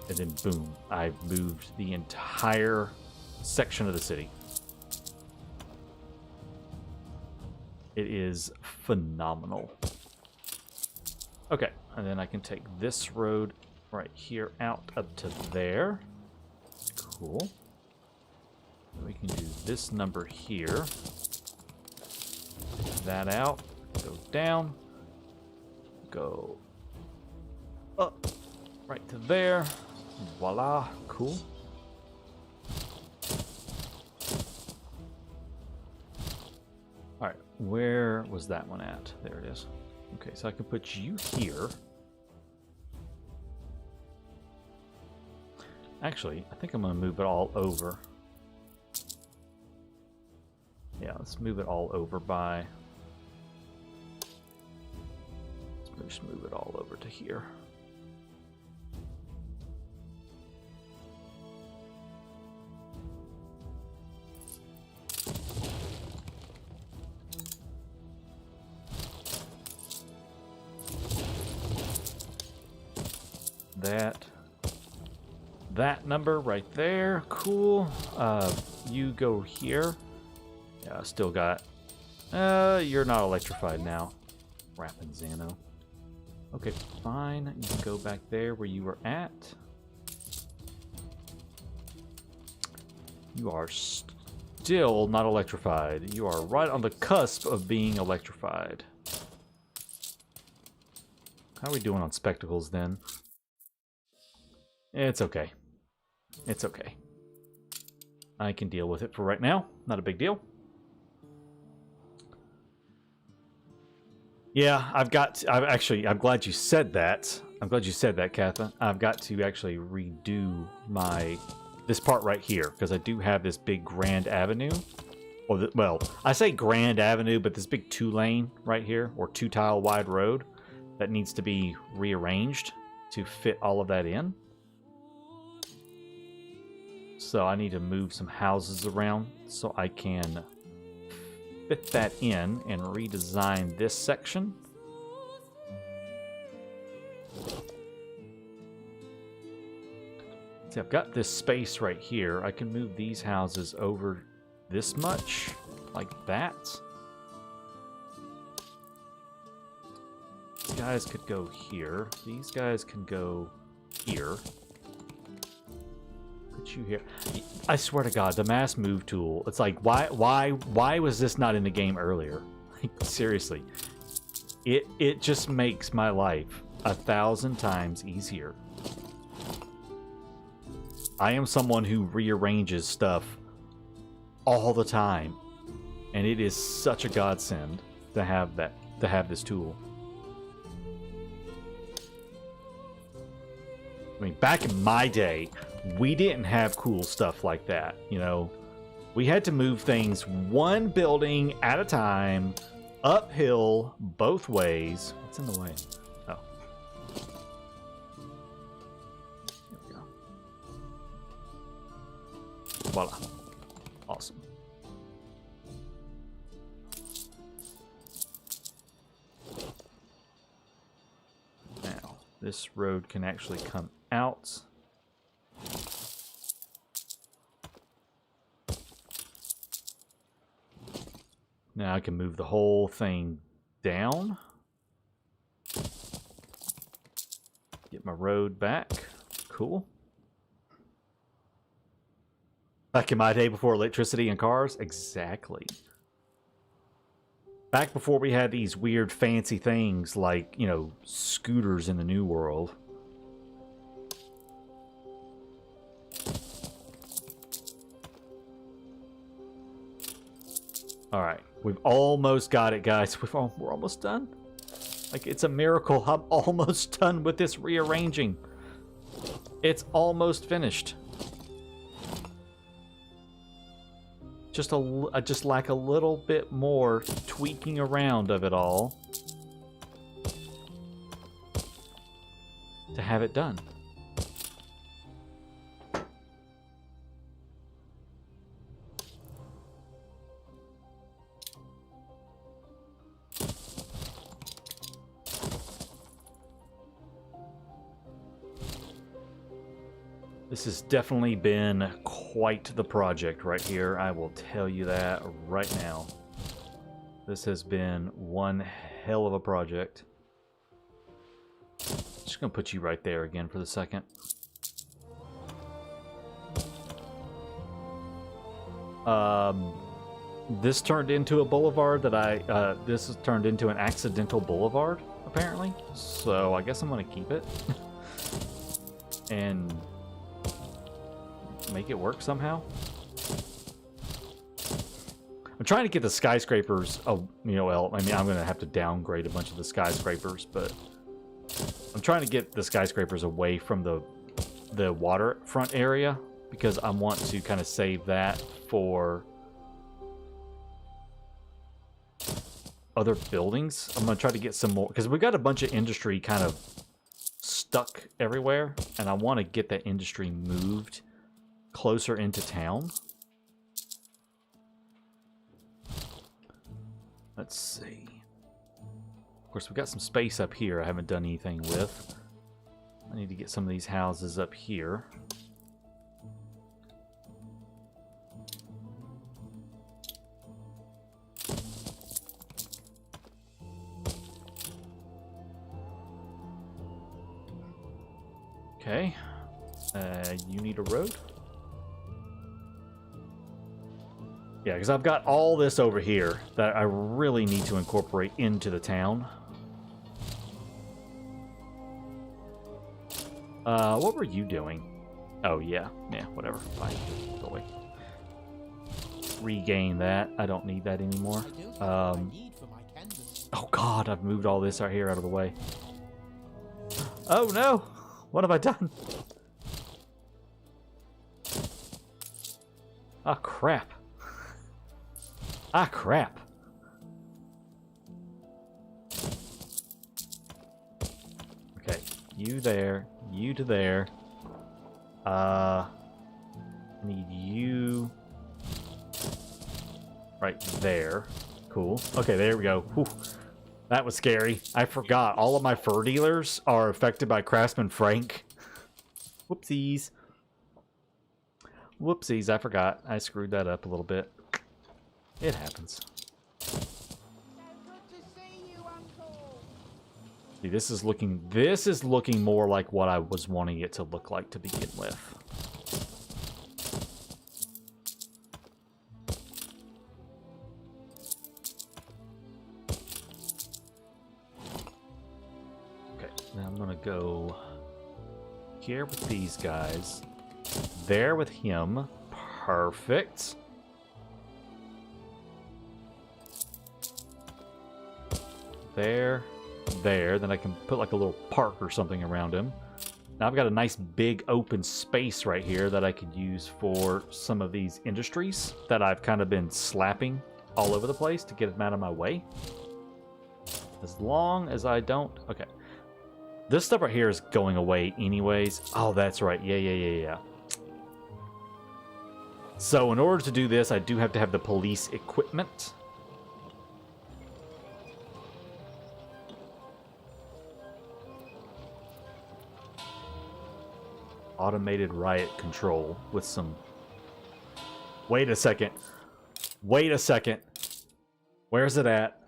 And then boom, I've moved the entire section of the city. It is phenomenal. Okay, and then I can take this road right here out up to there. Cool. We can do this number here. Take that out. Go down. Go up. Right to there. Voila. Cool. Alright, where was that one at? There it is. Okay, so I can put you here. Actually, I think I'm going to move it all over. Yeah, let's move it all over by... Let's just move it all over to here. That number right there, cool. You go here. Yeah, still got. You're not electrified now. Rapinzano. Okay, fine. You can go back there where you were at. You are still not electrified. You are right on the cusp of being electrified. How are we doing on spectacles then? It's okay. It's okay. I can deal with it for right now. Not a big deal. Yeah, I'm glad you said that. I'm glad you said that, Katha. I've got to actually redo this part right here, because I do have this big Grand Avenue. Well, I say Grand Avenue, but this big 2-lane right here, or 2-tile wide road, that needs to be rearranged to fit all of that in. So I need to move some houses around so I can fit that in and redesign this section. See, I've got this space right here. I can move these houses over this much, like that. These guys could go here. These guys can go here. Put you here. I swear to God, the mass move tool. It's like, why was this not in the game earlier? Like, seriously, it just makes my life 1,000 times easier. I am someone who rearranges stuff all the time, and it is such a godsend to have this tool. I mean, back in my day, we didn't have cool stuff like that, you know. We had to move things one building at a time, uphill, both ways. What's in the way? Oh. Here we go. Voila. Awesome. Now, this road can actually come out. Now I can move the whole thing down. Get my road back. Cool. Back in my day before electricity and cars? Exactly. Back before we had these weird fancy things like, you know, scooters in the New World. Alright, we've almost got it, guys. We're almost done. Like, it's a miracle. I'm almost done with this rearranging. It's almost finished. I just lack a little bit more tweaking around of it all to have it done. This has definitely been quite the project right here. I will tell you that right now. This has been one hell of a project. Just gonna put you right there again for the second. This turned into a boulevard that this has turned into an accidental boulevard, apparently. So I guess I'm gonna keep it. And make it work somehow. I'm trying to get the skyscrapers, you know, well, I mean, I'm going to have to downgrade a bunch of the skyscrapers, but I'm trying to get the skyscrapers away from the waterfront area because I want to kind of save that for other buildings. I'm going to try to get some more, because we got a bunch of industry kind of stuck everywhere, and I want to get that industry moved closer into town. Let's see. Of course, we've got some space up here I haven't done anything with. I need to get some of these houses up here. Okay. You need a road? Yeah, because I've got all this over here that I really need to incorporate into the town. What were you doing? Oh, yeah. Yeah, whatever. Fine. Go away. Regain that. I don't need that anymore. Oh, God. I've moved all this right here out of the way. Oh, no. What have I done? Ah, crap. Ah, crap. Okay, you there, you to there. Need you right there. Cool. Okay, there we go. Whew. That was scary. I forgot. All of my fur dealers are affected by Craftsman Frank. Whoopsies. Whoopsies, I forgot. I screwed that up a little bit. It happens. See, this is looking more like what I was wanting it to look like to begin with. Okay, now I'm gonna go here with these guys. There with him. Perfect. There. Then I can put like a little park or something around him. Now I've got a nice big open space right here that I could use for some of these industries that I've kind of been slapping all over the place to get them out of my way. As long as I don't... Okay. This stuff right here is going away anyways. Oh, that's right. Yeah. So in order to do this, I do have to have the police equipment. Automated riot control with some... Wait a second. Where's it at?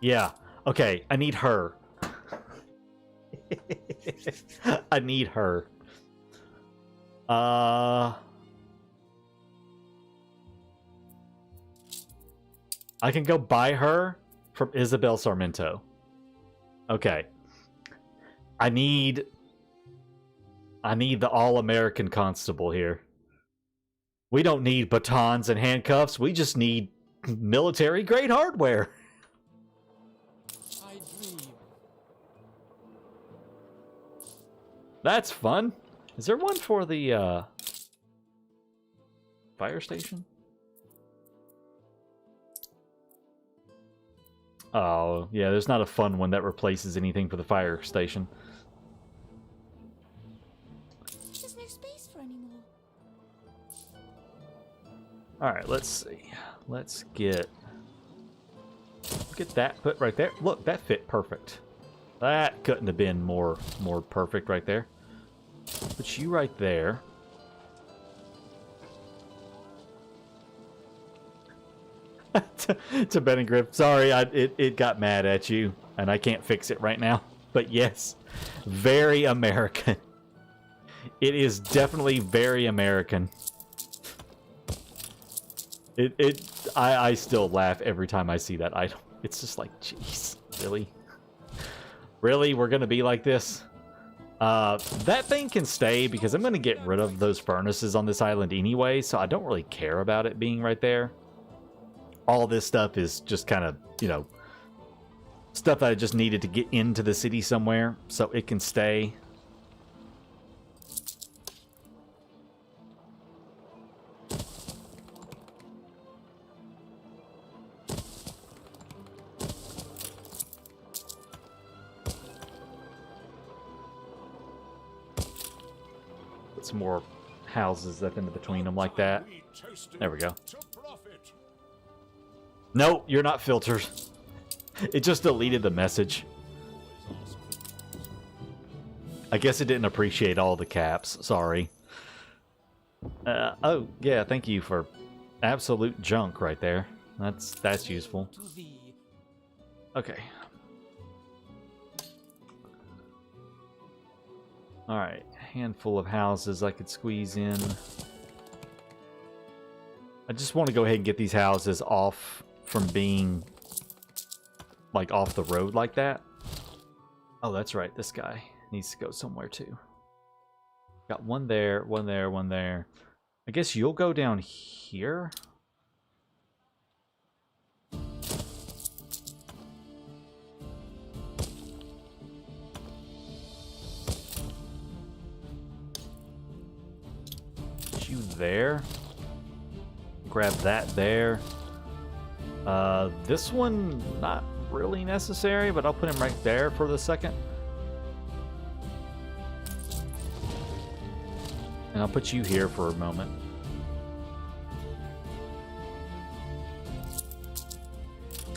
Yeah. Okay, I need her. I need her. I can go buy her from Isabel Sarmiento. Okay. I need the all-American constable here. We don't need batons and handcuffs. We just need military-grade hardware. I dream. That's fun. Is there one for the fire station? Oh, yeah, there's not a fun one that replaces anything for the fire station. There's no space for any more. Alright, let's see. Let's get that put right there. Look, that fit perfect. That couldn't have been more perfect right there. Put you right there. to Ben and Griff. Sorry, it got mad at you, and I can't fix it right now. But yes, very American. It is definitely very American. I still laugh every time I see that item. It's just like, jeez, really? Really? We're gonna be like this? That thing can stay because I'm gonna get rid of those furnaces on this island anyway, so I don't really care about it being right there. All this stuff is just kind of, you know, stuff that I just needed to get into the city somewhere, so it can stay. Put some more houses up in between them like that. There we go. No, you're not filtered. It just deleted the message. I guess it didn't appreciate all the caps. Sorry. Oh, yeah, thank you for absolute junk right there. That's useful. Okay. Alright, handful of houses I could squeeze in. I just want to go ahead and get these houses off from being like off the road like that. Oh, that's right. This guy needs to go somewhere too. Got one there, one there, one there. I guess you'll go down here. Put you there. Grab that there. This one, not really necessary, but I'll put him right there for the second. And I'll put you here for a moment.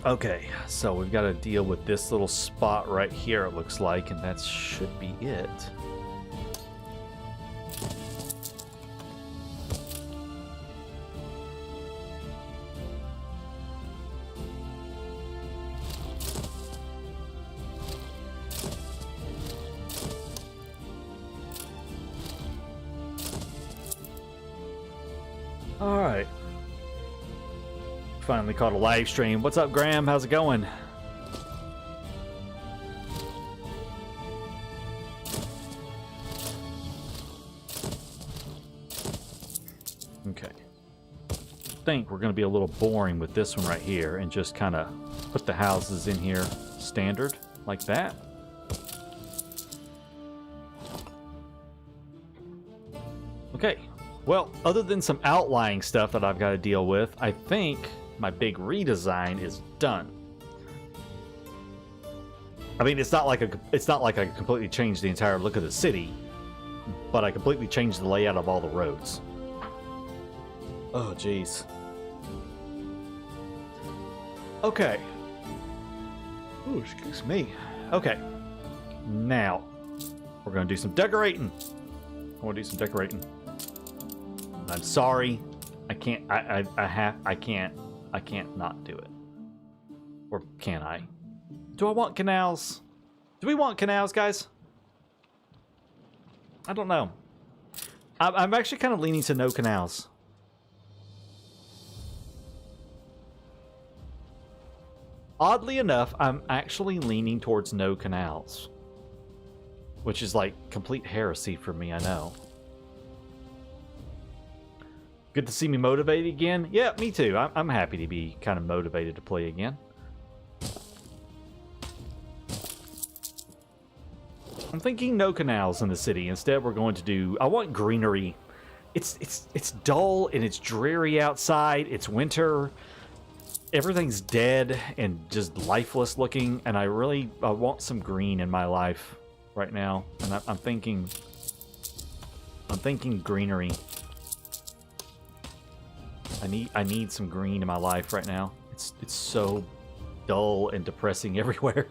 Okay, so we've got to deal with this little spot right here, it looks like, and that should be it. All right. Finally caught a live stream. What's up, Graham? How's it going? Okay. I think we're going to be a little boring with this one right here and just kind of put the houses in here standard like that. Okay. Well, other than some outlying stuff that I've got to deal with, I think my big redesign is done. I mean, it's not like I completely changed the entire look of the city, but I completely changed the layout of all the roads. Oh, jeez. Okay. Ooh, excuse me. Okay. Now, we're going to do some decorating. I want to do some decorating. I'm sorry. I can't. I can't not do it. Or can I? Do I want canals? Do we want canals, guys? I don't know. I'm actually kind of leaning to no canals. Oddly enough, I'm actually leaning towards no canals. Which is like complete heresy for me, I know. Good to see me motivated again. Yeah, me too. I'm happy to be kind of motivated to play again. I'm thinking no canals in the city. Instead, we're going to do... I want greenery. It's dull and it's dreary outside. It's winter. Everything's dead and just lifeless looking. And I want some green in my life right now. And I'm thinking greenery. I need some green in my life right now. It's so dull and depressing everywhere.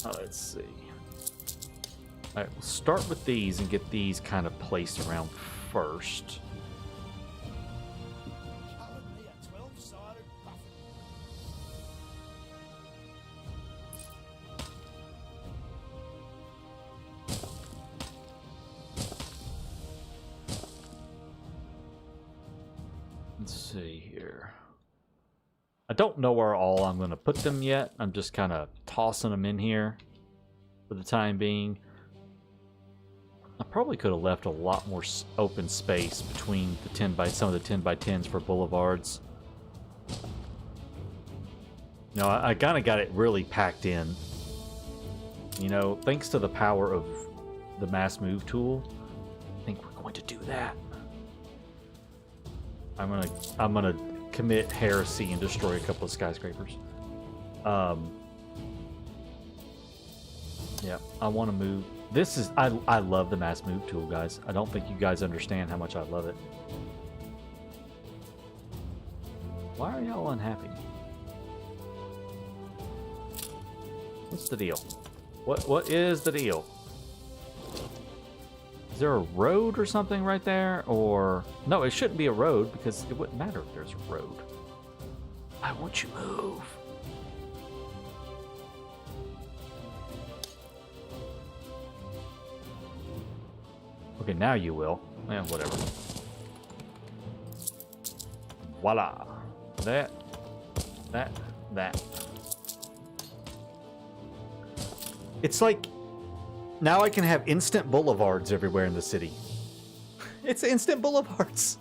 Let's see. Alright, we'll start with these and get these kind of placed around first. Let's see here. I don't know where all I'm going to put them yet. I'm just kind of tossing them in here for the time being. I probably could have left a lot more open space between the some of the 10x10s for boulevards. No, I kind of got it really packed in. You know, thanks to the power of the mass move tool, I think we're going to do that. I'm gonna commit heresy and destroy a couple of skyscrapers. Yeah, I want to move. This is I love the mass move tool, guys. I don't think you guys understand how much I love it. Why are y'all unhappy? What's the deal? What is the deal? Is there a road or something right there? Or... No, it shouldn't be a road because it wouldn't matter if there's a road. Why won't you move? Okay, now you will. Eh, whatever. Voila. That. It's like... Now I can have instant boulevards everywhere in the city. It's instant boulevards.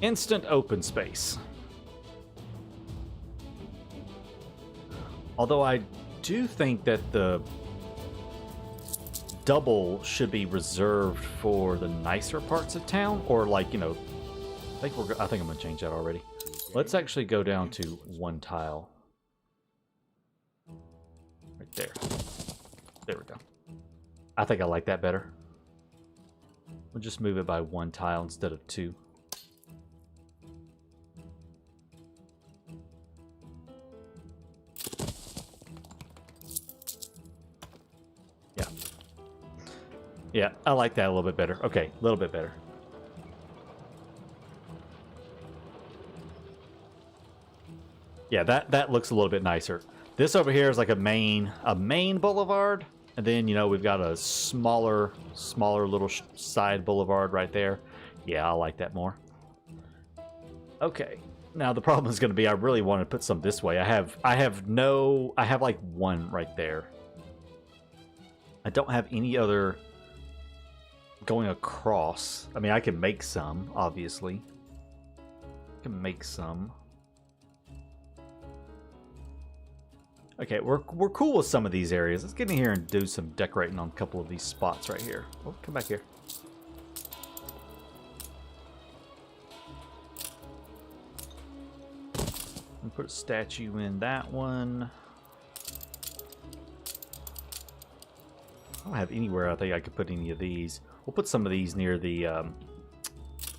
Instant open space. Although I do think that the double should be reserved for the nicer parts of town, or like, you know, I think I'm gonna change that already. Let's actually go down to one tile. Right there. There we go. I think I like that better. We'll just move it by one tile instead of two. Yeah. Yeah, I like that a little bit better. Okay, a little bit better. Yeah, that looks a little bit nicer. This over here is like a main boulevard, and then, you know, we've got a smaller little side boulevard right there. Yeah, I like that more. Okay, now the problem is going to be I really want to put some this way. I have like one right there. I don't have any other going across. I mean, I can make some, obviously. I can make some. Okay, we're cool with some of these areas. Let's get in here and do some decorating on a couple of these spots right here. Oh, come back here. And put a statue in that one. I don't have anywhere I think I could put any of these. We'll put some of these near the,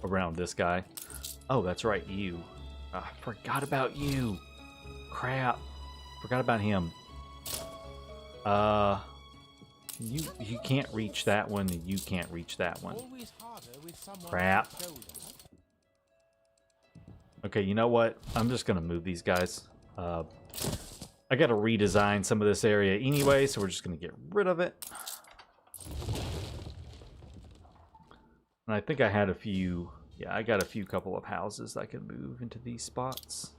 around this guy. Oh, that's right, you. I forgot about you. Crap. Forgot about him. You can't reach that one, and you can't reach that one. Crap. Okay, you know what? I'm just gonna move these guys. I gotta redesign some of this area anyway, so we're just gonna get rid of it. And I think I had a few... Yeah, I got a few couple of houses I can move into these spots.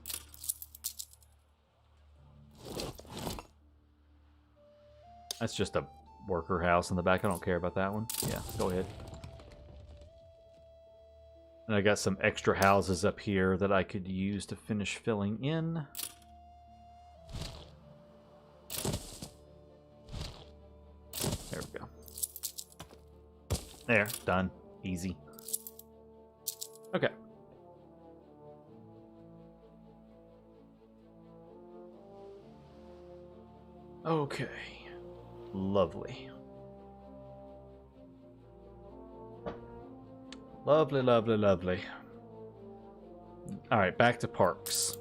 That's just a worker house in the back. I don't care about that one. Yeah, go ahead. And I got some extra houses up here that I could use to finish filling in. There we go. There, done. Easy. Okay. Okay. Lovely. Lovely, lovely, lovely. Alright, back to parks.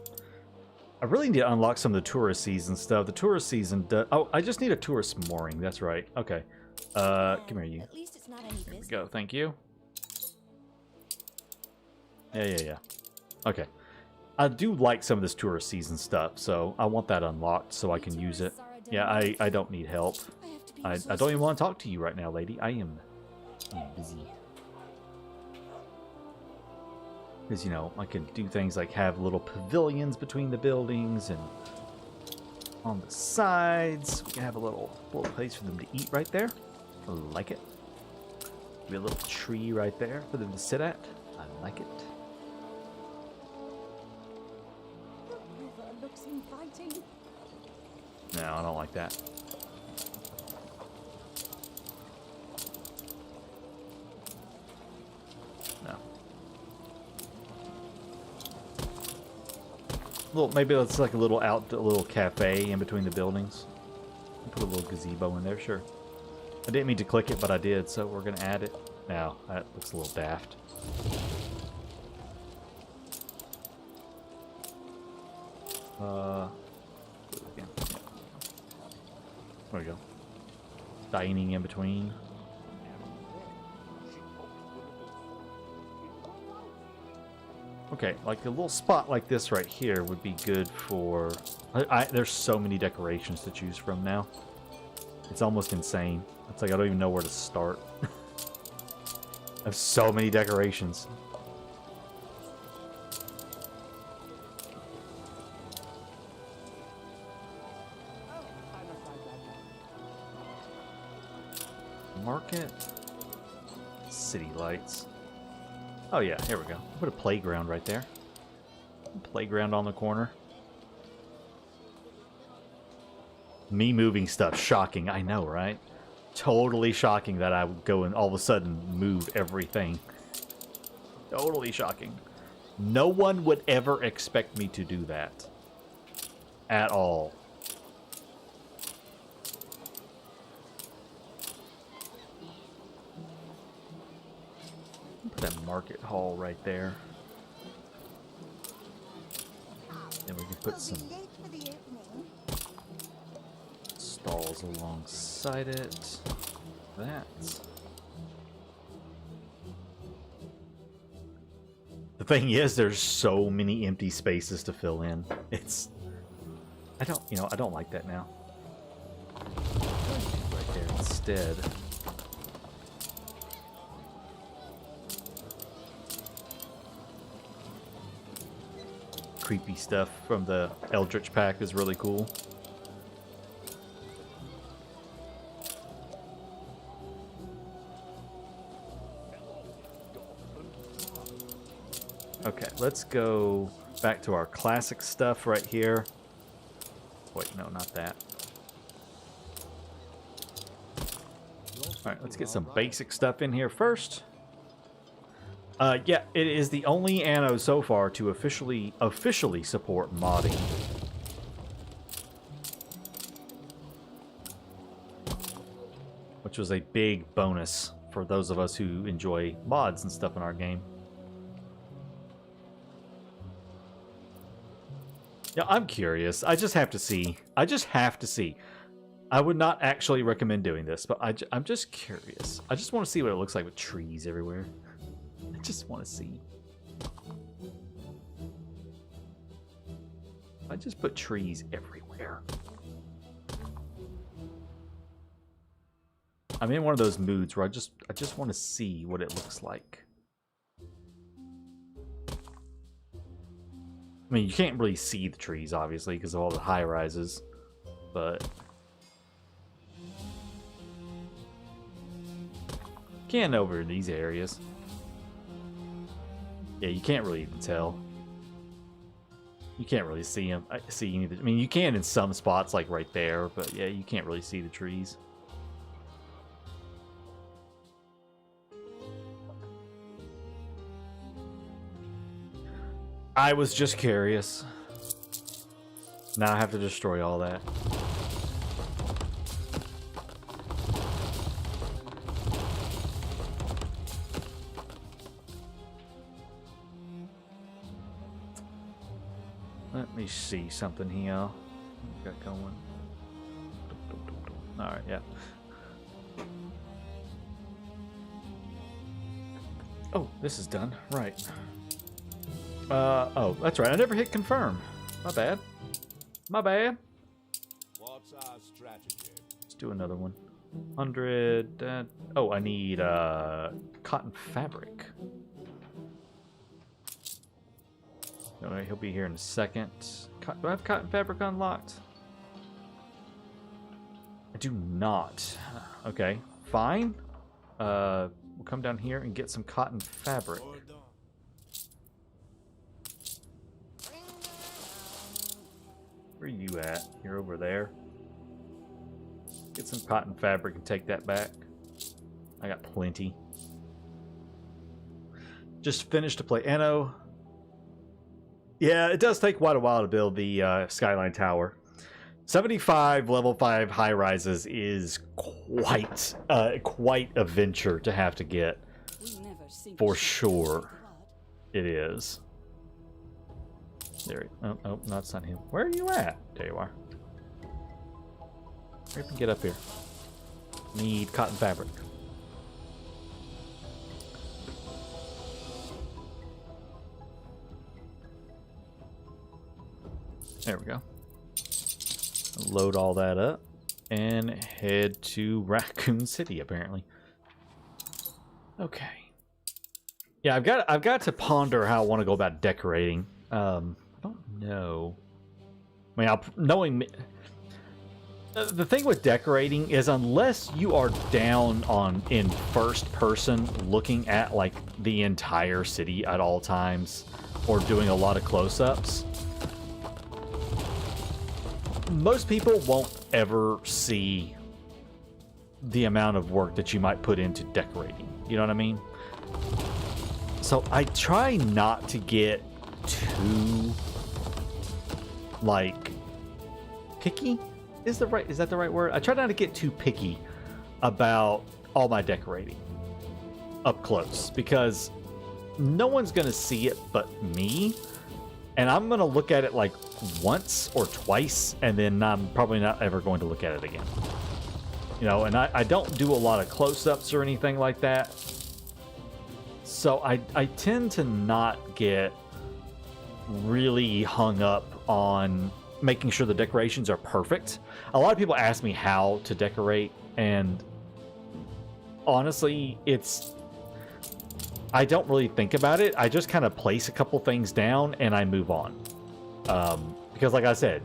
I really need to unlock some of the tourist season stuff. The tourist season does... Oh, I just need a tourist mooring. That's right. Okay. Come here, you. At least it's not any There we business. go. Thank you. Yeah. Okay. I do like some of this tourist season stuff, so I want that unlocked so I can use it. Yeah, I don't need help. I don't even want to talk to you right now, lady. I'm busy. Because, you know, I can do things like have little pavilions between the buildings and on the sides. We can have a little place for them to eat right there. I like it. Maybe a little tree right there for them to sit at. I like it. The river looks inviting. No, I don't like that. No. Well, maybe it's like a little cafe in between the buildings. Put a little gazebo in there, sure. I didn't mean to click it, but I did, so we're gonna add it. Now, that looks a little daft. There we go. Dining in between. Okay, like a little spot like this right here would be good for... there's so many decorations to choose from now. It's almost insane. It's like I don't even know where to start. I have so many decorations. Market. City lights. Oh yeah, here we go. Put a playground right there. Playground on the corner. Me moving stuff. Shocking. I know, right? Totally shocking that I would go and all of a sudden move everything. Totally shocking. No one would ever expect me to do that. At all. Put that market hall right there. Then we can put some stalls alongside it. That. The thing is, there's so many empty spaces to fill in. It's... I don't like that now. Right there instead. Creepy stuff from the Eldritch pack is really cool. Okay, let's go back to our classic stuff right here. Wait, no, not that. Alright, let's get some basic stuff in here first. Yeah, it is the only Anno so far to officially support modding. Which was a big bonus for those of us who enjoy mods and stuff in our game. Yeah, I'm curious. I just have to see. I would not actually recommend doing this, but I'm just curious. I just want to see what it looks like with trees everywhere. I just want to see. I just put trees everywhere. I'm in one of those moods where I just want to see what it looks like. I mean, you can't really see the trees, obviously, because of all the high rises, but can over these areas. Yeah, you can't really even tell. You can't really see them. See any of the, I mean, you can in some spots, like right there, but yeah, you can't really see the trees. I was just curious. Now I have to destroy all that. Let me see something here. What we got going? Alright, yeah. Oh, this is done. Right. Oh, that's right. I never hit confirm. My bad. My bad. What's our strategy? Let's do another one. 100. Oh, I need cotton fabric. Alright, he'll be here in a second. Do I have cotton fabric unlocked? I do not. Okay, fine. We'll come down here and get some cotton fabric. Where are you at? You're over there. Get some cotton fabric and take that back. I got plenty. Just finished to play Anno. Yeah, it does take quite a while to build the Skyline Tower. 75 level 5 high rises is quite a venture to have to get. For sure. It is. There. Oh, no, that's not him. Where are you at? There you are. Hurry up and get up here. Need cotton fabric. There we go. Load all that up and head to Raccoon City, apparently. Okay. Yeah, I've got to ponder how I want to go about decorating. I don't know. I mean, knowing the thing with decorating is, unless you are down in first person looking at like the entire city at all times or doing a lot of close-ups, most people won't ever see the amount of work that you might put into decorating. You know what I mean? So I try not to get too, like, picky? Is that the right word? I try not to get too picky about all my decorating up close, because no one's gonna see it but me, and I'm gonna look at it like once or twice, and then I'm probably not ever going to look at it again. You know, and I don't do a lot of close-ups or anything like that. So I tend to not get really hung up on making sure the decorations are perfect. A lot of people ask me how to decorate, and honestly, I don't really think about it. I just kind of place a couple things down and I move on. Because like I said,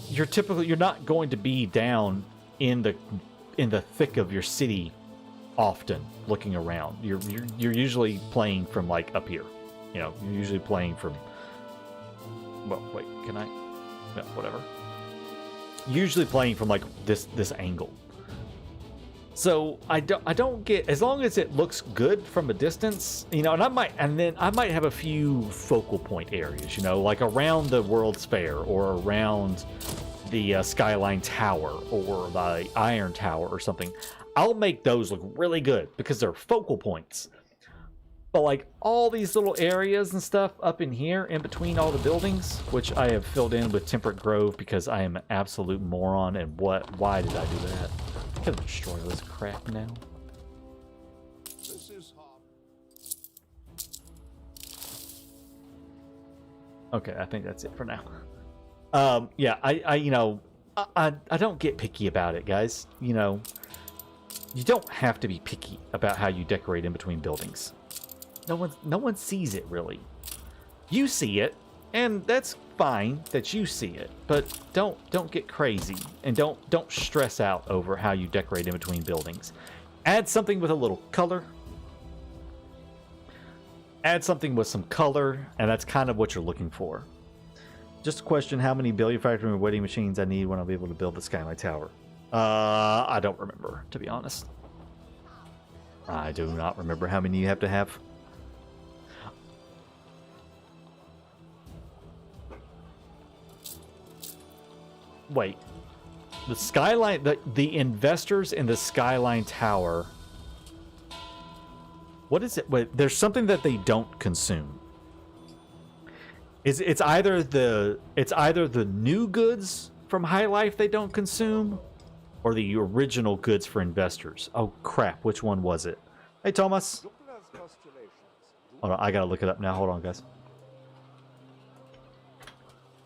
you're not going to be down in the thick of your city often looking around. You're usually playing from like up here. You know, you're usually playing from, well, wait, can I? No, whatever. Usually playing from like this angle. So I don't get, as long as it looks good from a distance, you know, and then I might have a few focal point areas, you know, like around the World's Fair or around the Skyline Tower or the Iron Tower or something. I'll make those look really good because they're focal points. But like all these little areas and stuff up in here in between all the buildings, which I have filled in with Temperate Grove because I am an absolute moron, and why did I do that? I could destroy this crap now. This is hot. Okay, I think that's it for now. Yeah, I don't get picky about it, guys. You know, you don't have to be picky about how you decorate in between buildings. No one sees it really. You see it, and that's fine that you see it, but don't get crazy and don't stress out over how you decorate in between buildings. Add something with a little color. Add something with some color, and that's kind of what you're looking for. Just a question: how many billiard factory and weighting machines I need when I'll be able to build the Skyline Tower? I don't remember, to be honest. I do not remember how many you have to have. Wait, the Skyline, the investors in the Skyline Tower. What is it? Wait, there's something that they don't consume. It's either the new goods from High Life they don't consume, or the original goods for investors. Oh crap! Which one was it? Hey Thomas. Hold on, I gotta look it up now. Hold on, guys.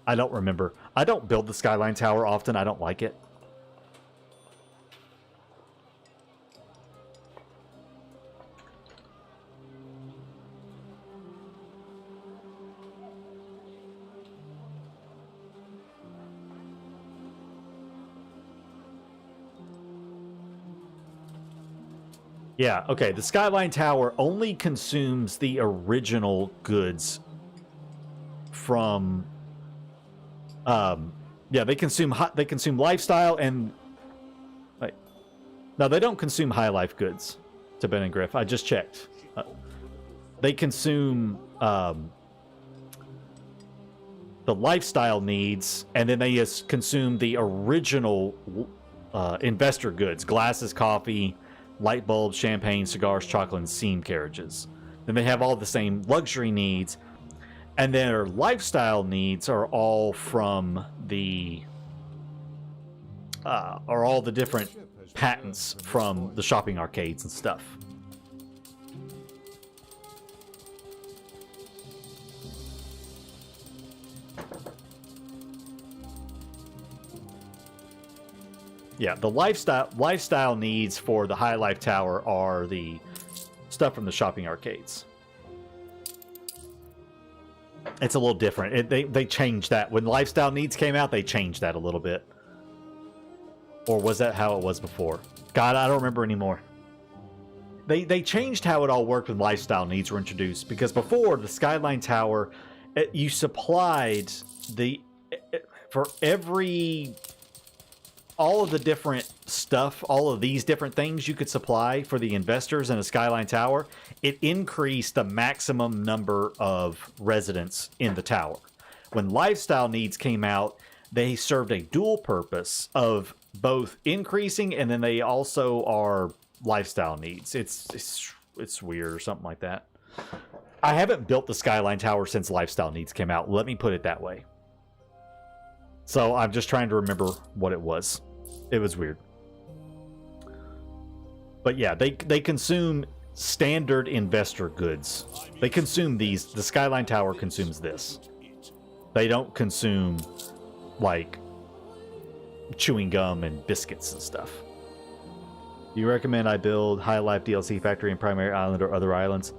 I don't remember. I don't build the Skyline Tower often. I don't like it. Yeah, okay. The Skyline Tower only consumes the original goods from... yeah, they consume lifestyle and... Wait. No, they don't consume high life goods to Ben and Griff. I just checked. They consume the lifestyle needs, and then they just consume the original investor goods. Glasses, coffee, light bulbs, champagne, cigars, chocolate, and steam carriages. Then they have all the same luxury needs. And their lifestyle needs are all from the different patents from the shopping arcades and stuff. Yeah, the lifestyle needs for the High Life Tower are the stuff from the shopping arcades. It's a little different. They changed that. When lifestyle needs came out, they changed that a little bit. Or was that how it was before? God, I don't remember anymore. They changed how it all worked when lifestyle needs were introduced. Because before, the Skyline Tower, you supplied the... for all of the different stuff, all of these different things you could supply for the investors in a Skyline Tower, it increased the maximum number of residents in the tower. When lifestyle needs came out, they served a dual purpose of both increasing, and then they also are lifestyle needs. It's weird or something like that. I haven't built the Skyline Tower since lifestyle needs came out. Let me put it that way. So I'm just trying to remember what it was. It was weird. But yeah, they consume standard investor goods. They consume these. The Skyline Tower consumes this. They don't consume like chewing gum and biscuits and stuff. Do you recommend I build High Life DLC factory in Primary Island or other islands?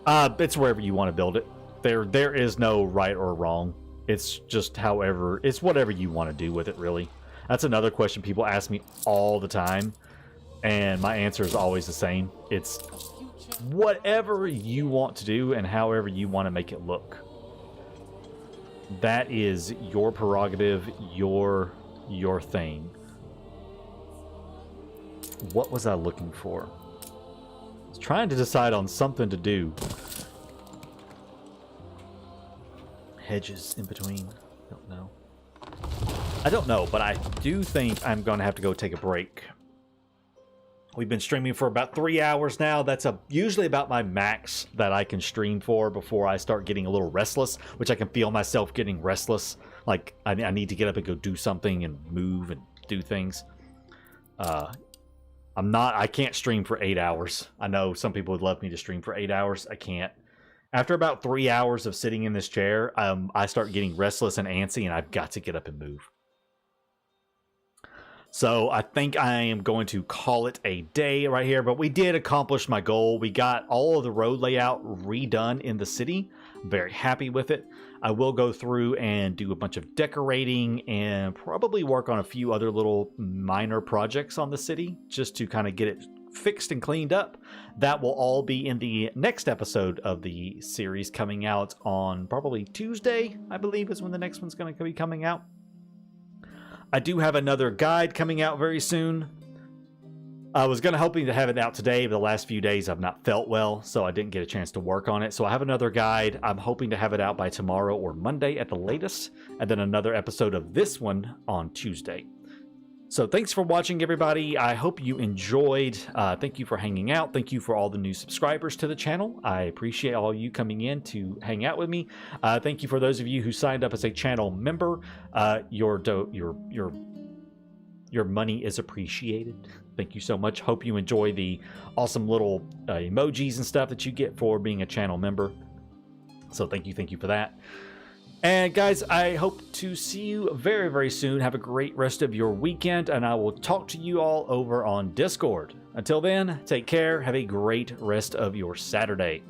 It's wherever you want to build it. There is no right or wrong. It's just it's whatever you want to do with it, really. That's another question people ask me all the time, and my answer is always the same. It's whatever you want to do and however you want to make it look. That is your prerogative, your thing. What was I looking for? I was trying to decide on something to do. Hedges in between. I don't know, but I do think I'm going to have to go take a break. We've been streaming for about 3 hours now. That's usually about my max that I can stream for before I start getting a little restless, which I can feel myself getting restless. Like I need to get up and go do something and move and do things. I can't stream for 8 hours. I know some people would love me to stream for 8 hours. I can't. After about 3 hours of sitting in this chair, I start getting restless and antsy, and I've got to get up and move. So I think I am going to call it a day right here, but we did accomplish my goal. We got all of the road layout redone in the city. I'm very happy with it. I will go through and do a bunch of decorating and probably work on a few other little minor projects on the city just to kind of get it fixed and cleaned up. That will all be in the next episode of the series coming out on probably Tuesday, I believe is when the next one's going to be coming out. I do have another guide coming out very soon. I was hoping to have it out today, but the last few days I've not felt well, so I didn't get a chance to work on it. So I have another guide. I'm hoping to have it out by tomorrow or Monday at the latest, and then another episode of this one on Tuesday. So thanks for watching, everybody. I hope you enjoyed. Thank you for hanging out. Thank you for all the new subscribers to the channel. I appreciate all you coming in to hang out with me. Thank you for those of you who signed up as a channel member. Your money is appreciated. Thank you so much. Hope you enjoy the awesome little emojis and stuff that you get for being a channel member. So thank you for that. And guys, I hope to see you very, very soon. Have a great rest of your weekend, and I will talk to you all over on Discord. Until then, take care. Have a great rest of your Saturday.